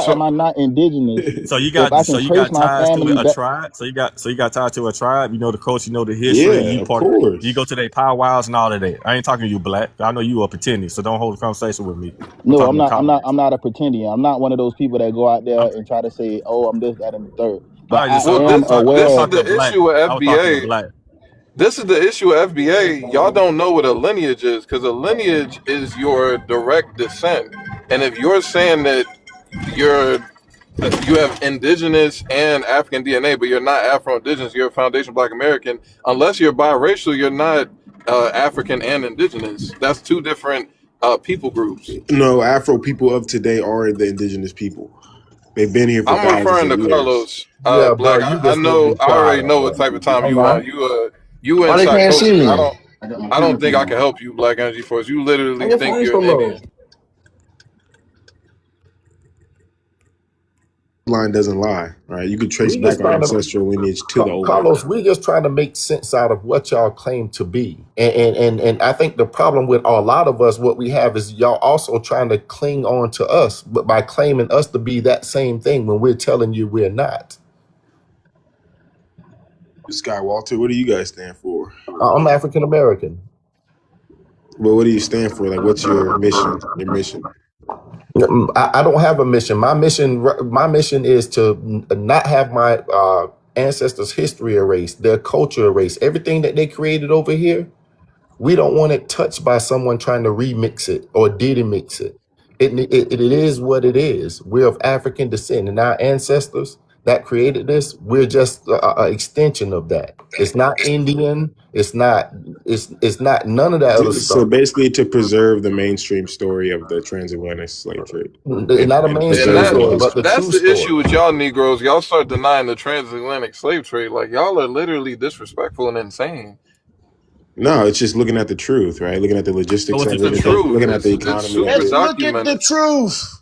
So am I not indigenous So you if got I can trace my ties to family a back? tribe. So you got ties to a tribe. You know the culture. You know the history. Yeah, You of part. course. You go to their powwows and all of that. I ain't talking to you, Black. I know you are pretending. So don't hold a conversation with me. I'm No, talking to Carlos. I'm not a pretendian. I'm not one of those people that go out there and try to say, "Oh, I'm this, that, and the third." But I So well, am I aware was this is talking of. to the Black. issue with I was talking to FBA. Black. This is the issue with FBA. Y'all don't know what a lineage is, because a lineage is your direct descent. And if you're saying that you have indigenous and African DNA, but you're not Afro-Indigenous, you're a foundation Black American, unless you're biracial, you're not African and indigenous. That's two different people groups. No, Afro people of today are the indigenous people. They've been here for I'm thousands referring of to years. Carlos. Yeah, bro, Black. you I just need to know. be I already quiet, know what bro. type of time Hold you on. on. You in Why they can't see psychosis. me? I don't think I can help you, Black Energy Force. You literally Turn your think face you're an from Indian. low. Line doesn't lie, right? You could trace We just back our trying to, ancestral lineage to the old Carlos, line. we just trying to make sense out of what y'all claim to be. And I think the problem with a lot of us, what we have is y'all also trying to cling on to us, but by claiming us to be that same thing when we're telling you we're not. Skywalter, what do you guys stand for? I'm African American. But what do you stand for? Like, what's your mission? Your mission? I don't have a mission. My mission is to not have my ancestors' history erased, their culture erased, everything that they created over here. We don't want it touched by someone trying to remix it or diddy mix it. It is what it is. We're of African descent, and our ancestors that created this, we're just an extension of that. It's not Indian. It's not none of that other So stuff. basically, to preserve the mainstream story of the transatlantic slave trade, Not a and mainstream preserve story, the but the That's true the story. issue with y'all Negroes. Y'all start denying the transatlantic slave trade. Like, y'all are literally disrespectful and insane. No, it's just looking at the truth, right? Looking at the logistics What's of the it, truth? looking at the It's economy super of it. Let's look at the documented. truth.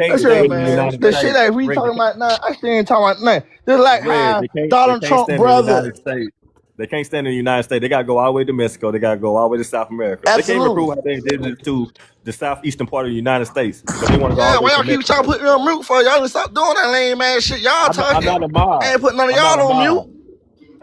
can't That's real, stand in the man. United The shit States. that we Red, talking about now, I still ain't talking about nothing. Just like how they Donald can't Trump, stand in the brother. United States. They can't stand in the United States. They gotta go all the way to Mexico. They gotta go all the way to South America. They can't even prove Absolutely. how they indigenous to the southeastern part of the United States, but they want to go all yeah, the way why to y'all keep trying to Mexico. put me on mute for? Y'all just stop doing that lame ass shit. Y'all I'm talking. not a I mob. ain't putting none of I'm not a y'all on mob. mute.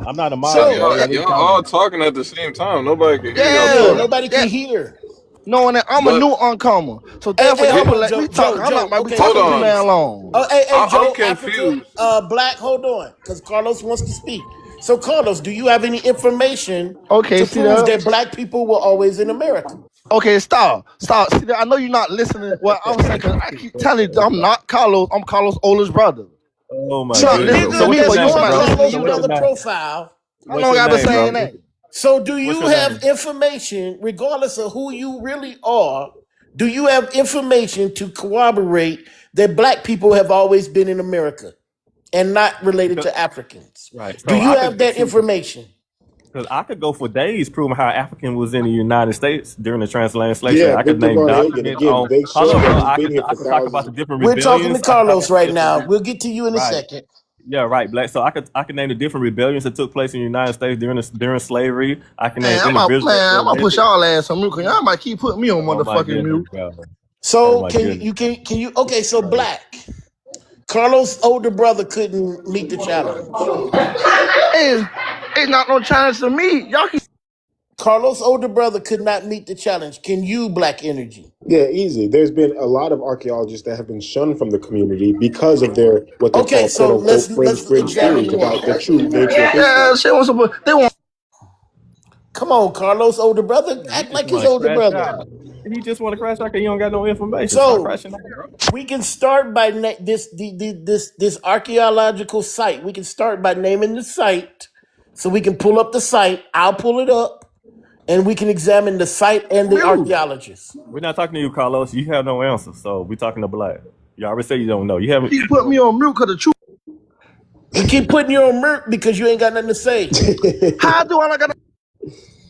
I'm not a mob, But So, bro. y'all, What are you y'all talking all about? talking at the same time. Nobody can hear y'all yeah, Yeah, talking. nobody yeah. can hear. Knowing that I'm a But new uncomer, so Hey, therefore hey, y'all hold here, better on, let me talk. I'm not Joe. about to be Okay, hold talking so too on. damn long. oh, hey, I'm Joe, Africa, confused. Black, hold on, because Carlos wants to speak. So, Carlos, do you have any information Okay, to see prove that? that black people were always in America? Okay, stop. See that? I know you're not listening. What I'm saying, cause I keep telling you, I'm not Carlos. I'm Carlos' oldest brother. Oh my So goodness. So let what's me your ask you name, about bro? Carlos' So what's your brother name? profile. How What's long your I been name, saying bro? that? So do What's you your have name? information, regardless of who you really are, do you have information to corroborate that black people have always been in America and not related Because, to Africans? right. Do So you I have could that information? because I could go for days proving how African was in the United States during the transatlantic slave trade. Yeah, I could Victor name Von Hagen. documents Again, on. they Hold show up, that bro. we've been here I for could talk about the thousands. different We're talking to rebellions. I could talk Carlos about the right now. different We'll get to you in a right. second. Yeah, right, Black. So I could name the different rebellions that took place in the United States during slavery. I can name Man, individuals that I'm were gonna push arrested. y'all ass on mute, cause y'all might keep putting me on Oh my motherfucking goodness, mute. bro. Oh So my can goodness. you okay, so Black, Carlos' older brother couldn't meet the challenge. It's not no challenge to me. Y'all keep Carlos' older brother could not meet the challenge. Can you, Black Energy? Yeah, easy. There's been a lot of archaeologists that have been shunned from the community because of their what they Okay, call quote so unquote let's fringe examine theories one. about the true nature of yeah, history. shit was supposed they want Come on, Carlos' older brother. He Act just like his want to older crash brother. out. He just want to crash out because he don't got no information. Stop So crashing out, bro. we can start by this archaeological site. We can start by naming the site, so we can pull up the site. I'll pull it up, and we can examine the site and the mute. archaeologists. We're not talking to you, Carlos. You have no answer. So we're talking to Black. You already say you don't know. You haven't. Keep putting me on mute, cause the truth. You keep putting you on mute because you ain't got nothing to say. How do I not got?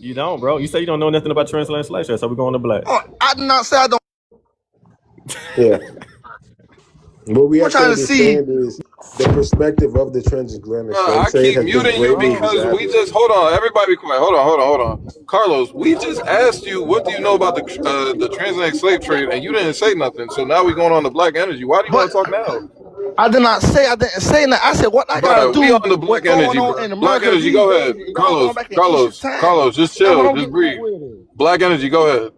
You don't, bro. You say you don't know nothing about transatlantic slave trade, so we're going to Black. I did not say I don't. Yeah. What we I'm have to trying to see. understand is the perspective of the transatlantic slave I trade keep has been muting you greatly because we exaggerated. just hold on. Everybody be quiet. Hold on. Carlos, we just asked you what do you know about the transatlantic slave trade, and you didn't say nothing. So now we're going on the Black Energy. Why do you want to talk now? I didn't say that. I said what I gotta Bro, we do on the what's Black going Energy, on bro. in Black America Energy, these go days. ahead. Y'all going back in ancient times. Carlos, just That's what chill, I'm just getting breathe. with it. Black Energy, go ahead.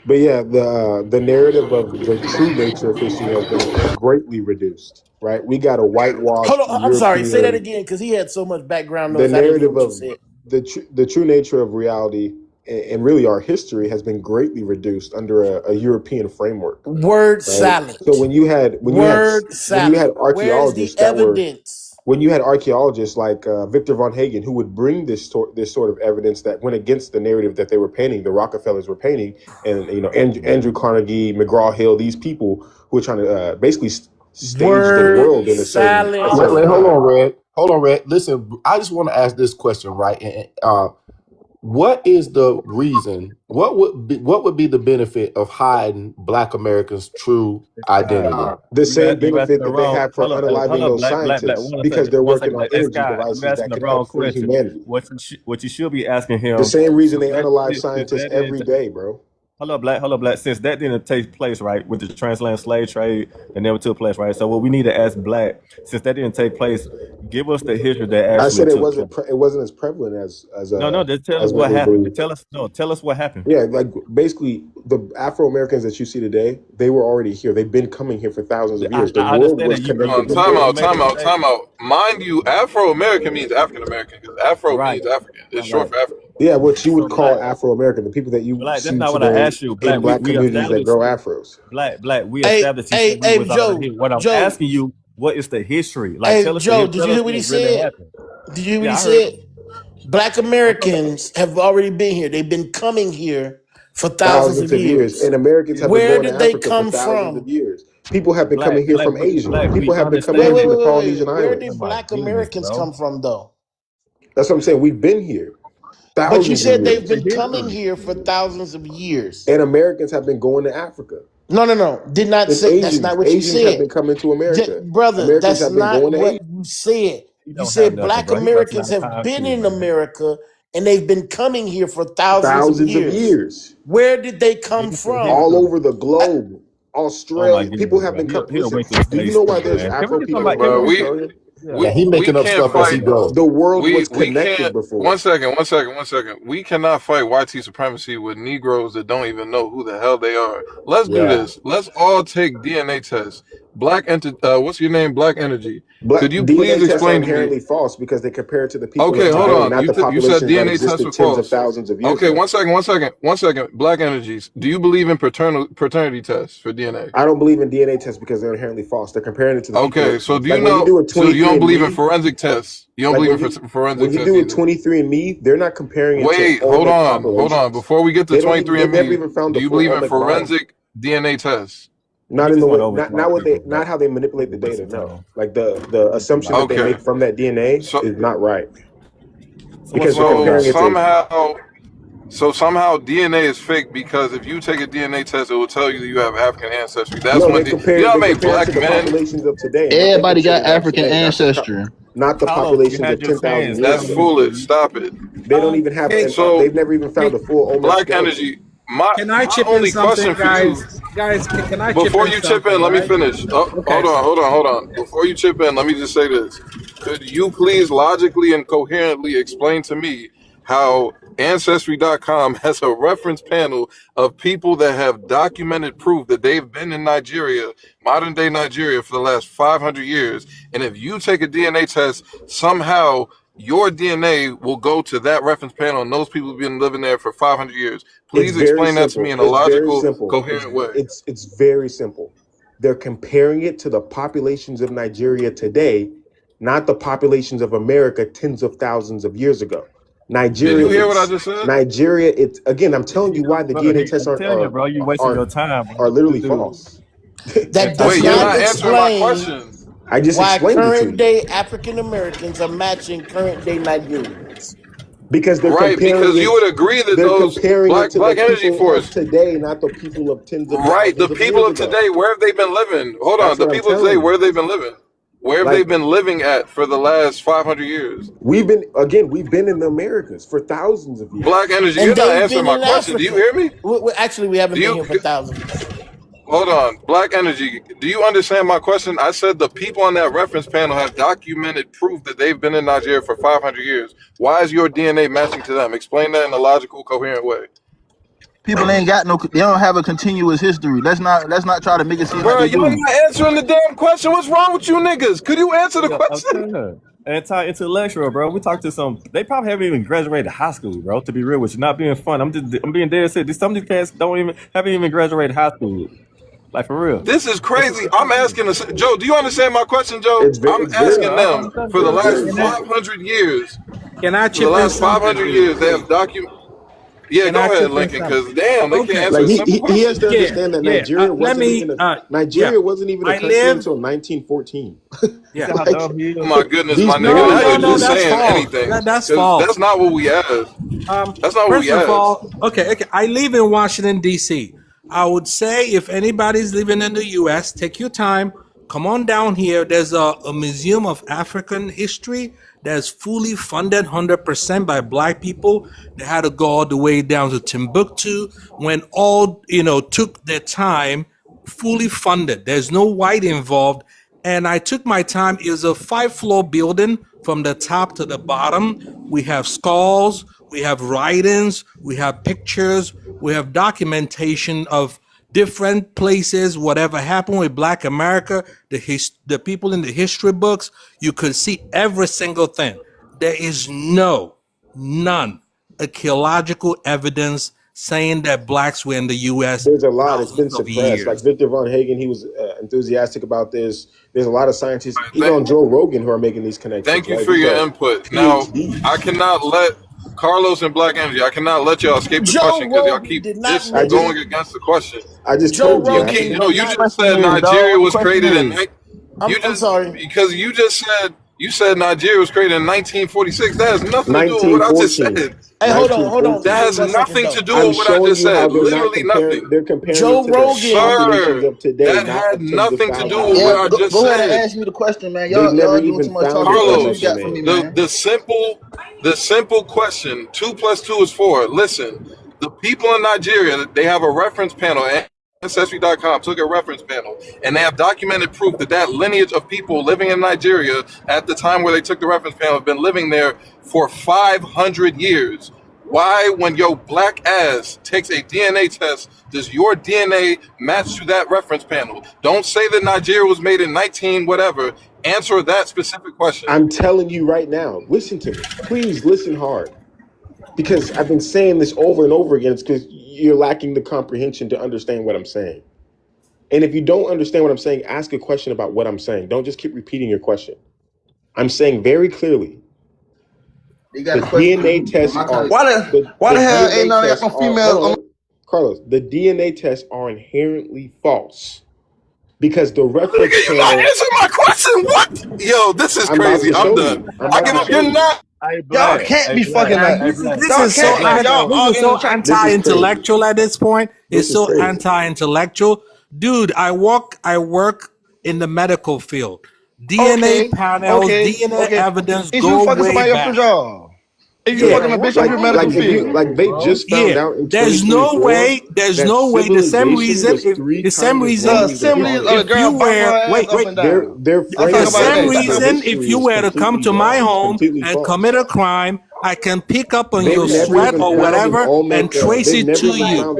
But yeah, the narrative of the true nature of history has been greatly reduced, right? We got a whitewashed Hold on, I'm sorry. Say that European. again because he had so much background The noise. I didn't hear narrative what you of said. the true nature of reality and really our history has been greatly reduced under a European framework. Word Right. salad. So when you had Word salad. Where's the archaeologists that were evidence? when you had archaeologists like Victor Von Hagen who would bring this sort of evidence that went against the narrative that they were painting, the Rockefellers were painting, and Andrew Carnegie, McGraw-Hill, these people who were trying to basically stage the world in a certain. Wait, hold on, Red. Hold on, Red. Listen, I just want to ask this question, right? What is the reason? What would be the benefit of hiding Black Americans' true identity? The same You benefit asking the that they wrong. have for Hold unaliving up, those Black. scientists One because second. they're One working second. on Hey, energy Scott, you devices asking that the can wrong help free question. humanity. What you should be asking him. The same reason they since unalive since scientists that every didn't day, bro. Hold up, Black. Since that didn't take place, right, with the transatlantic slave trade, that never took place, right? So what we need to ask Black, since that didn't take place, give us the history that I actually said it took place. wasn't as prevalent as No, just tell us as what many happened. believe. Tell us what happened. Yeah, like basically the Afro Americans that you see today, they were already here. They've been coming here for thousands of years. The I world understand was that you connected made before. a Time out. Mind you, Afro American means African American because Afro right. means African. It's short for African. Yeah, what you So would call Black, Afro American, the people that you that's see not what I today asked you. in Black, Black we communities that established grow afros. Black, we Hey, established you said we was already here. What I'm Joe. asking you, what is the history? Like, Hey, tell us Joe, the did you tell us hear what he what really said? happened. Did you hear what Yeah, he I heard. said? Black Americans have already been here. They've been coming here for thousands of years. And Americans have been Where going to did they Africa for come thousands from? of years. People have been coming here from Asia. Black, we People have been coming understand here from the that. Polynesian Where islands. did Black Americans come from, though? That's what I'm saying. We've been here But you thousands of said they've years. been coming here for thousands of years. And Americans have been going to Africa. No. Did not And say that's not what you Asians have said. been coming to America. Brother, Americans that's have been not going to what Asia. you said. You don't said have nothing, Black bro. He must Americans not have have been to, in man. America and they've been coming here for thousands of years. Where did they come from? All over the globe. Oh my Australia. goodness, People have bro. been coming. He'll Listen, wait to do you say know why stupid, there's man. Can Afro we get people somebody? in Bro, Australia? we making up can't stuff as he fight. goes. The world was We connected can't. before. One second. We cannot fight YT supremacy with Negroes that don't even know who the hell they are. Let's do this. Let's all take DNA tests. what's your name? Black Energy. Could you please DNA tests are explain to me? inherently false because they compare it to the people Okay, of hold today, on. not the You said populations that DNA tests existed were tens of false. thousands of years Okay, ago. one second. Black Energies. Do you believe in paternity tests for DNA? I don't believe in DNA tests because they're inherently false. They're comparing it to the people. Okay, so do you Like when you know? do a So you don't believe in 23andMe, forensic tests? You don't like believe when in you forensic when you tests do a either? 23andMe, they're not comparing it to Wait, hold older on. populations. Before we get to They never 23andMe, even found do the you full believe in Olmec bomb. forensic DNA tests? Not You in the just want way, to not overtalk what they, people, bro. not how they manipulate the Waste data. of No, time. like the assumption that they Okay, make from that DNA so is not right So what's because they're wrong with so that? somehow DNA is fake because if you take a DNA test, it will tell you that you have African ancestry. That's no, when you know how many they compare it to black the men. populations of today and what they Everybody got consider that African today, ancestry. not the Carlos, you populations had of your 10,000 chance. years That's Tell ago. me, foolish. please. Stop it. They don't even have, and So they've never even found a full Olmec Black skeleton. Energy. My Can I chip in only something, question for you guys? Can I chip before in you chip in, something? let me Right? finish. Oh, Okay. hold on. Before you chip in, let me just say this. Could you please logically and coherently explain to me how Ancestry.com has a reference panel of people that have documented proof that they've been in Nigeria, modern day Nigeria, for the last 500 years? And if you take a DNA test, somehow your DNA will go to that reference panel and those people have been living there for 500 years. It's Please very explain that to me simple. in a It's very logical, simple. coherent way. It's very simple. They're comparing it to the populations of Nigeria today, not the populations of America tens of thousands of years ago. Did you Nigeria, hear what I just said? Nigeria. It's again. I'm telling you why the Brother, DNA tests I'm telling you, bro, you wasting your time, bro. are literally Dude. false. That does Wait, you're not not answering my explain question. I just why explained it to current you day African Americans are matching current day Nigerians. because they're Right, comparing because you it. would agree that They're those comparing it to the Black Energy people of Force, today, not the people of tens of right? The thousands of people years of ago. today, where have they been living? Hold on, That's the what I'm people of today, telling where you. have they been living? Where have they Like been living at for the last 500 years? we've been in the Americas for thousands of years. Black Energy, And you're not they've answering been my in question. Do you Africa. hear me? Actually, we haven't Do been you? here for thousands. Hold on, Black Energy. Do you understand my question? I said the people on that reference panel have documented proof that they've been in Nigeria for 500 years. Why is your DNA matching to them? Explain that in a logical, coherent way. People ain't got no. They don't have a continuous history. Let's not try to make it seem like Bro, they y'all do. not answering the damn question. What's wrong with you niggas? Could you answer the Yeah, question? Anti-intellectual, bro. We talked to some. They probably haven't even graduated high school, bro. To be real with you, not being fun. I'm being dead serious. Some of these cats haven't even graduated high school. Like for real. This is crazy. I'm asking Joe, do you understand my question, Joe? It's very, I'm asking I them understand for the very last good. 500 years. Can I For the chip in last something, 500 years, they have documented. Yeah, Can go I ahead, chip in Lincoln, something? because damn, they can't Okay. answer Like a simple he has question. to understand that Nigeria Let me. Nigeria wasn't even a I country live. until 1914. You see how Like dumb he is? Oh my goodness, these my nigga. people Now you're No, just that's saying false. anything. That's 'Cause false. that's not what we asked. That's not what First we of asked. all, okay. I live in Washington, D.C. I would say if anybody's living in the U.S., take your time. Come on down here. There's a museum of African history that's fully funded 100% by black people. They had to go all the way down to Timbuktu when all, took their time, fully funded. There's no white involved. And I took my time. It was a 5-floor building from the top to the bottom. We have skulls, we have writings, we have pictures, we have documentation of different places, whatever happened with Black America, the people in the history books. You could see every single thing. There is none archaeological evidence saying that blacks were in the U.S. There's a lot. It's been thousands of suppressed. Like years. Victor Von Hagen, he was enthusiastic about this. There's a lot of scientists, even on Joe Rogan, who are making these connections. Thank you Right? for These your are input. Now, PhDs. I cannot let Carlos and Black Energy, I cannot let y'all escape the Joe question because y'all Rogan keep did not just mention. going against the question. I just Joe told you. Rogan That. did You not. just said Question is, Nigeria dog. was Question created in is, I'm sorry. because you said Nigeria was created in 1946. That has nothing to do with what I just 1914. said. Hey, hold on. 1914. That has One second, nothing though. to do I'm with what I showing just you how said. they're not Literally comparing. nothing. They're comparing Joe it to the Rogan. populations Sir, of today, that not had of tens of nothing to thousands do of with years what yeah, I ago. just go ahead and said. ask me the question, man. They've Y'all never doing even too much found talking. a What question Olmec you got for remain. me, man? The simple question, 2 plus 2 is 4. Listen, the people in Nigeria, they have a reference panel. Ancestry.com took a reference panel, and they have documented proof that lineage of people living in Nigeria at the time where they took the reference panel have been living there for 500 years. Why, when your black ass takes a DNA test, does your DNA match to that reference panel? Don't say that Nigeria was made in 19 whatever. Answer that specific question. I'm telling you right now, listen to me. Please listen hard. Because I've been saying this over and over again. It's because you're lacking the comprehension to understand what I'm saying. And if you don't understand what I'm saying, ask a question about what I'm saying. Don't just keep repeating your question. I'm saying very clearly, the DNA tests are... Why the hell ain't none of no females? Carlos, the DNA tests are inherently false. Because the reference Nigga, you not answering my question. What? Yo, this is crazy. I'm done. I give up. You're not. Y'all can't be fucking that. This is so anti-intellectual at this point. It's so anti-intellectual. Dude, I work in the medical field. DNA panels, DNA evidence go way back. If you fucking a bitch on your medical field, like they just found out. In there's no way. The same reason. The same reason. If you were to come to my home and commit a crime, I can pick up on your sweat or whatever and trace it to you.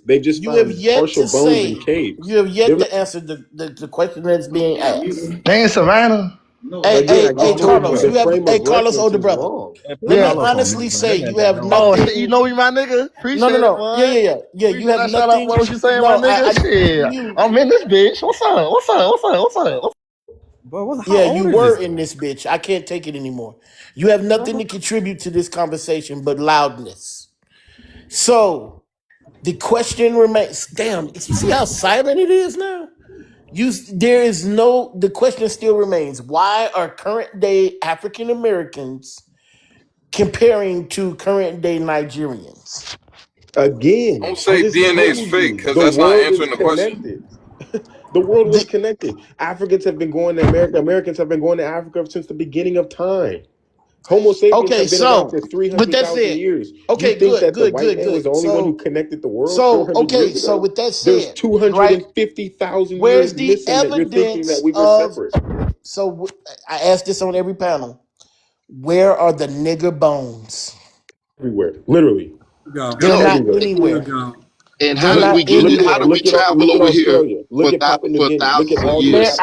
They just found partial bones in caves. You have yet to answer the question that's being asked. They in Savannah. Hey, Carlos, Carlos, older brother. Let me honestly say, you have nothing. You know me, my nigga. Appreciate it. No. Yeah. You have nothing. What you saying, my nigga? I'm in this bitch. What's up? Yeah, you were in this bitch. I can't take it anymore. You have nothing to contribute to this conversation but loudness. So the question remains. Damn, you see how silent it is now? The question still remains. Why are current day African Americans comparing to current day Nigerians? Again, don't say DNA is fake because that's not answering the question. The world was connected. Africans have been going to America. Americans have been going to Africa since the beginning of time. Homo sapiens have been around for 300,000 years. Okay, you think that the white man was the only one who connected the world? So with that said, there's 250,000 years missing that you're thinking that we were separate. So I ask this on every panel: where are the nigger bones? Everywhere, literally. They're not anywhere. And how do we travel over here for thousands of years?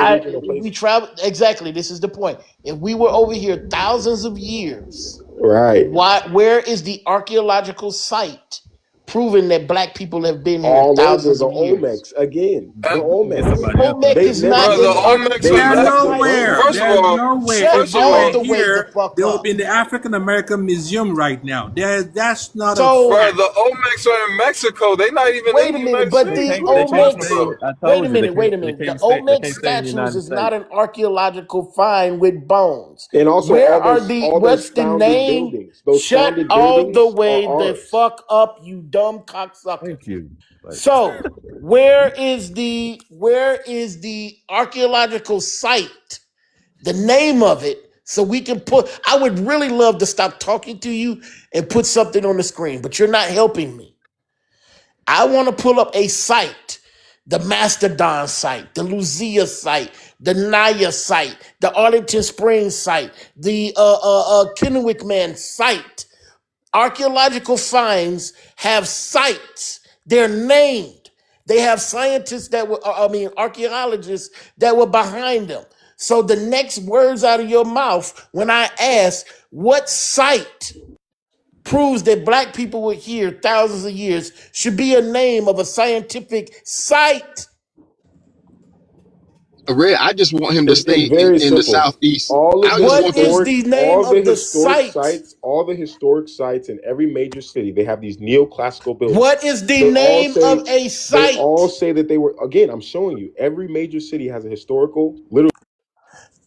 We travel exactly. This is the point. If we were over here thousands of years, right? Where is the archaeological site proving that black people have been here all thousands over the of years? Olmecs again? The Olmecs. Olmec is not the Olmecs. They're nowhere. First of all, If they were here, they would be in the African American Museum right now. That's not Bro, the Olmecs are in Mexico. They're not even. Wait a minute, but the Olmecs. Wait a minute. The Olmec statues is not an archaeological find with bones. And also, what's the name? Buildings, shut all the way the fuck up, you dumb cocksucker. Thank you. So, where is the archaeological site? The name of it, so we can put. I would really love to stop talking to you and put something on the screen, but you're not helping me. I want to pull up a site, the Mastodon site, the Lucia site, the Naya site, the Arlington Springs site, the Kennewick Man site. Archaeological finds have sites. They're named. They have scientists archaeologists that were behind them. So the next words out of your mouth when I ask what site proves that black people were here thousands of years should be a name of a scientific site. Red, I just want him to stay in the southeast. What is the name of the site? All the historic sites in every major city, they have these neoclassical buildings. What is the name of a site? They all say that they were, again, I'm showing you, every major city has a historical, literally.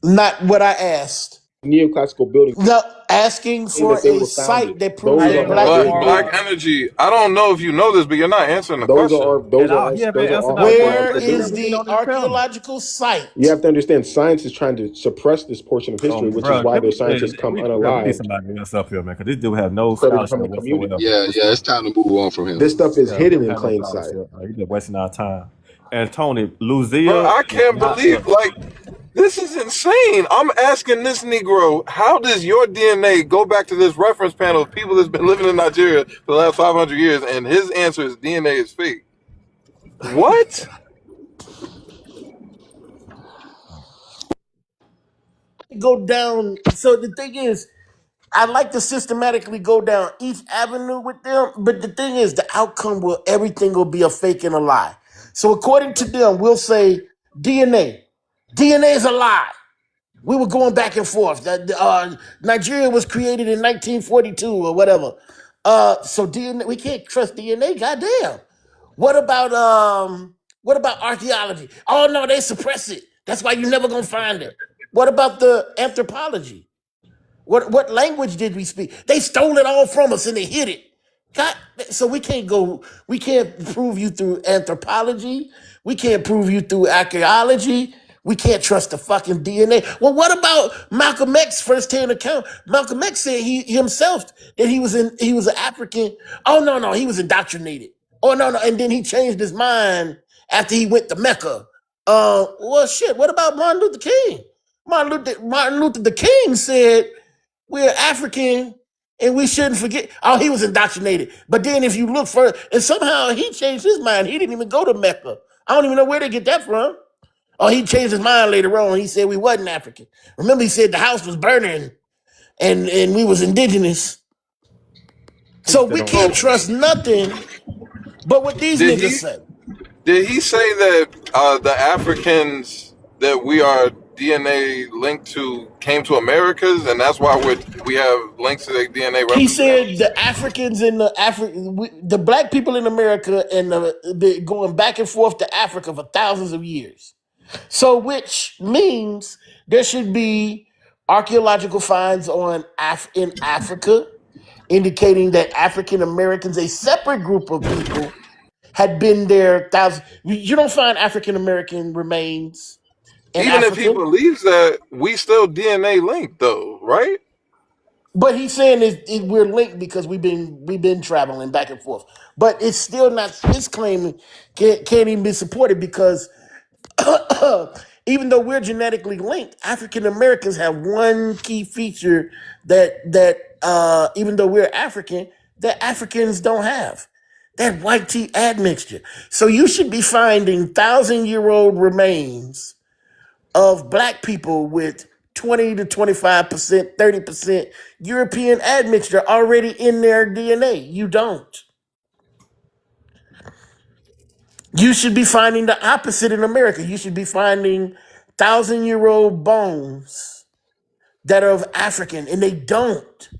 Not what I asked. Neoclassical building. No, asking for a site that proves that Black Energy. I don't know if you know this, but you're not answering the question. Where is the archaeological site? You have to understand, science is trying to suppress this portion of history, which is why their scientists come unalive. Somebody else up here, man, because this dude have no scholarship whatsoever. Yeah, it's time to move on from him. This stuff is hidden in plain sight. He's just wasting our time. And Tony, Lucia. Bro, I can't believe, This is insane. I'm asking this Negro, how does your DNA go back to this reference panel of people that's been living in Nigeria for the last 500 years, and his answer is DNA is fake. What? Go down. So the thing is, I like to systematically go down each avenue with them, but the thing is, the outcome will everything will be a fake and a lie. So according to them, we'll say DNA. DNA is a lie. We were going back and forth. That Nigeria was created in 1942 or whatever. So DNA, we can't trust DNA. Goddamn. What about archaeology? Oh no, they suppress it. That's why you're never gonna find it. What about the anthropology? What language did we speak? They stole it all from us and they hid it. God, so we can't prove you through anthropology. We can't prove you through archaeology. We can't trust the fucking DNA. Well, what about Malcolm X first-hand account? Malcolm X said he himself that he was an African. Oh no, he was indoctrinated. Oh no, and then he changed his mind after he went to Mecca. Well shit, what about Martin Luther King? Martin Luther the King said we're African and we shouldn't forget. Oh, he was indoctrinated. But then if you look further, and somehow he changed his mind. He didn't even go to Mecca. I don't even know where they get that from. Oh, he changed his mind later on. He said we wasn't African. Remember, he said the house was burning and we was indigenous. So we can't trust nothing but what these niggas say. Did he say that the Africans that we are DNA linked to came to Americas, and that's why we have links to their DNA? He said the Africans in the black people in America and the going back and forth to Africa for thousands of years. So, which means there should be archaeological finds in Africa, indicating that African Americans, a separate group of people, had been there thousands. You don't find African American remains in Even Africa. if he believes that, we still DNA linked, though, right? But he's saying we're linked because we've been traveling back and forth. But it's still not his claim can't even be supported because even though we're genetically linked, African Americans have one key feature that even though we're African, that Africans don't have. That white tea admixture. So you should be finding 1,000-year-old remains of black people with 20 to 25%, 30% European admixture already in their DNA. You don't. You should be finding the opposite in America. You should be finding 1,000-year-old bones that are of African, and they don't.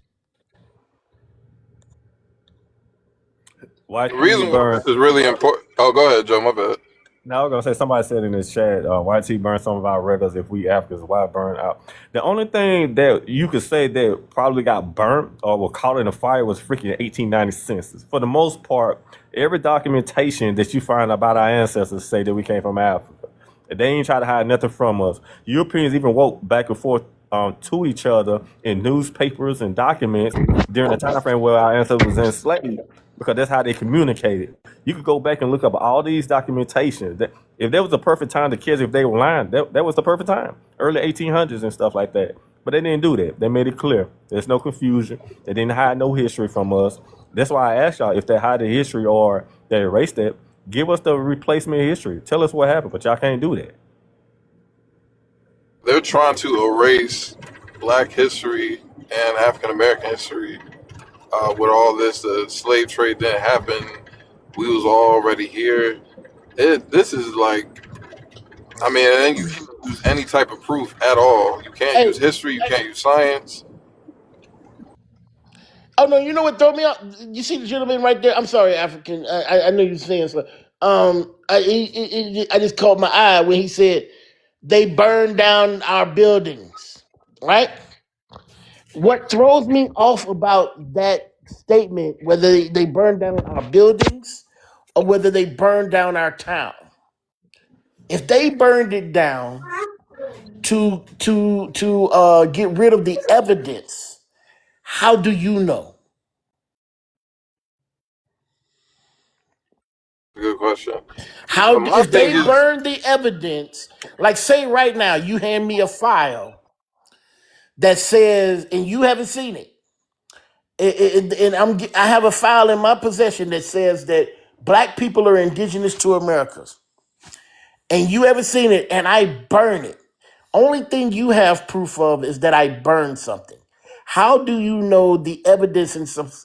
The reason why this is really important. Oh, go ahead, Joe. My bad. Now, I was gonna say, somebody said in this chat, why did he burn some of our records if we Africans? Why burn out? The only thing that you could say that probably got burnt or were caught in a fire was freaking 1890 census. For the most part, every documentation that you find about our ancestors say that we came from Africa. They ain't try to hide nothing from us. Europeans even wrote back and forth to each other in newspapers and documents during the time frame where our ancestors was enslaved, because that's how they communicated. You could go back and look up all these documentations. That if there was a perfect time to kids, if they were lying, that was the perfect time. Early 1800s and stuff like that. But they didn't do that. They made it clear. There's no confusion. They didn't hide no history from us. That's why I asked y'all, if they hide the history or they erased it, give us the replacement history. Tell us what happened, but y'all can't do that. They're trying to erase Black history and African American history. With all this, the slave trade didn't happen. We was already here. This is like, I mean, and you can't use any type of proof at all. You can't use history. You can't use science. Oh no! You know what throw me out? You see the gentleman right there. I'm sorry, African. I know you're saying so. I just caught my eye when he said they burned down our buildings. Right? What throws me off about that statement, whether they burned down our buildings or whether they burned down our town. If they burned it down to get rid of the evidence, how do you know? Good question. question. How My if thing they is, burn the evidence? Like, say right now, you hand me a file that says, and you haven't seen it, and I have a file in my possession that says that black people are indigenous to Americas, and you haven't seen it, and I burn it. Only thing you have proof of is that I burned something. How do you know the evidence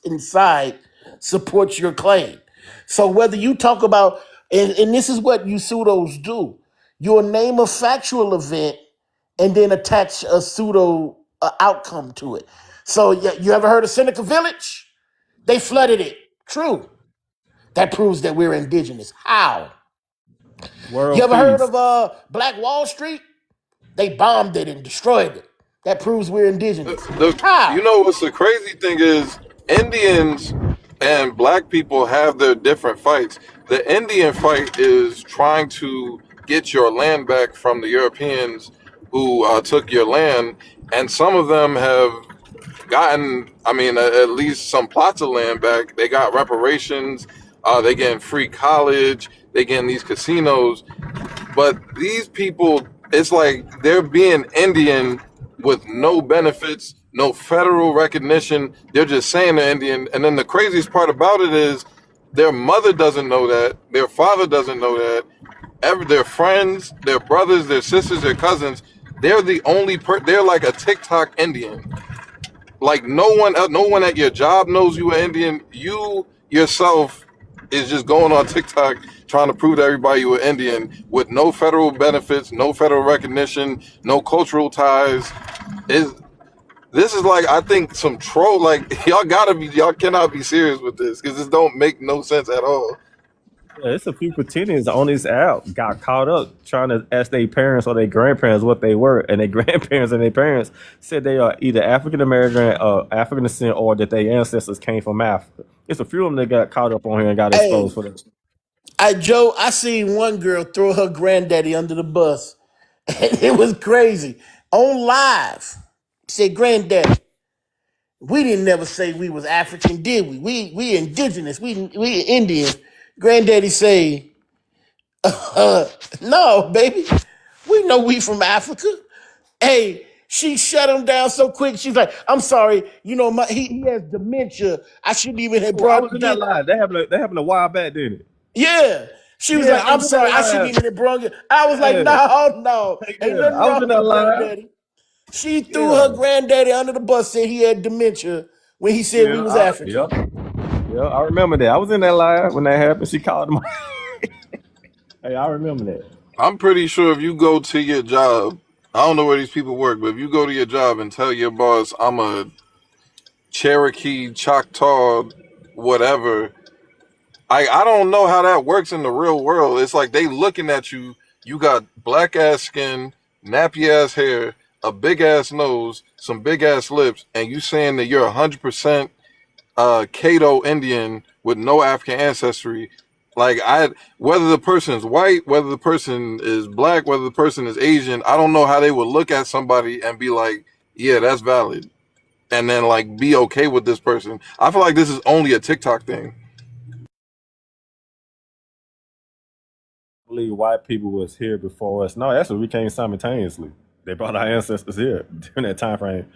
inside supports your claim? So whether you talk about, and this is what you pseudos do, you'll name a factual event and then attach a pseudo outcome to it. So you ever heard of Seneca Village? They flooded it. True. That proves that we're indigenous. How? You World ever heard peace. of Black Wall Street? They bombed it and destroyed it. That proves we're indigenous. How? you know what's the crazy thing is, Indians and black people have their different fights. The Indian fight is trying to get your land back from the Europeans who took your land, and some of them have gotten, I mean, at least some plots of land back. They got reparations. They getting free college. They getting these casinos. But these people, it's like they're being Indian with no benefits, no federal recognition. They're just saying they're Indian. And then the craziest part about it is their mother doesn't know that. Their father doesn't know that. Their friends, their brothers, their sisters, their cousins, they're the only they're like a TikTok Indian. Like no one at your job knows you are Indian. You yourself is just going on TikTok trying to prove to everybody you were Indian with no federal benefits, no federal recognition, no cultural ties. This is like, I think some troll, like y'all cannot be serious with this because this don't make no sense at all. Yeah, it's a few pretenders on this app got caught up trying to ask their parents or their grandparents what they were, and their grandparents and their parents said they are either African American or African descent, or that their ancestors came from Africa. It's a few of them that got caught up on here and got exposed for that. Joe, I seen one girl throw her granddaddy under the bus, and it was crazy. On live, said, "Granddaddy, we didn't never say we was African, did we? We indigenous, we Indian." Granddaddy say, "No, baby, we know we from Africa." Hey, she shut him down so quick. She's like, "I'm sorry, you know, he has dementia. I shouldn't even have Oh, I brought was in him that in." live. That happened a while back, didn't it? Yeah. She was Yeah, like, I "I'm was in sorry, that I shouldn't live. even have brought it." I was like, Yeah, no. Ain't yeah, nothing I was wrong in that with live. granddaddy. She threw Yeah, her granddaddy under the bus, said he had dementia when he said we yeah, was African. yeah. I remember that. I was in that live when that happened. She called him. Hey, I remember that. I'm pretty sure if you go to your job, I don't know where these people work, but if you go to your job and tell your boss, I'm a Cherokee, Choctaw, whatever, I don't know how that works in the real world. It's like they looking at you, you got black ass skin, nappy ass hair, a big ass nose, some big ass lips, and you saying that you're 100% Cato Indian with no African ancestry. Like whether the person is white, whether the person is black, whether the person is Asian, I don't know how they would look at somebody and be like, yeah, that's valid. And then like be okay with this person. I feel like this is only a TikTok thing. I believe white people was here before us. No, actually, we came simultaneously. They brought our ancestors here during that time frame.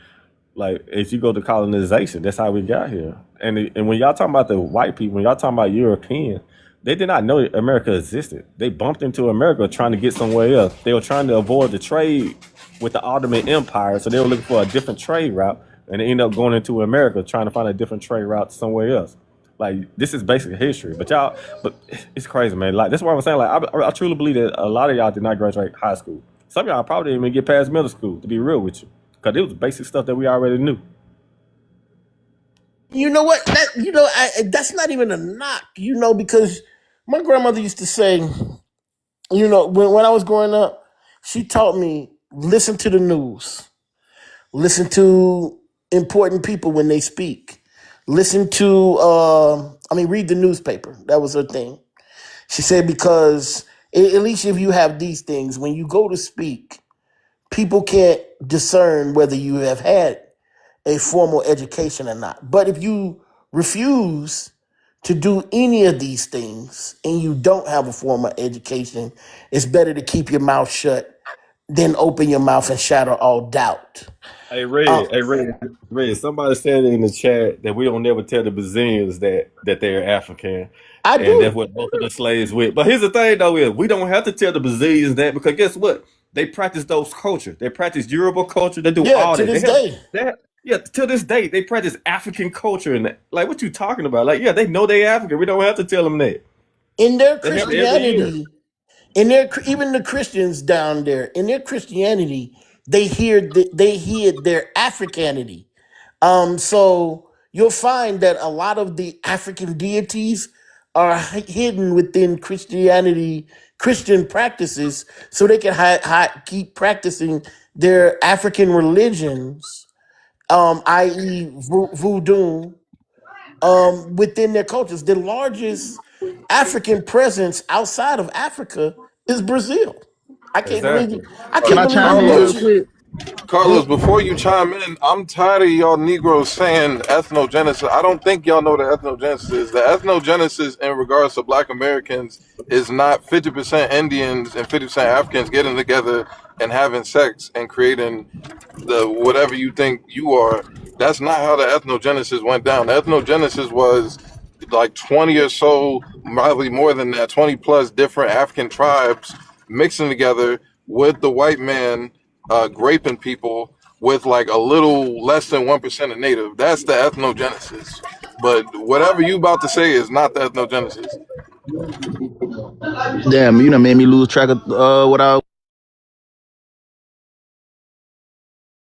Like, if you go to colonization, that's how we got here. And when y'all talking about the white people, when y'all talking about Europeans, they did not know America existed. They bumped into America trying to get somewhere else. They were trying to avoid the trade with the Ottoman Empire, so they were looking for a different trade route, and they ended up going into America trying to find a different trade route somewhere else. Like, this is basic history, but it's crazy, man. Like, that's what I'm saying. Like, I truly believe that a lot of y'all did not graduate high school. Some of y'all probably didn't even get past middle school, to be real with you, because it was basic stuff that we already knew. You know what? That's not even a knock, because my grandmother used to say, when I was growing up, she taught me, listen to the news, listen to important people when they speak, listen to, read the newspaper. That was her thing. She said, because at least if you have these things, when you go to speak, people can't discern whether you have had a formal education or not. But if you refuse to do any of these things and you don't have a formal education, it's better to keep your mouth shut than open your mouth and shatter all doubt. Hey Red. Somebody said in the chat that we don't never tell the Brazilians that they're African. I And that's do. what most of the slaves with. But here's the thing though, is we don't have to tell the Brazilians that, because guess what? They practice those cultures. They practice Yoruba culture. They do Yeah, all to that. this day. To this day, they practice African culture. And that. Like, what you talking about? Like, yeah, they know they African. We don't have to tell them that. In their They have it every year. Christianity, even the Christians down there, in their Christianity, they hid their Africanity. So you'll find that a lot of the African deities are hidden within Christian practices, so they can keep practicing their African religions, i.e., voodoo, within their cultures. The largest African presence outside of Africa is Brazil. I can't believe Exactly. you. I Can can't I believe chime you in real mentioned. quick? Carlos, before you chime in, I'm tired of y'all Negroes saying ethnogenesis. I don't think y'all know the ethnogenesis. The ethnogenesis in regards to Black Americans is not 50% Indians and 50% Africans getting together and having sex and creating the whatever you think you are. That's not how the ethnogenesis went down. The ethnogenesis was like 20 or so, probably more than that, 20 plus different African tribes mixing together with the white man graping people with like a little less than 1% of native. That's the ethnogenesis. But whatever you about to say is not the ethnogenesis. Damn, you know, made me lose track of what I.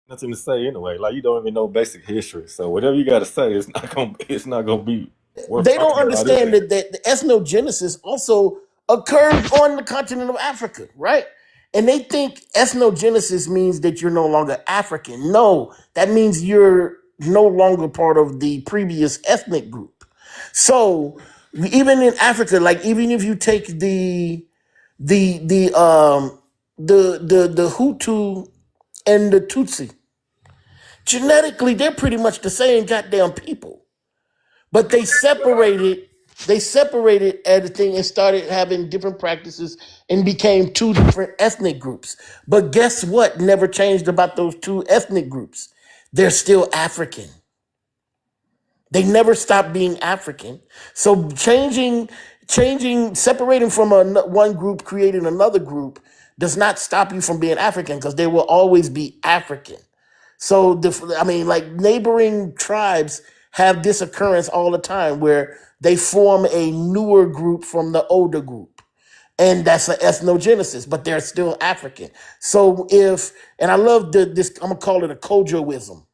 Nothing to say anyway. Like, you don't even know basic history. So whatever you got to say, it's not gonna be worth They don't talking about, is understand it? that the ethnogenesis also occurred on the continent of Africa, right? And they think ethnogenesis means that you're no longer African. No, that means you're no longer part of the previous ethnic group. So even in Africa, like even if you take the Hutu and the Tutsi, genetically they're pretty much the same goddamn people. But they separated everything and started having different practices and became two different ethnic groups. But guess what never changed about those two ethnic groups? They're still African. They never stopped being African. So separating from one group, creating another group does not stop you from being African, because they will always be African. So like neighboring tribes have this occurrence all the time where they form a newer group from the older group. And that's an ethnogenesis, but they're still African. So and I love this, I'm gonna call it a Kojoism.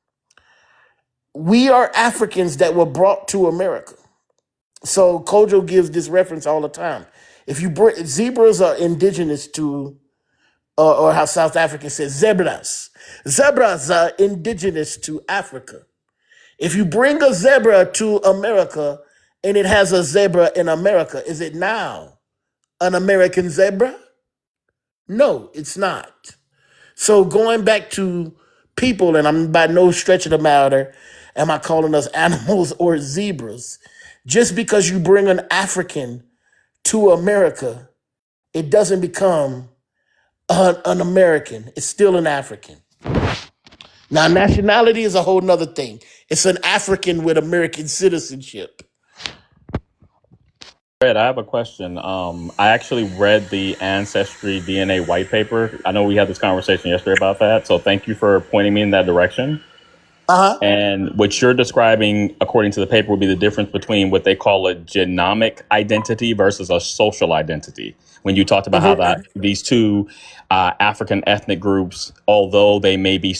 We are Africans that were brought to America. So Kojo gives this reference all the time. If you bring zebras are indigenous to, or how South Africa says zebras. Zebras are indigenous to Africa. If you bring a zebra to America and it has a zebra in America, is it now an American zebra? No, it's not. So going back to people, and I'm by no stretch of the matter am I calling us animals or zebras. Just because you bring an African to America, it doesn't become an American. It's still an African. Now, nationality is a whole nother thing. It's an African with American citizenship. Fred, I have a question. I actually read the Ancestry DNA white paper. I know we had this conversation yesterday about that, so thank you for pointing me in that direction. And what you're describing, according to the paper, would be the difference between what they call a genomic identity versus a social identity. When you talked about how that these two African ethnic groups, although they may be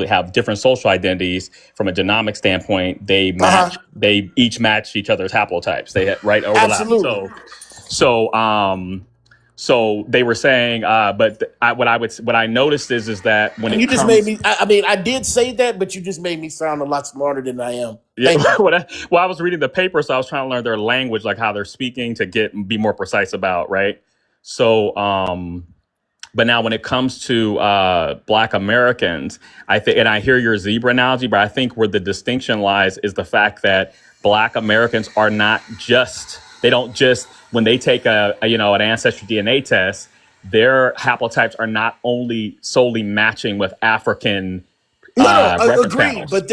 have different social identities, from a genomic standpoint, they match. They each match each other's haplotypes. They overlap. Absolutely. So they were saying, what I noticed is that when you just made me. I did say that, but you just made me sound a lot smarter than I am. Yeah, I was reading the paper, so I was trying to learn their language, like how they're speaking, to be more precise about, right? So, but now when it comes to Black Americans, I think, and I hear your zebra analogy, but I think where the distinction lies is the fact that Black Americans are not just, they don't just, when they take an ancestry DNA test, their haplotypes are not only solely matching with African reference Agreed. panels, But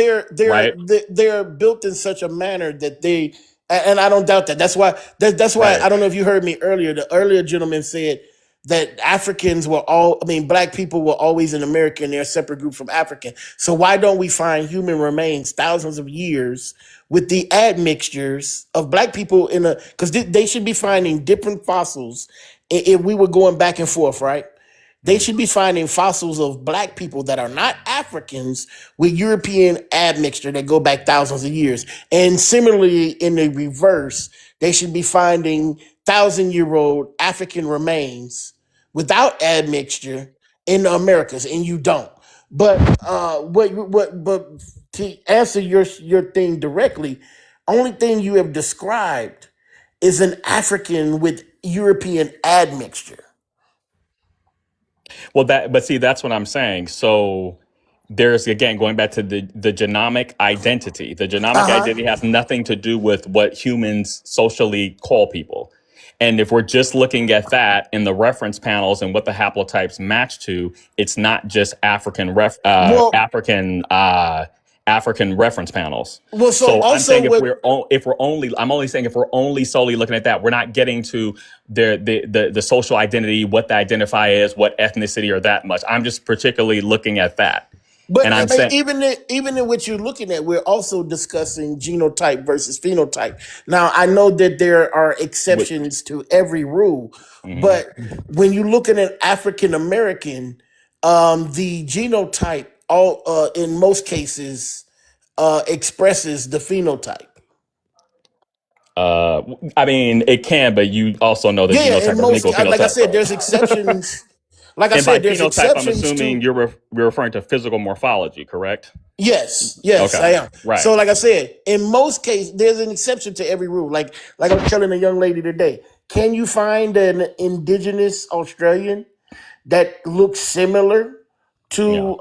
right? they're built in such a manner that they, and I don't doubt that. That's why Right. I don't know if you heard me earlier. The earlier gentleman said that Black people were always in America and they're a separate group from African. So why don't we find human remains thousands of years with the admixtures of Black people because they should be finding different fossils if we were going back and forth, right? They should be finding fossils of Black people that are not Africans with European admixture that go back thousands of years. And similarly, in the reverse, they should be finding 1,000-year-old African remains without admixture in the Americas, and you don't. But but to answer your thing directly, only thing you have described is an African with European admixture. Well, that's what I'm saying. So there's, again, going back to the genomic identity. The genomic identity has nothing to do with what humans socially call people. And if we're just looking at that in the reference panels and what the haplotypes match to, it's not just African reference panels. Well, So I'm saying I'm only saying if we're only solely looking at that, we're not getting to the social identity, what they identify as, what ethnicity, or that much. I'm just particularly looking at that. But And I'm saying, even in what you're looking at, we're also discussing genotype versus phenotype. Now, I know that there are exceptions to every rule, but when you're looking at African American, the genotype in most cases expresses the phenotype. I mean, it can, but you also know that Yeah, genotype in doesn't most, equal like I phenotype. said, there's exceptions. Like I And by said, there's phenotype, I'm exceptions assuming to. you're referring to physical morphology, correct? Yes, Okay, I am. right. So, like I said, in most cases, there's an exception to every rule. Like I was telling a young lady today, can you find an indigenous Australian that looks similar to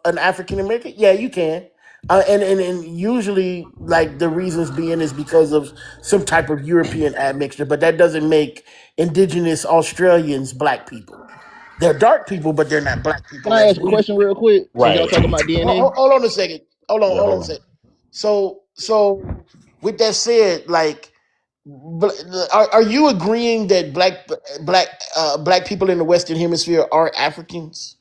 an African American? Yeah, you can. And usually, like, the reasons being is because of some type of European admixture, but that doesn't make indigenous Australians Black people. They're dark people, but they're not Black Can people. I As ask a we question real quick? Since y'all Right. talking about DNA, hold on a second. Hold Yeah, on hold a on. second. So with that said, like, are you agreeing that black people in the Western Hemisphere are Africans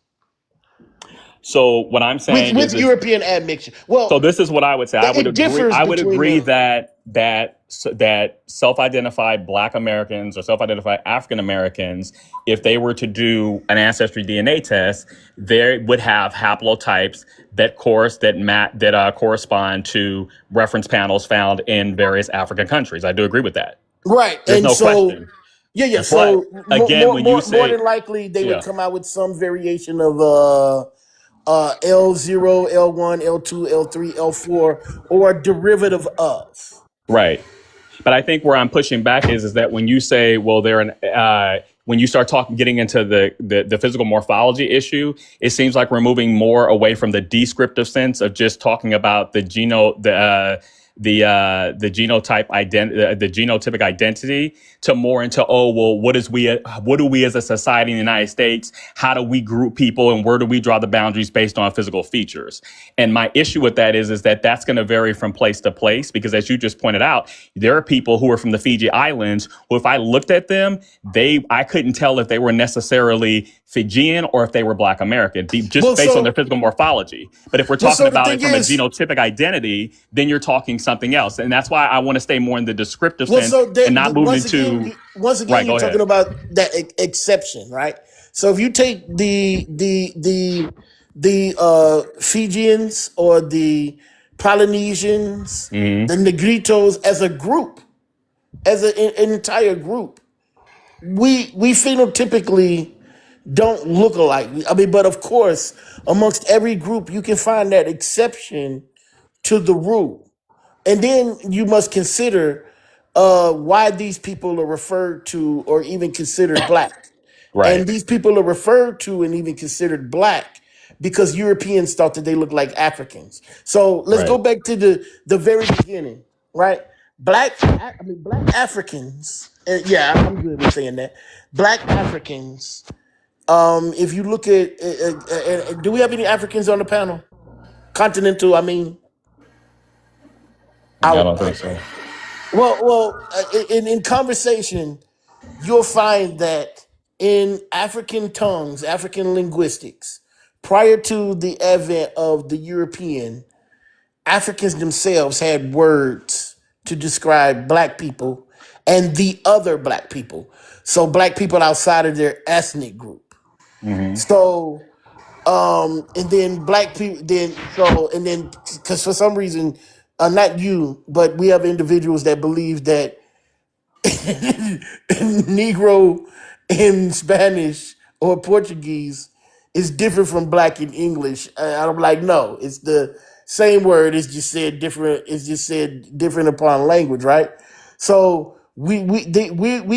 So what I'm saying with European admixture? so Well, this is what I would say. I would it differs between agree the. that self-identified Black Americans or self-identified African Americans, if they were to do an ancestry DNA test, they would have haplotypes that correspond to reference panels found in various African countries. I do agree with that. Right, There's and no so question. yeah. But So again, when you more say, than likely, they yeah, would come out with some variation of L0, L1, L2, L3, L4, or a derivative of. right. But I think where I'm pushing back is that when you say, well, when you start getting into the physical morphology issue, it seems like we're moving more away from the descriptive sense of just talking about the genotypic identity to more into, what do we as a society in the United States, how do we group people and where do we draw the boundaries based on physical features? And my issue with that is that that's going to vary from place to place, because as you just pointed out, there are people who are from the Fiji Islands who, if I looked at them, I couldn't tell if they were necessarily Fijian or if they were Black American, just based on their physical morphology. But if we're talking about it from a genotypic identity, then you're talking something else. And that's why I want to stay more in the descriptive sense and not move into... Once again, Right, you're go talking ahead. about that exception, right? So if you take the Fijians or the Polynesians, the Negritos as a group, as an entire group, we phenotypically don't look alike. I mean, but of course, amongst every group, you can find that exception to the rule. And then you must consider why these people are referred to or even considered Black. Right. And these people are referred to and even considered Black because Europeans thought that they looked like Africans. So let's go back to the very beginning. right? Black Africans. Yeah, I'm good with saying that. Black Africans. If you look at, do we have any Africans on the panel? Continental, I mean, I don't think so. in conversation, you'll find that in African tongues, African linguistics, prior to the advent of the European, Africans themselves had words to describe black people and the other black people. So black people outside of their ethnic group. Mm-hmm. So, and then black people, because for some reason, not you, but we have individuals that believe that Negro in Spanish or Portuguese is different from black in English. I'm like, no, it's the same word. It's just said different. It's just said different upon language, right? So we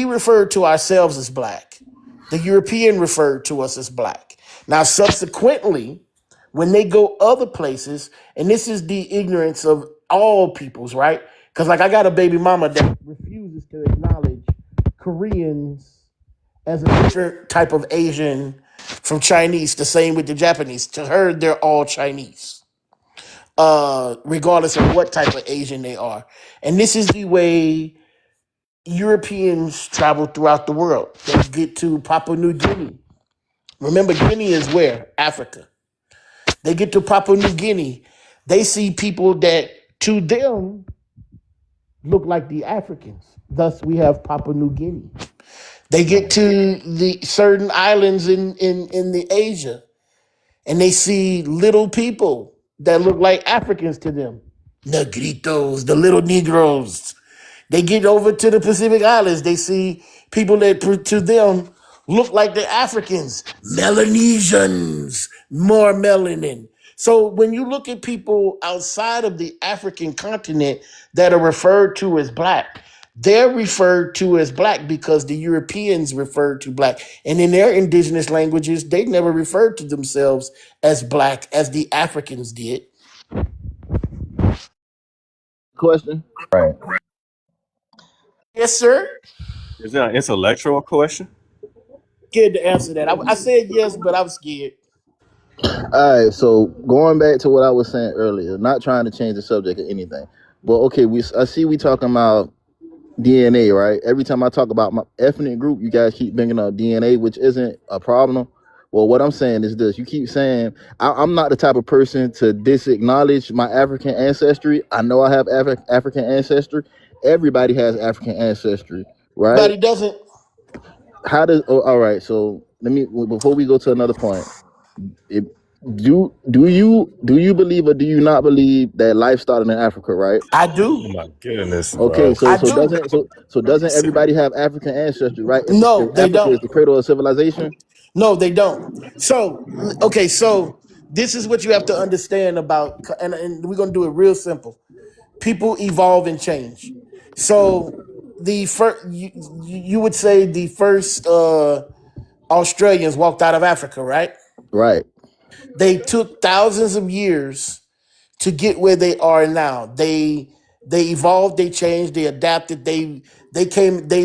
refer to ourselves as black. The European referred to us as black. Now, subsequently, when they go other places, and this is the ignorance of all peoples, right? Because like I got a baby mama that refuses to acknowledge Koreans as a different type of Asian from Chinese. The same with the Japanese. To her, they're all Chinese, regardless of what type of Asian they are. And this is the way Europeans travel throughout the world. They get to Papua New Guinea. Remember, Guinea is where? Africa. They get to Papua New Guinea. They see people that, to them, look like the Africans. Thus, we have Papua New Guinea. They get to the certain islands in the Asia, and they see little people that look like Africans to them. Negritos, the little Negroes. They get over to the Pacific Islands. They see people that to them look like the Africans, Melanesians, more melanin. So when you look at people outside of the African continent that are referred to as black, they're referred to as black because the Europeans referred to black. And in their indigenous languages, they never referred to themselves as black as the Africans did. Question. Right. Yes, sir. Is that an intellectual question? Scared to answer that. I said yes, but I'm scared. All right, so going back to what I was saying earlier, not trying to change the subject or anything, but okay, I see we talking about DNA, right? Every time I talk about my ethnic group, you guys keep bringing up DNA, which isn't a problem. Well, what I'm saying is this: you keep saying I'm not the type of person to disacknowledge my African ancestry. I know I have African ancestry. Everybody has African ancestry, right? But he doesn't. How does? Oh, all right. So before we go to another point, do you believe or do you not believe that life started in Africa? Right. I do. Oh my goodness. Okay. Bro. So doesn't everybody have African ancestry? Right. No, they Africa don't. is the cradle of civilization. No, they don't. So okay. So this is what you have to understand about, and we're gonna do it real simple. People evolve and change. So the first, you would say the first Australians walked out of Africa, right? Right. They took thousands of years to get where they are now. They evolved, they changed, they adapted, they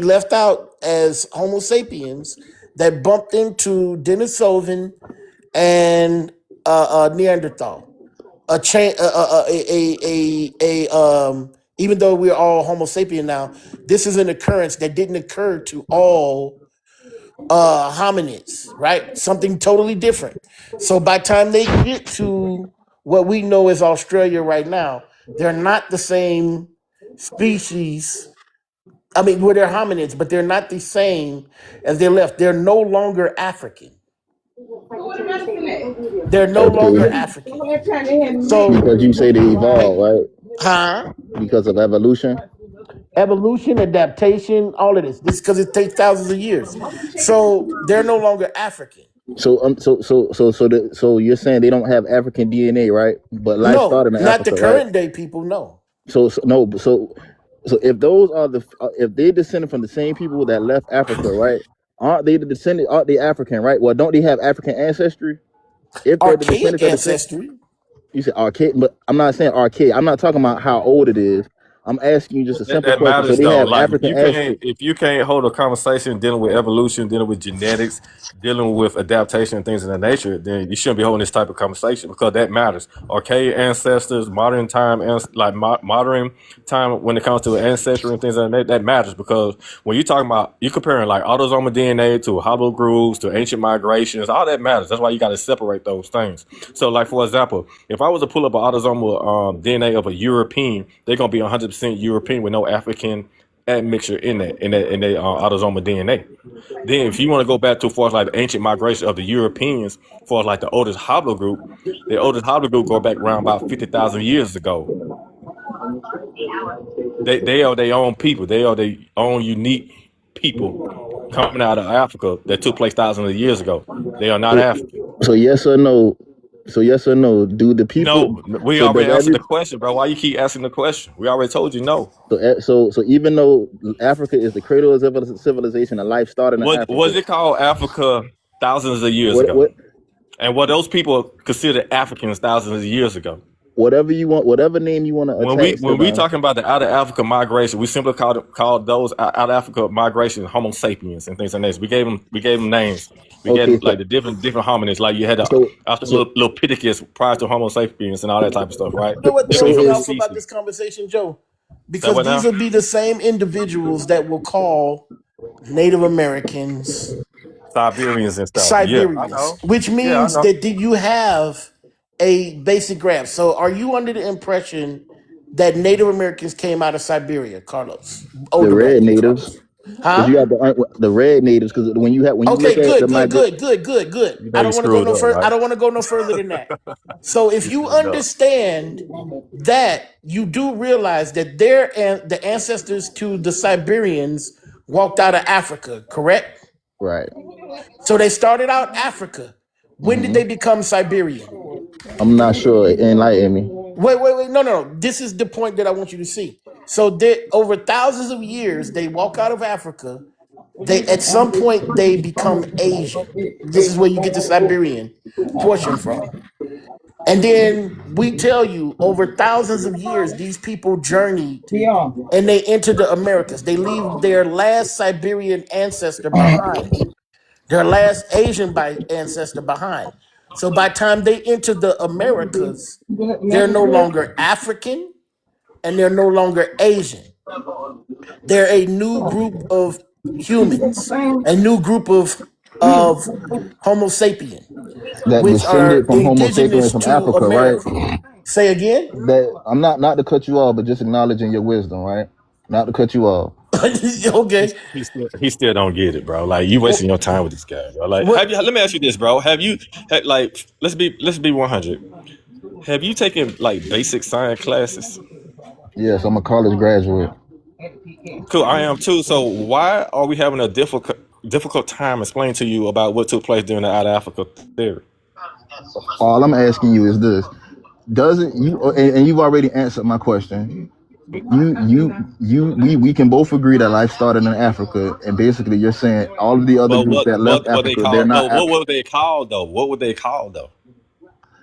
left out as Homo sapiens that bumped into Denisovan and Neanderthal. Even though we're all Homo sapien now, this is an occurrence that didn't occur to all hominids, right? Something totally different. So by the time they get to what we know as Australia right now, they're not the same species. I mean, well, they're hominids, but they're not the same as they left. They're no longer African. They're no longer African. So because you say they evolved, right? Huh? Because of evolution. Evolution, adaptation, all of this. This because it takes thousands of years. So they're no longer African. So you're saying they don't have African DNA, right? But life started in not Africa, the current right? day people. No. So if those are if they descended from the same people that left Africa, right? Aren't they the descendant? Aren't they African, right? Well, don't they have African ancestry? If they're the Archaic descendants of the ancestry. you said archaic, but I'm not saying archaic. I'm not talking about how old it is. I'm asking you just a That, simple that question. So matters they though. have Like African ancestors. if you can't hold a conversation dealing with evolution, dealing with genetics, dealing with adaptation and things of that nature, then you shouldn't be holding this type of conversation because that matters. Archaic ancestors, modern time, modern time when it comes to ancestry and things like that matters because when you're talking about you comparing like autosomal DNA to haplogroups to ancient migrations, all that matters. That's why you got to separate those things. So, like for example, if I was to pull up an autosomal DNA of a European, they're gonna be 100% European with no African admixture in that autosomal DNA. Then, if you want to go back to far as like the ancient migration of the Europeans, for like the oldest haplogroup, the oldest haplogroup go back around about 50,000 years ago. They are their own people. They are their own unique people coming out of Africa that took place thousands of years ago. They are not African. So yes or no? So yes or no? Do the people? No, we So already does answered every? the question, bro. Why you keep asking the question? We already told you no. So even though Africa is the cradle of civilization and life started in What Africa, was it called Africa thousands of years ago? what And what those people considered Africans thousands of years ago. whatever you want, whatever name you want to attach to When we them. talking about the out of Africa migration, we simply called those out of Africa migration Homo sapiens and things like that. We gave them names. We gave them like the different hominids. Like you had the Australopithecus prior to Homo sapiens and all that type of stuff, right? You know what The throws me different off about species. this conversation, Joe? Say Because what these now? will be the same individuals that will call Native Americans Siberians and stuff. Yeah, I Siberians, know. which Yeah, I means know. that you have a basic grasp. So are you under the impression that Native Americans came out of Siberia, Carlos? The Older red back, natives, Carlos. because Huh? you have the red natives. Because when you look Okay, at good, the good, migration, good. You I know you don't want to go screwed no up, further. I right? don't want to go no further than that. So if You you screwed up. understand that, you do realize that the ancestors to the Siberians walked out of Africa, correct? right? So they started out Africa. When did they become Siberian? I'm not sure. Enlighten me. Wait. No. This is the point that I want you to see. So over thousands of years, they walk out of Africa. At some point they become Asian. This is where you get the Siberian portion from. And then we tell you over thousands of years, these people journeyed and they entered the Americas. They leave their last Siberian ancestor behind, their last Asian ancestor behind. So by the time they enter the Americas, they're no longer African and they're no longer Asian. They're a new group of humans, a new group of Homo sapien, That which descended are from Homo sapiens indigenous from to Africa, right? America. Say again? That I'm not to cut you off, but just acknowledging your wisdom, right? Not to cut you off. Okay. He still don't get it, bro. Like you wasting your time with this guy, bro. Like What? let me ask you this, bro. Like let's be 100. Have you taken like basic science classes? Yes, I'm a college graduate. Cool, I am too. So why are we having a difficult time explaining to you about what took place during the out of Africa theory? All I'm asking you is this: doesn't you? And you've already answered my question. We can both agree that life started in Africa, and basically you're saying all of the other But groups that left what they Africa, they're call no? not What African. were they called though? What would they call though?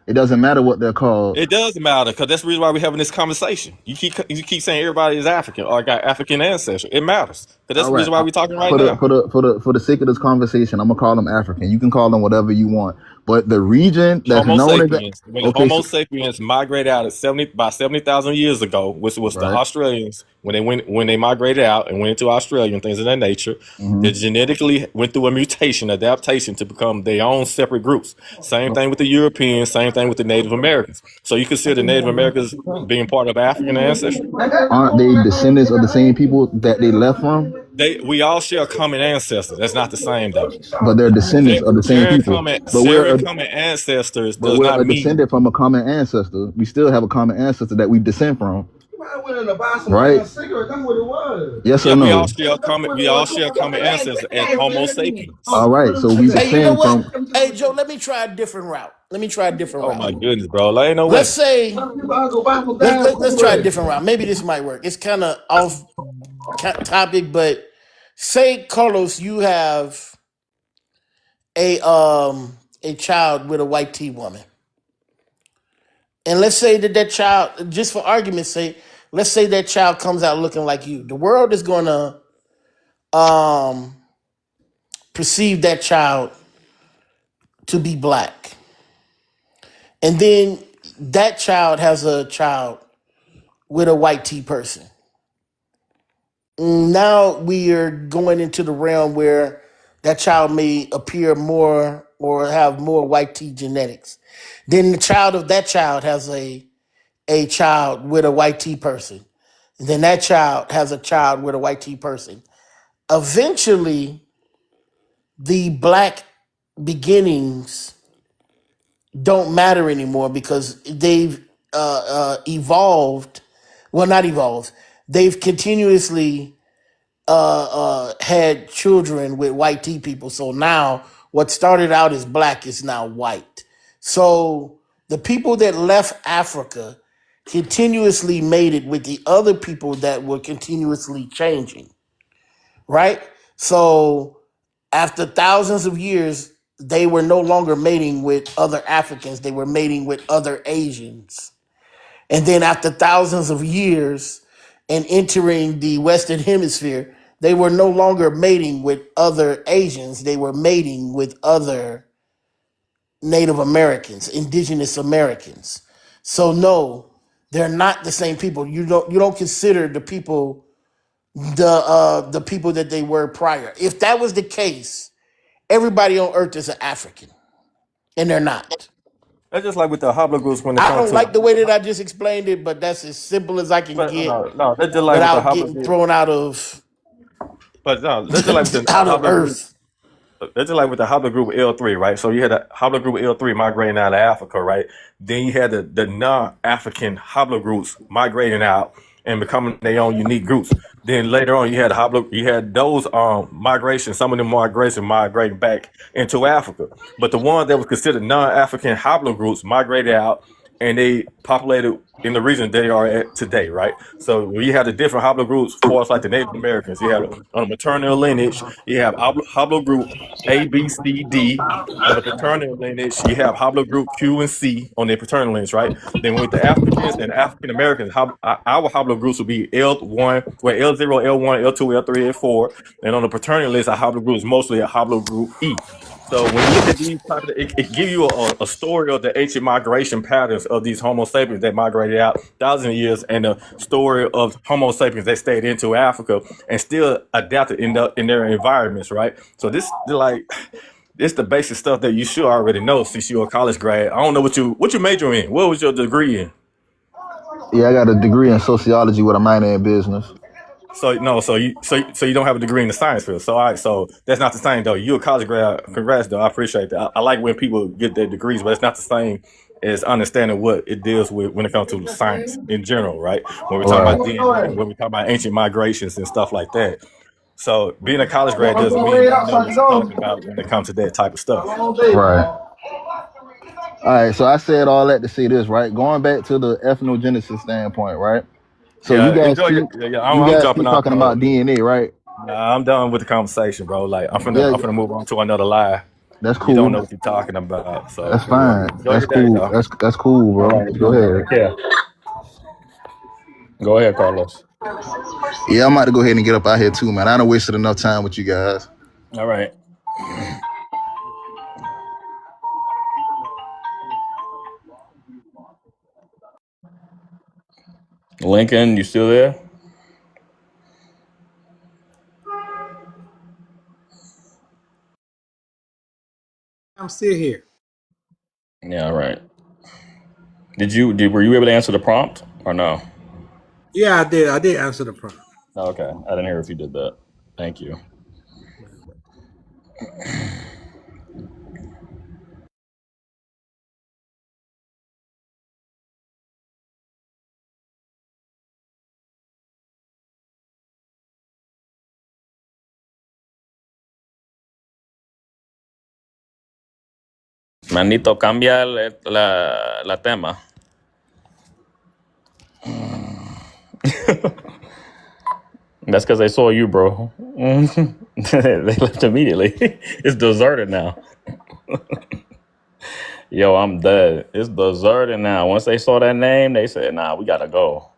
It doesn't matter what they're called. It does matter because that's the reason why we're having this conversation. You keep saying everybody is African or got African ancestry. It matters because that's All the right. reason why we're talking right For now. the sake of this conversation, I'm gonna call them African. You can call them whatever you want, but the region that's Homo known as sapiens. When the okay, Homo sapiens migrated out at 70,000 years ago, which was the right. Australians when they migrated out and went into Australia and things of that nature, they genetically went through a mutation, adaptation to become their own separate groups. Same thing with the Europeans, same thing with the Native Americans. So you consider Native Americans being part of African ancestry? Aren't they descendants of the same people that they left from? We all share a common ancestor. That's not the same though. But they're descendants of the same people. Sharing common ancestors But does we're not a mean descendant from a common ancestor. We still have a common ancestor that we descend from. Right? Yes or yeah, no? we all share common ancestors as Homo sapiens. All right, so we Hey, you know descend what? from. Hey, Joe, let me try a different route. Oh my goodness, bro. Like, ain't no way. Let's say, let's try a different route. Maybe this might work. It's kind of off topic, but say, Carlos, you have a child with a white tea woman. And let's say that child, just for argument's sake, let's say that child comes out looking like you. The world is going to perceive that child to be black. And then that child has a child with a white T person. Now we are going into the realm where that child may appear more or have more white T genetics. Then the child of that child has a child with a white T person. And then that child has a child with a white T person. Eventually, the black beginnings don't matter anymore because they've evolved. Well, not evolved. They've continuously had children with white T people. So now what started out as black is now white. So the people that left Africa continuously mated with the other people that were continuously changing, right? So after thousands of years, they were no longer mating with other Africans, they were mating with other Asians. And then after thousands of years and entering the Western Hemisphere, they were no longer mating with other Asians, they were mating with other Native Americans, indigenous Americans. So no, they're not the same people. You don't consider the people the people that they were prior. If that was the case, everybody on earth is an African, and they're not. That's just like with the haplogroups when it I comes don't to. like the way that I just explained it, but that's as simple as I can But get no, that's just like with the without getting haplogroup. thrown out of But no, that's just like with the out of haplogroup. earth. That's just like with the haplogroup L3, right? So you had the haplogroup L3 migrating out of Africa, right? Then you had the non-African haplogroups migrating out and becoming their own unique groups. Then later on, you had those migrations. Some of them migrating back into Africa. But the ones that was considered non-African haplogroups migrated out, and they populated in the region they are at today, right? So we have the different haplogroups for us, like the Native Americans. You have on the maternal lineage, you have haplogroup A, B, C, D. On the paternal lineage, you have haplogroup Q and C on the paternal lineage, right? Then with the Africans and African Americans, our haplogroups will be L1, where L0, L1, L2, L3, L4. And on the paternal list, our haplogroup is mostly a haplogroup E. So when you look at these, it gives you a story of the ancient migration patterns of these Homo sapiens that migrated out thousands of years, and the story of Homo sapiens that stayed into Africa and still adapted in their environments, right? So this the basic stuff that you should already know since you're a college grad. I don't know what you major in. What was your degree in? Yeah, I got a degree in sociology with a minor in business. So you don't have a degree in the science field. So all right, so that's not the same though. You're a college grad. Congrats though. I appreciate that. I like when people get their degrees, but it's not the same as understanding what it deals with when it comes to science in general, right? When we're talking about DNA, when we talk about ancient migrations and stuff like that. So being a college grad doesn't mean you know what you're talking about when it comes to that type of stuff. Right. All right, so I said all that to say this, right? Going back to the ethnogenesis standpoint, right? So Yeah, you guys enjoy keep, your, I'm I'm you guys jumping keep off. talking about DNA, right? Nah, I'm done with the conversation, bro. Like I'm Yeah, finna move on to another lie. that's You don't know cool. what you're talking about. So That's fine. enjoy That's your day, cool. though. That's cool, bro. All right. Go ahead. Yeah. Go ahead, Carlos. Yeah, I'm about to go ahead and get up out here too, man. I done wasted enough time with you guys. All right. Lincoln, you still there? I'm still here. Yeah, all right. Were you able to answer the prompt or no? Yeah, I did. I did answer the prompt. Okay. I didn't hear if you did that. Thank you. Manito, cambia la tema. That's because they saw you, bro. They left immediately. It's deserted now. Yo, I'm dead. It's deserted now. Once they saw that name, they said, nah, we gotta go.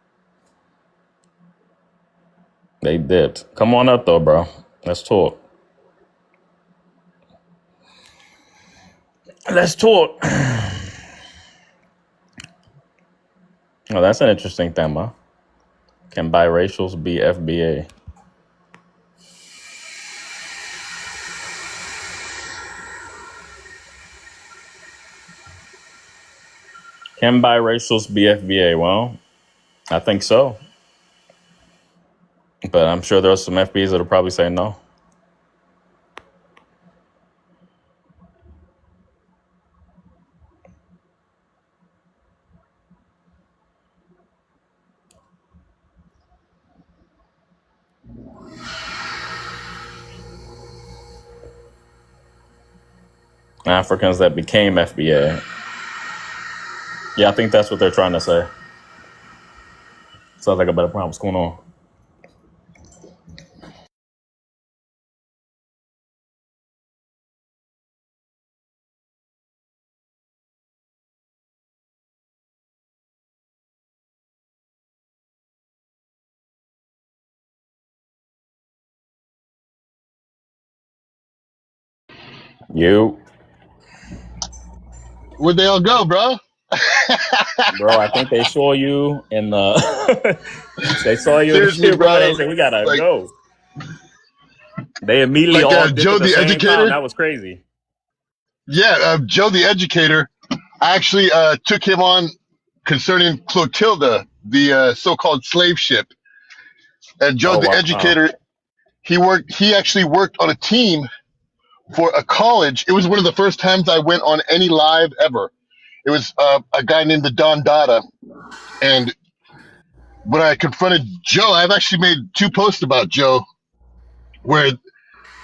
They dipped. Come on up though, bro. Let's talk. Let's talk. Oh, that's an interesting theme. Can biracials be FBA? Can biracials be FBA? Well, I think so. But I'm sure there's some FBAs that'll probably say no. Africans that became FBA. Yeah, I think that's what they're trying to say. Sounds like a better problem. What's going on? You. Where'd they all go, bro? Bro, I think they saw you in the they saw you Seriously, in the shit, bro. bro. They said, we gotta Like, go. They immediately like all dipped Joe at the the same Educator. time. That was crazy. Yeah, Joe the Educator. I actually took him on concerning Clotilda, the so-called slave ship. And Joe Oh the wow. Educator, he actually worked on a team for a college. It was one of the first times I went on any live ever. It was a guy named the Don Dada. And when I confronted Joe, I've actually made 2 posts about Joe where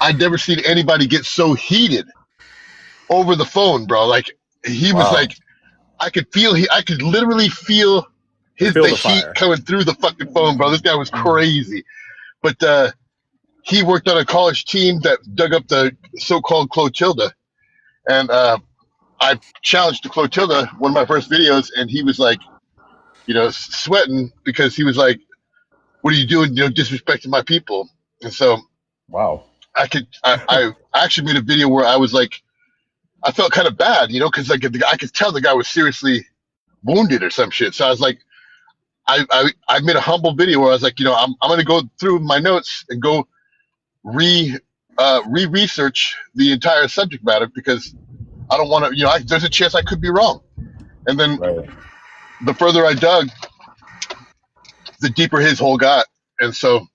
I'd never seen anybody get so heated over the phone, bro. Like he was Wow. like, I could literally feel Feel the the heat fire. coming through the fucking phone, bro. This guy was crazy. But he worked on a college team that dug up the so-called Clotilda. And I challenged the Clotilda, one of my first videos, and he was like, sweating because he was like, what are you doing, disrespecting my people? And so Wow. I actually made a video where I was like, I felt kind of bad, because like I could tell the guy was seriously wounded or some shit. So I was like, I made a humble video where I was like, I'm going to go through my notes and go research the entire subject matter because I don't want to, there's a chance I could be wrong. And then Right. the further I dug, the deeper his hole got. And so,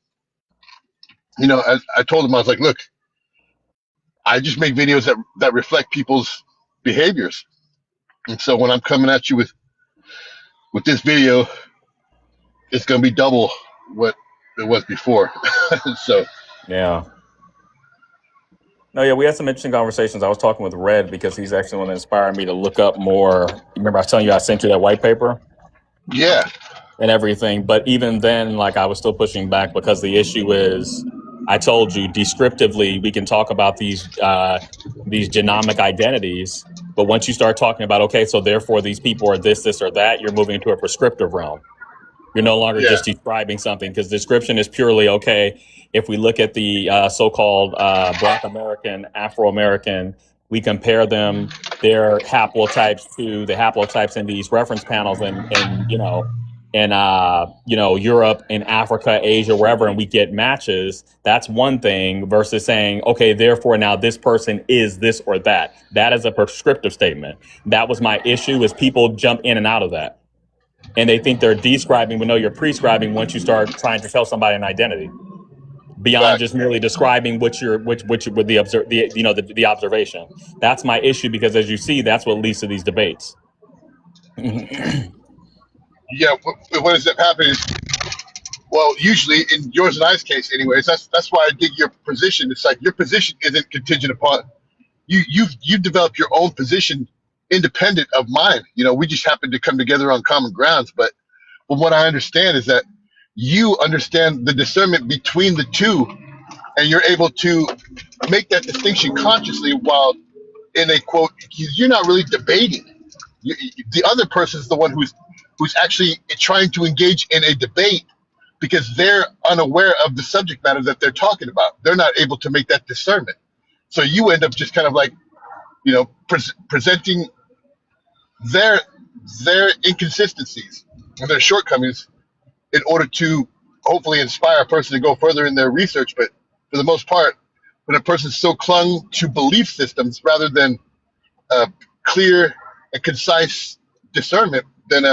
as I told him, I was like, look, I just make videos that reflect people's behaviors. And so when I'm coming at you with this video, it's going to be double what it was before. So Yeah. No, yeah, we had some interesting conversations. I was talking with Red because he's actually one that inspired me to look up more. Remember I was telling you I sent you that white paper yeah, and everything. But even then, like, I was still pushing back because the issue is, I told you descriptively, we can talk about these genomic identities. But once you start talking about, okay, so therefore these people are this, or that, you're moving into a prescriptive realm. You're no longer yeah, just describing something, because description is purely, okay, if we look at the so-called Black American, Afro-American, we compare them, their haplotypes to the haplotypes in these reference panels in Europe, in Africa, Asia, wherever, and we get matches. That's one thing versus saying, okay, therefore now this person is this or that. That is a prescriptive statement. That was my issue, is people jump in and out of that. And they think they're describing, but no, you're prescribing once you start trying to tell somebody an identity beyond just merely describing the observation. That's my issue, because as you see, that's what leads to these debates. yeah. What ends up happening is, well, usually in yours and I's case, anyways, that's why I dig your position. It's like your position isn't contingent upon you've developed your own position independent of mine. We just happen to come together on common grounds. But from what I understand is that you understand the discernment between the two, and you're able to make that distinction consciously, while in a quote, you're not really debating. The other person is the one who's actually trying to engage in a debate because they're unaware of the subject matter that they're talking about. They're not able to make that discernment. So you end up just kind of like, presenting their inconsistencies and their shortcomings in order to hopefully inspire a person to go further in their research. But for the most part, when a person's so clung to belief systems rather than clear and concise discernment, then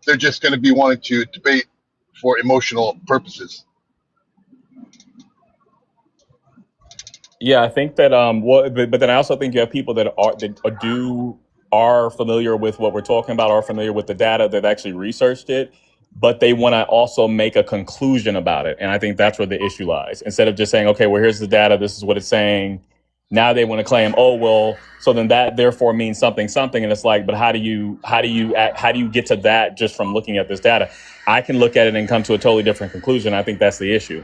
they're just going to be wanting to debate for emotional purposes. Yeah, I think that but then I also think you have people that are familiar with what we're talking about, are familiar with the data, that actually researched it, but they want to also make a conclusion about it. And I think that's where the issue lies. Instead of just saying, okay, well, here's the data, this is what it's saying. Now they want to claim, oh, well, so then that therefore means something. And it's like, but how do you get to that just from looking at this data? I can look at it and come to a totally different conclusion. I think that's the issue.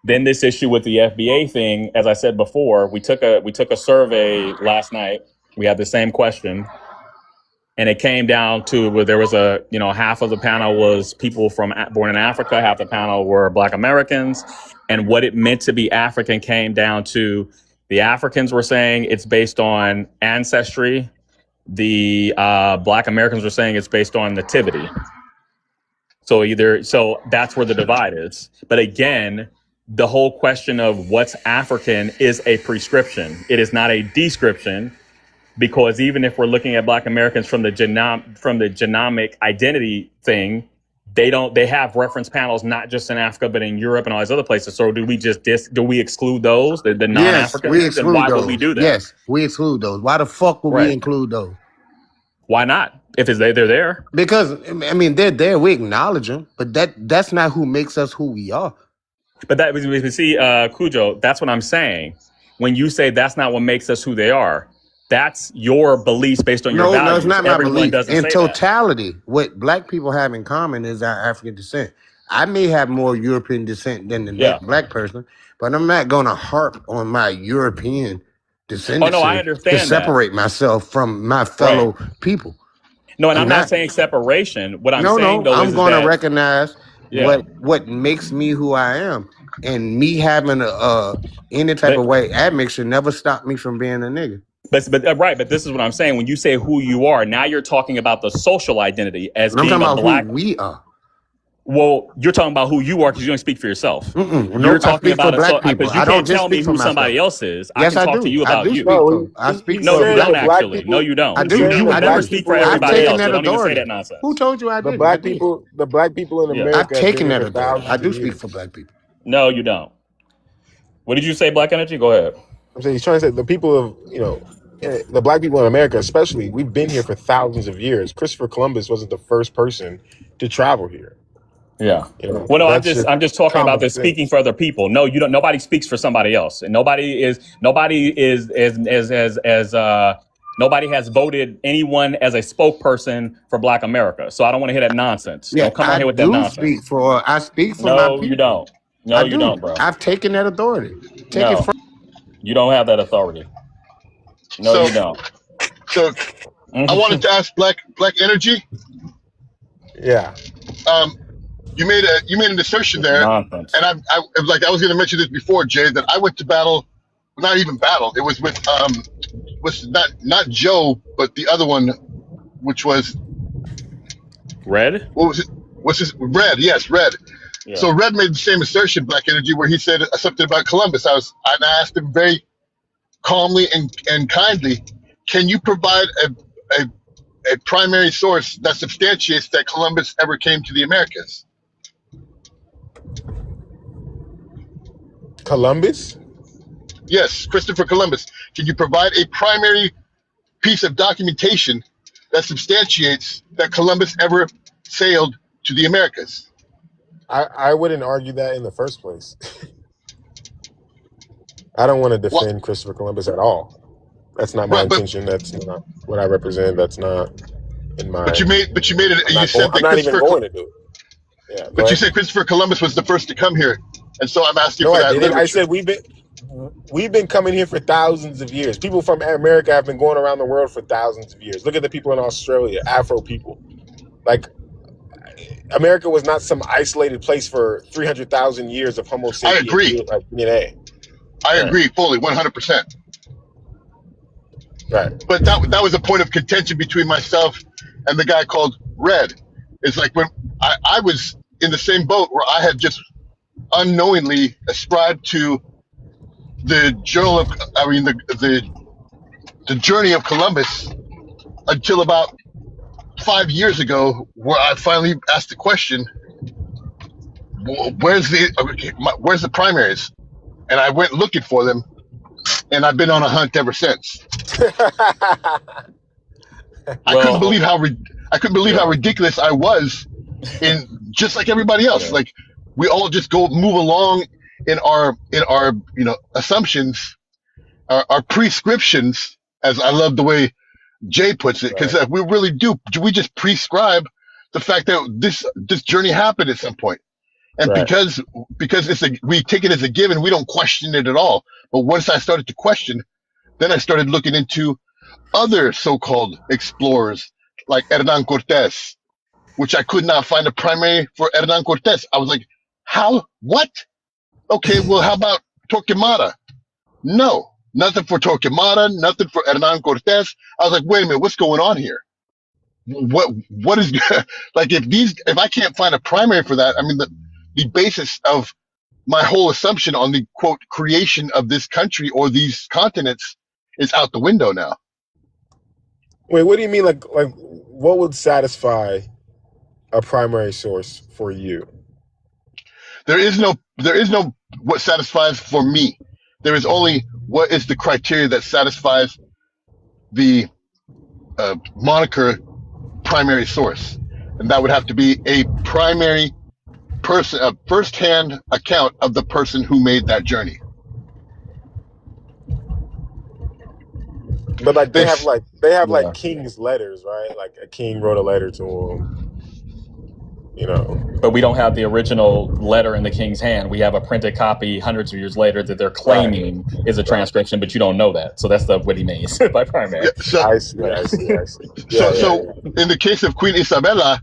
Then this issue with the FBA thing, as I said before, we took a survey last night. We had the same question, and it came down to where there was half of the panel was people born in Africa, half the panel were Black Americans, and what it meant to be African came down to the Africans were saying it's based on ancestry. The Black Americans were saying it's based on nativity. So that's where the divide is. But again, the whole question of what's African is a prescription. It is not a description, because even if we're looking at Black Americans from the genomic identity thing, they have reference panels not just in Africa but in Europe and all these other places. So do we exclude those, the non-Africans? Yes, we exclude and why those. would we do that? Yes, we exclude those. Why the fuck would we include those? Why not? If they're there. Because I mean they're there, we acknowledge them, but that's not who makes us who we are. But Cujo, that's what I'm saying. When you say that's not what makes us who they are, that's your beliefs based on your values. No, it's not my Everyone belief. In totality, what Black people have in common is our African descent. I may have more European descent than the next Black person, but I'm not going to harp on my European descendancy I understand to separate myself from my fellow people. No, and I'm not saying separation. What I'm saying though I'm is going to that recognize what makes me who I am, and me having any type of white admixture never stopped me from being a nigga. But this is what I'm saying. When you say who you are, now you're talking about the social identity as being a Black. Who we are. Well, you're talking about who you are because you don't speak for yourself. You're talking about Black people. Because you can't tell me who somebody else is. Yes, I can talk to you about you. I speak No, for you Black don't people. actually. No, you don't. I do. You would never speak for everybody else. So don't even say that nonsense. Who told you I did? The black people in America. I've taken that authority. authority. I do speak for Black people. No, you don't. What did you say, Black Energy? Go ahead. I'm saying he's trying to say the people of the Black people in America, especially, we've been here for thousands of years. Christopher Columbus wasn't the first person to travel here. Yeah. Well, no, I'm just talking about this speaking for other people. No, you don't. Nobody speaks for somebody else, and nobody has voted anyone as a spokesperson for Black America. So I don't want to hear that nonsense. Yeah, don't come on here with that nonsense. I speak for my No, people. you don't. No, you don't, bro. I've taken that authority. You don't have that authority. No, you don't. So I wanted to ask Black Energy. Yeah. You made an assertion there, nonsense. and I was going to mention this before, Jay, that I went to battle, not even battle. It was with not Joe, but the other one, which was Red. What was it? What's his Red? Yes, Red. Yeah. So Red made the same assertion, Black Energy, where he said something about Columbus. I asked him very calmly and kindly, can you provide a primary source that substantiates that Columbus ever came to the Americas? Columbus? Yes, Christopher Columbus. Can you provide a primary piece of documentation that substantiates that Columbus ever sailed to the Americas? I wouldn't argue that in the first place. I don't want to defend Christopher Columbus at all. That's not my intention. That's not what I represent. That's not in my. But you made it. You said that I'm not even going to do it. Yeah, but you said Christopher Columbus was the first to come here, and so I'm asking no, for that. I didn't. I said we've been coming here for thousands of years. People from America have been going around the world for thousands of years. Look at the people in Australia, Afro people. Like, America was not some isolated place for 300,000 years of Homo sapiens. I agree. DNA. I agree fully, 100%. Right. But that was a point of contention between myself and the guy called Red. It's like when I was in the same boat where I had just unknowingly ascribed to the the journey of Columbus until about 5 years ago, where I finally asked the question, where's the primaries? And I went looking for them, and I've been on a hunt ever since. I couldn't believe how ridiculous I was, in just like everybody else. Like, we all just move along in our assumptions, our prescriptions, as I love the way Jay puts it, because we really do. We just prescribe the fact that this journey happened at some point, and because we take it as a given, we don't question it at all. But once I started to question, then I started looking into other so-called explorers like Hernan Cortés, which I could not find a primary for Hernan Cortés. I was like, how? What? Okay, well, how about Torquemada? No, nothing for Torquemada, nothing for Hernan Cortés. I was like, wait a minute, what's going on here? What is like if I can't find a primary for that? I mean, the basis of my whole assumption on the quote creation of this country or these continents is out the window now. Wait, what do you mean? Like what would satisfy a primary source for you? There is no what satisfies for me. There is only what is the criteria that satisfies the moniker primary source, and that would have to be a primary person, a first-hand account of the person who made that journey. But like they have like king's letters, right? Like a king wrote a letter to him. But we don't have the original letter in the king's hand. We have a printed copy hundreds of years later that they're claiming is a transcription, but you don't know that. So that's what he means by primary. Yeah, so, I see. So in the case of Queen Isabella,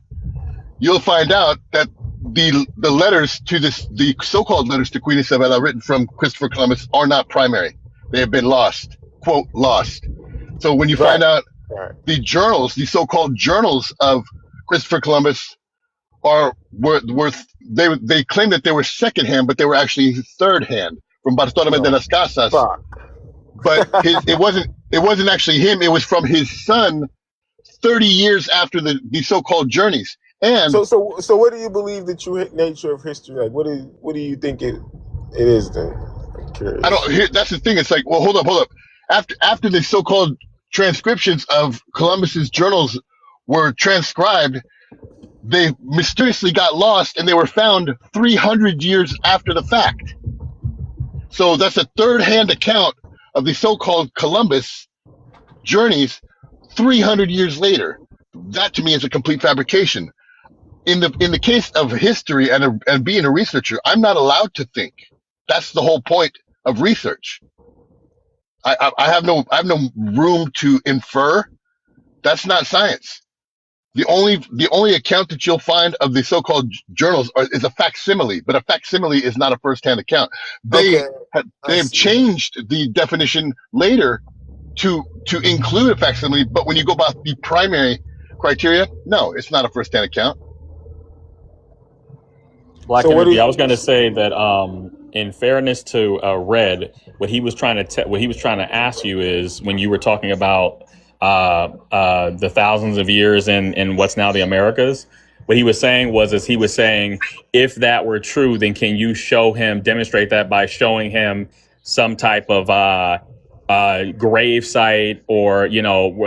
you'll find out that the letters to the so-called letters to Queen Isabella written from Christopher Columbus are not primary. They have been lost, quote, lost. So when you find out the journals, the so-called journals of Christopher Columbus they claim that they were second hand, but they were actually third hand from Bartolomé de las Casas. But it wasn't actually him. It was from his son 30 years after the so-called journeys. And so what do you believe the true nature of history? Like, what do you think it is then? I'm curious. That's the thing. It's like, well, hold up. After the so-called transcriptions of Columbus's journals were transcribed, they mysteriously got lost, and they were found 300 years after the fact. So that's a third-hand account of the so-called Columbus journeys 300 years later. That to me is a complete fabrication. In the case of history and being a researcher, I'm not allowed to think. That's the whole point of research. I have no room to infer. That's not science. The only account that you'll find of the so-called journals is a facsimile, but a facsimile is not a first-hand account. They have changed the definition later to include a facsimile, but when you go by the primary criteria, no, it's not a first-hand account. Black Energy. I was going to say that in fairness to Red, what he was trying to ask you is, when you were talking about the thousands of years in what's now the Americas, what he was saying if that were true, then can you demonstrate that by showing him some type of grave site or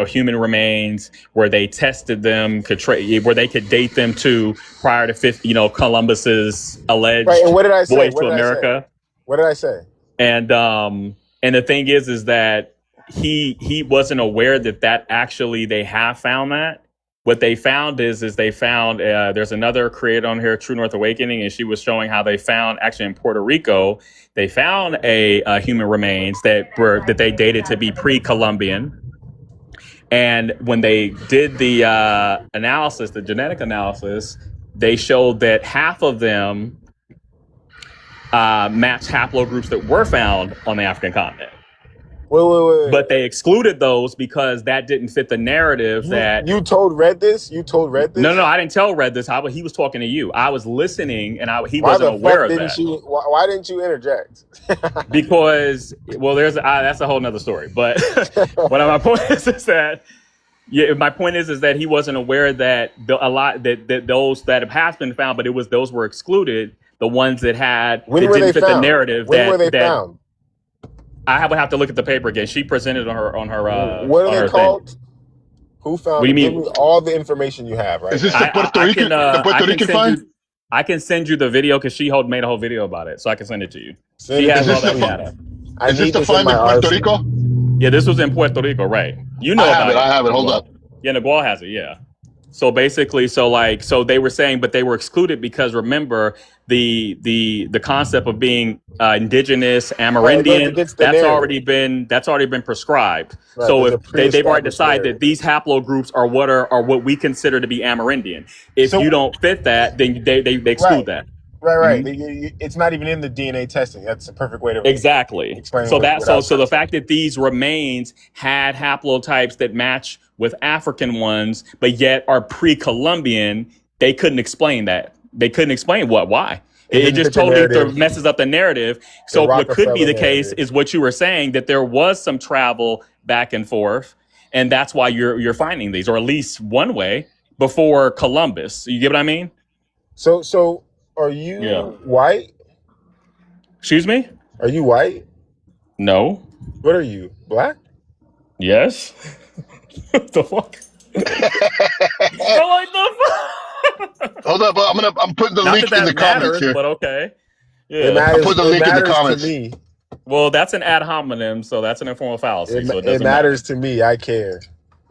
human remains where they tested them, where they could date them to prior to Columbus's alleged voyage to America. What did I say? And the thing is that he wasn't aware that actually they have found that. What they found is they found there's another creator on here, True North Awakening, and she was showing how they found actually in Puerto Rico, they found a human remains that they dated to be pre-Columbian. And when they did the analysis, the genetic analysis, they showed that half of them matched haplogroups that were found on the African continent. Wait. But they excluded those because that didn't fit the narrative that... You told Red this? You told Red this? No, I didn't tell Red this. He was talking to you. I was listening, and he wasn't aware of that. Why didn't you interject? Because, well, that's a whole nother story. But my point is that... Yeah, my point is that he wasn't aware that that those that have been found, but those were excluded. The ones that didn't fit the narrative. When were they found? I would have to look at the paper again. She presented on her. What are they called? Thing. Who found? What do you mean? Give me all the information you have. Right? Is this the Puerto Rican find? I can send you the video because she made a whole video about it, so I can send it to you. She has all that data. Is this the find in Puerto Rico? Yeah, this was in Puerto Rico, right? You know I about it. I have it. Hold up. Yeah, Nagual has it. Yeah. So basically, so they were saying, but they were excluded because remember the concept of being indigenous, Amerindian, that's already been prescribed. Right, so if they've already decided that these haplogroups are what we consider to be Amerindian. If you don't fit that, then they exclude that. Right. It's not even in the DNA testing. That's a perfect way to explain. So the fact that these remains had haplotypes that match with African ones, but yet are pre-Columbian, they couldn't explain that. They couldn't explain why. It just totally messes up the narrative. So what could be the case is what you were saying, that there was some travel back and forth, and that's why you're finding these, or at least one way before Columbus. You get what I mean? So. Are you white? Excuse me? Are you white? No. What are you? Black? Yes. What the fuck? Hold up, I'm putting the link in the comments here. But okay. Yeah. I put the link in the comments. To me. Well, that's an ad hominem, so that's an informal fallacy. It matters to me. I care.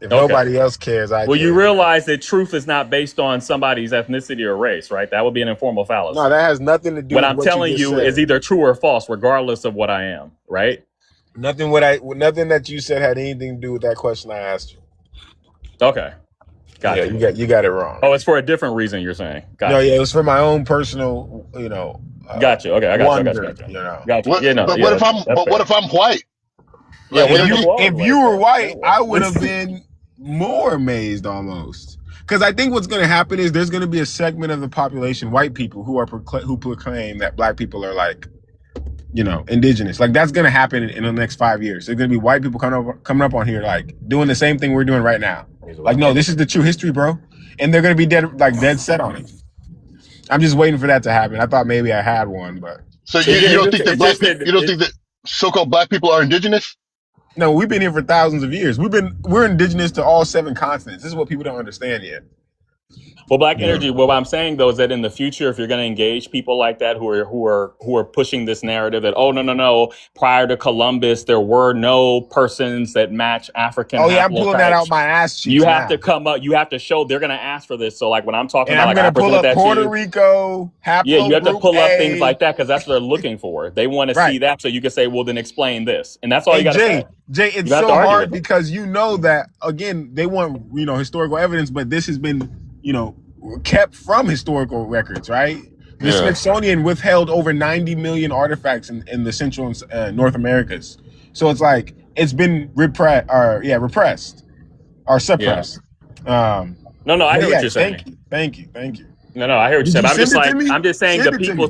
If nobody else cares, I care. Well, you realize that truth is not based on somebody's ethnicity or race, right? That would be an informal fallacy. No, that has nothing to do with what I'm telling you is either true or false, regardless of what I am, right? Nothing that you said had anything to do with that question I asked you. Okay. Gotcha. Yeah, you got it wrong. Oh, it's for a different reason, you're saying. Gotcha. No, it was for my own personal, gotcha. Okay, I got wonder, you. Gotcha. What if I'm white? Yeah, if you were white, I would have been more amazed almost. Because I think what's going to happen is there's going to be a segment of the population, white people, who proclaim that black people are like, indigenous. Like that's going to happen in the next 5 years. There's going to be white people coming up on here like doing the same thing we're doing right now. Like, no, this is the true history, bro. And they're going to be dead set on it. I'm just waiting for that to happen. I thought maybe I had one, but so you don't think that so-called black people are indigenous? No, we've been here for thousands of years. We're indigenous to all 7 continents. This is what people don't understand yet. Well, Black Energy, what I'm saying though is that in the future, if you're going to engage people like that who are pushing this narrative that no, prior to Columbus there were no persons that match African. Oh yeah, I'm pulling that out my ass cheeks. You have to come up. You have to show. They're going to ask for this. So like when I'm talking about, I'm going to pull up Puerto Rico. You have to pull up things like that because that's what they're looking for. They want to see that, so you can say, well, then explain this, and that's all you got to say. Jay, it's so hard because that again they want historical evidence, but this has been kept from historical records, right? The Smithsonian withheld over 90 million artifacts in the Central and North Americas. So it's like it's been repressed or suppressed. Yeah. No, I hear what you're saying. Thank you. No, I hear what you're saying. I'm just saying that people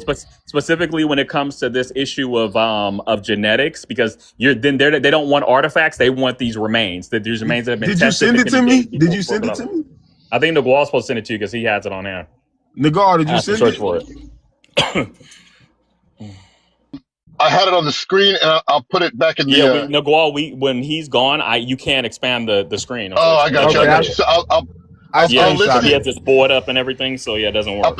specifically when it comes to this issue of genetics, because they don't want artifacts, they want these remains. That these remains that have been tested. Did you send it to me? Did you send it to me? I think Nagual's supposed to send it to you because he has it on there. Nagual, did you send search for it? I had it on the screen, and I'll put it back in the. Yeah, Nagual, when he's gone, you can't expand the screen. Oh, I got you. So I'll listen. He has this board up and everything, so it doesn't work. I'll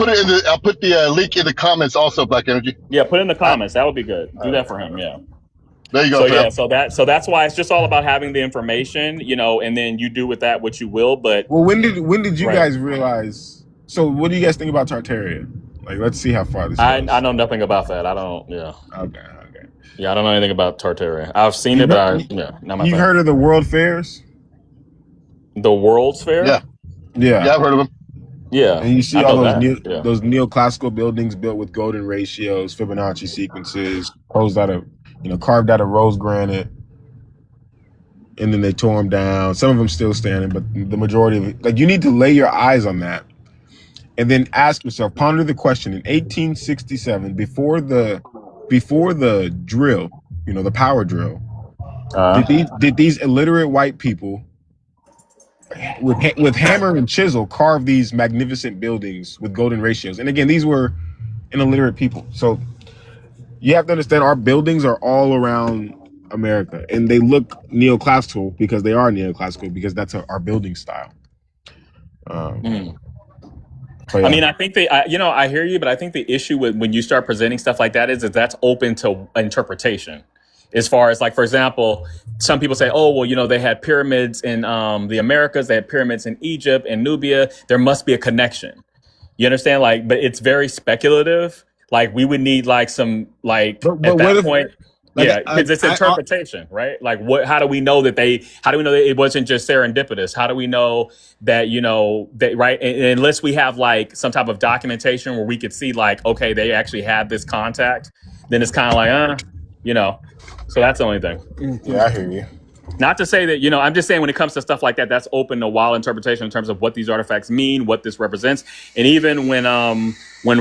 put the link in the comments also, Black Energy. Yeah, put it in the comments. That would be good. Do that for him. Yeah. There you go. So that's why it's just all about having the information, and then you do with that what you will. But when did you guys realize? So what do you guys think about Tartaria? Like, let's see how far this goes. I know nothing about that. I don't. Yeah. Okay. Yeah, I don't know anything about Tartaria. I've seen it, but not my thing. You've heard of the World Fairs? The World's Fair? Yeah, I've heard of them. Yeah, And you see I all know that. Yeah. those neoclassical buildings built with golden ratios, Fibonacci sequences, posed out of carved out of rose granite, and then they tore them down. Some of them still standing, but the majority of it, like, you need to lay your eyes on that, and then ask yourself, ponder the question: in 1867, before the drill, the power drill, did these illiterate white people with hammer and chisel carve these magnificent buildings with golden ratios? And again, these were illiterate people. So you have to understand, our buildings are all around America, and they look neoclassical because they are neoclassical, because that's our building style. But I yeah. mean, I think I hear you, but I think the issue with when you start presenting stuff like that is that that's open to interpretation. As far as, like, for example, some people say, oh, well, they had pyramids in the Americas, they had pyramids in Egypt and Nubia. There must be a connection. You understand? Like, but it's very speculative. Like, we would need like some, like, But at what that if, point, like, yeah, because it's interpretation, right? Like, how do we know that it wasn't just serendipitous? How do we know that, that, right? And unless we have like some type of documentation where we could see, like, okay, they actually had this contact, then it's kind of like, so that's the only thing. Yeah, I hear you. Not to say that, I'm just saying, when it comes to stuff like that, that's open to wild interpretation in terms of what these artifacts mean, what this represents. And even when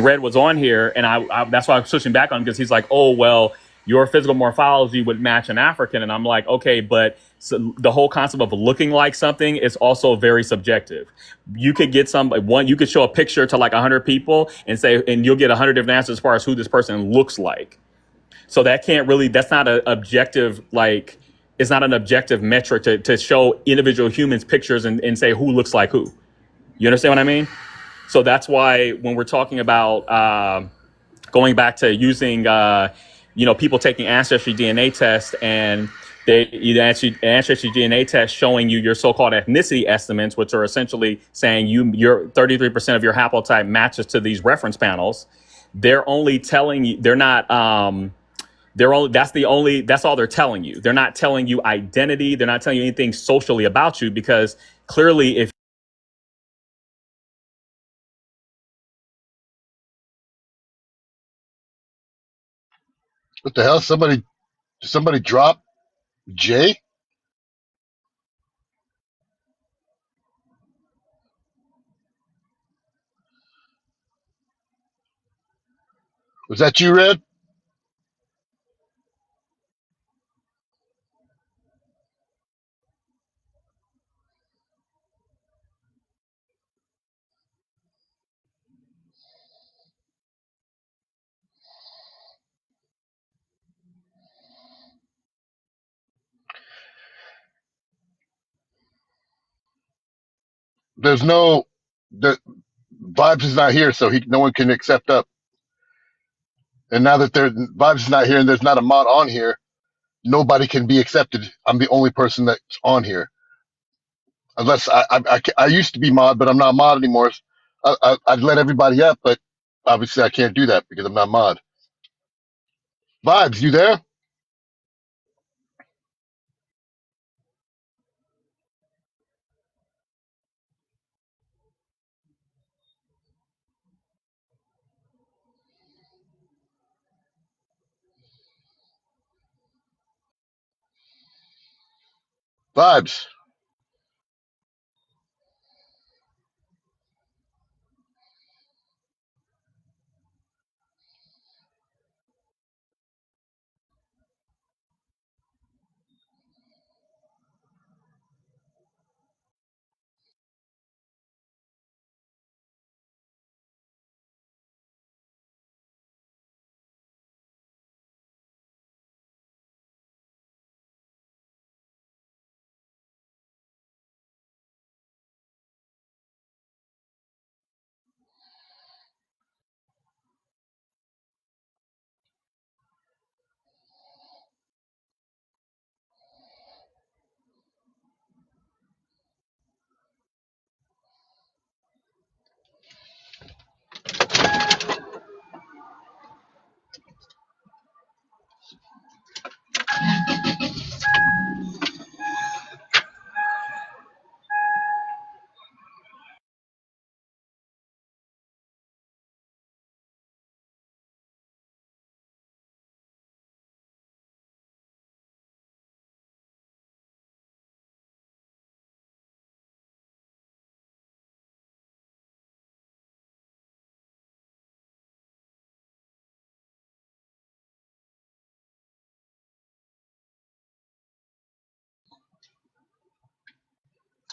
Red was on here, and I that's why I was pushing back on him, because he's like, oh, well, your physical morphology would match an African. And I'm like, okay, but the whole concept of looking like something is also very subjective. You could get you could show a picture to like 100 people and you'll get 100 different answers as far as who this person looks like. So that's not an objective, like, it's not an objective metric to show individual humans pictures and say who looks like who. You understand what I mean? So that's why when we're talking about going back to using, people taking ancestry DNA tests, and ancestry DNA test showing you your so-called ethnicity estimates, which are essentially saying your 33% of your haplotype matches to these reference panels. They're only telling you, they're not, that's all they're telling you. They're not telling you identity. They're not telling you anything socially about you, because clearly, if What the hell? Somebody drop Jay? Was that you, Red? There's the Vibes is not here, so no one can accept up. And now that Vibes is not here and there's not a mod on here, nobody can be accepted. I'm the only person that's on here. Unless I used to be mod, but I'm not mod anymore. I'd let everybody up, but obviously I can't do that because I'm not mod. Vibes, you there? Vibes.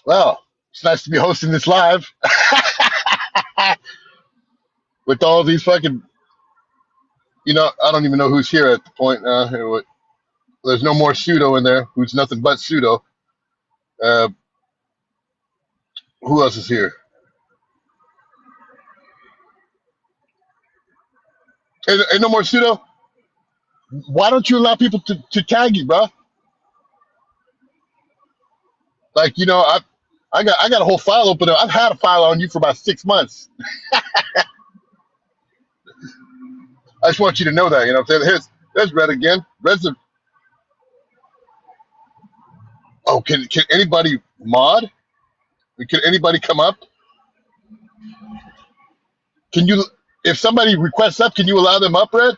Well, it's nice to be hosting this live with all these fucking. I don't even know who's here at the point. There's no more pseudo in there. Who's nothing but pseudo. Uh, who else is here? Ain't no more pseudo. Why don't you allow people to tag you, bro? Like, I got a whole file open. I've had a file on you for about 6 months. I just want you to know that. You know what I'm saying? There's Red again. Red's a. Oh, can anybody mod? Can anybody come up? Can you? If somebody requests up, can you allow them up, Red?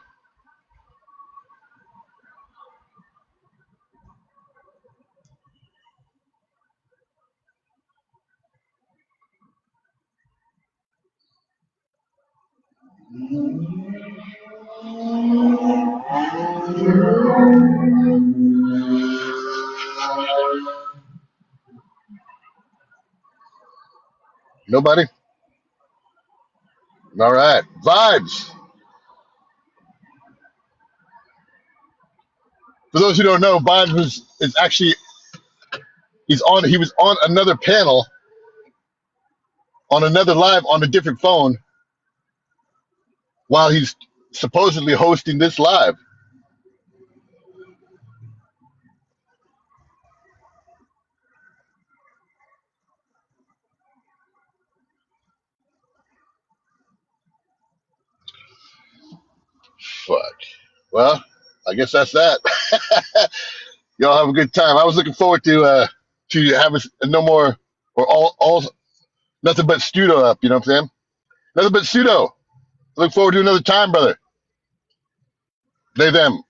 Nobody? All right. Vibes. For those who don't know, Vibes is actually he was on another panel on another live on a different phone while he's supposedly hosting this live. Fuck. Well, I guess that's that. Y'all have a good time. I was looking forward to having no more or all nothing but pseudo up. You know what I'm saying? Nothing but pseudo. Look forward to another time, brother. They them.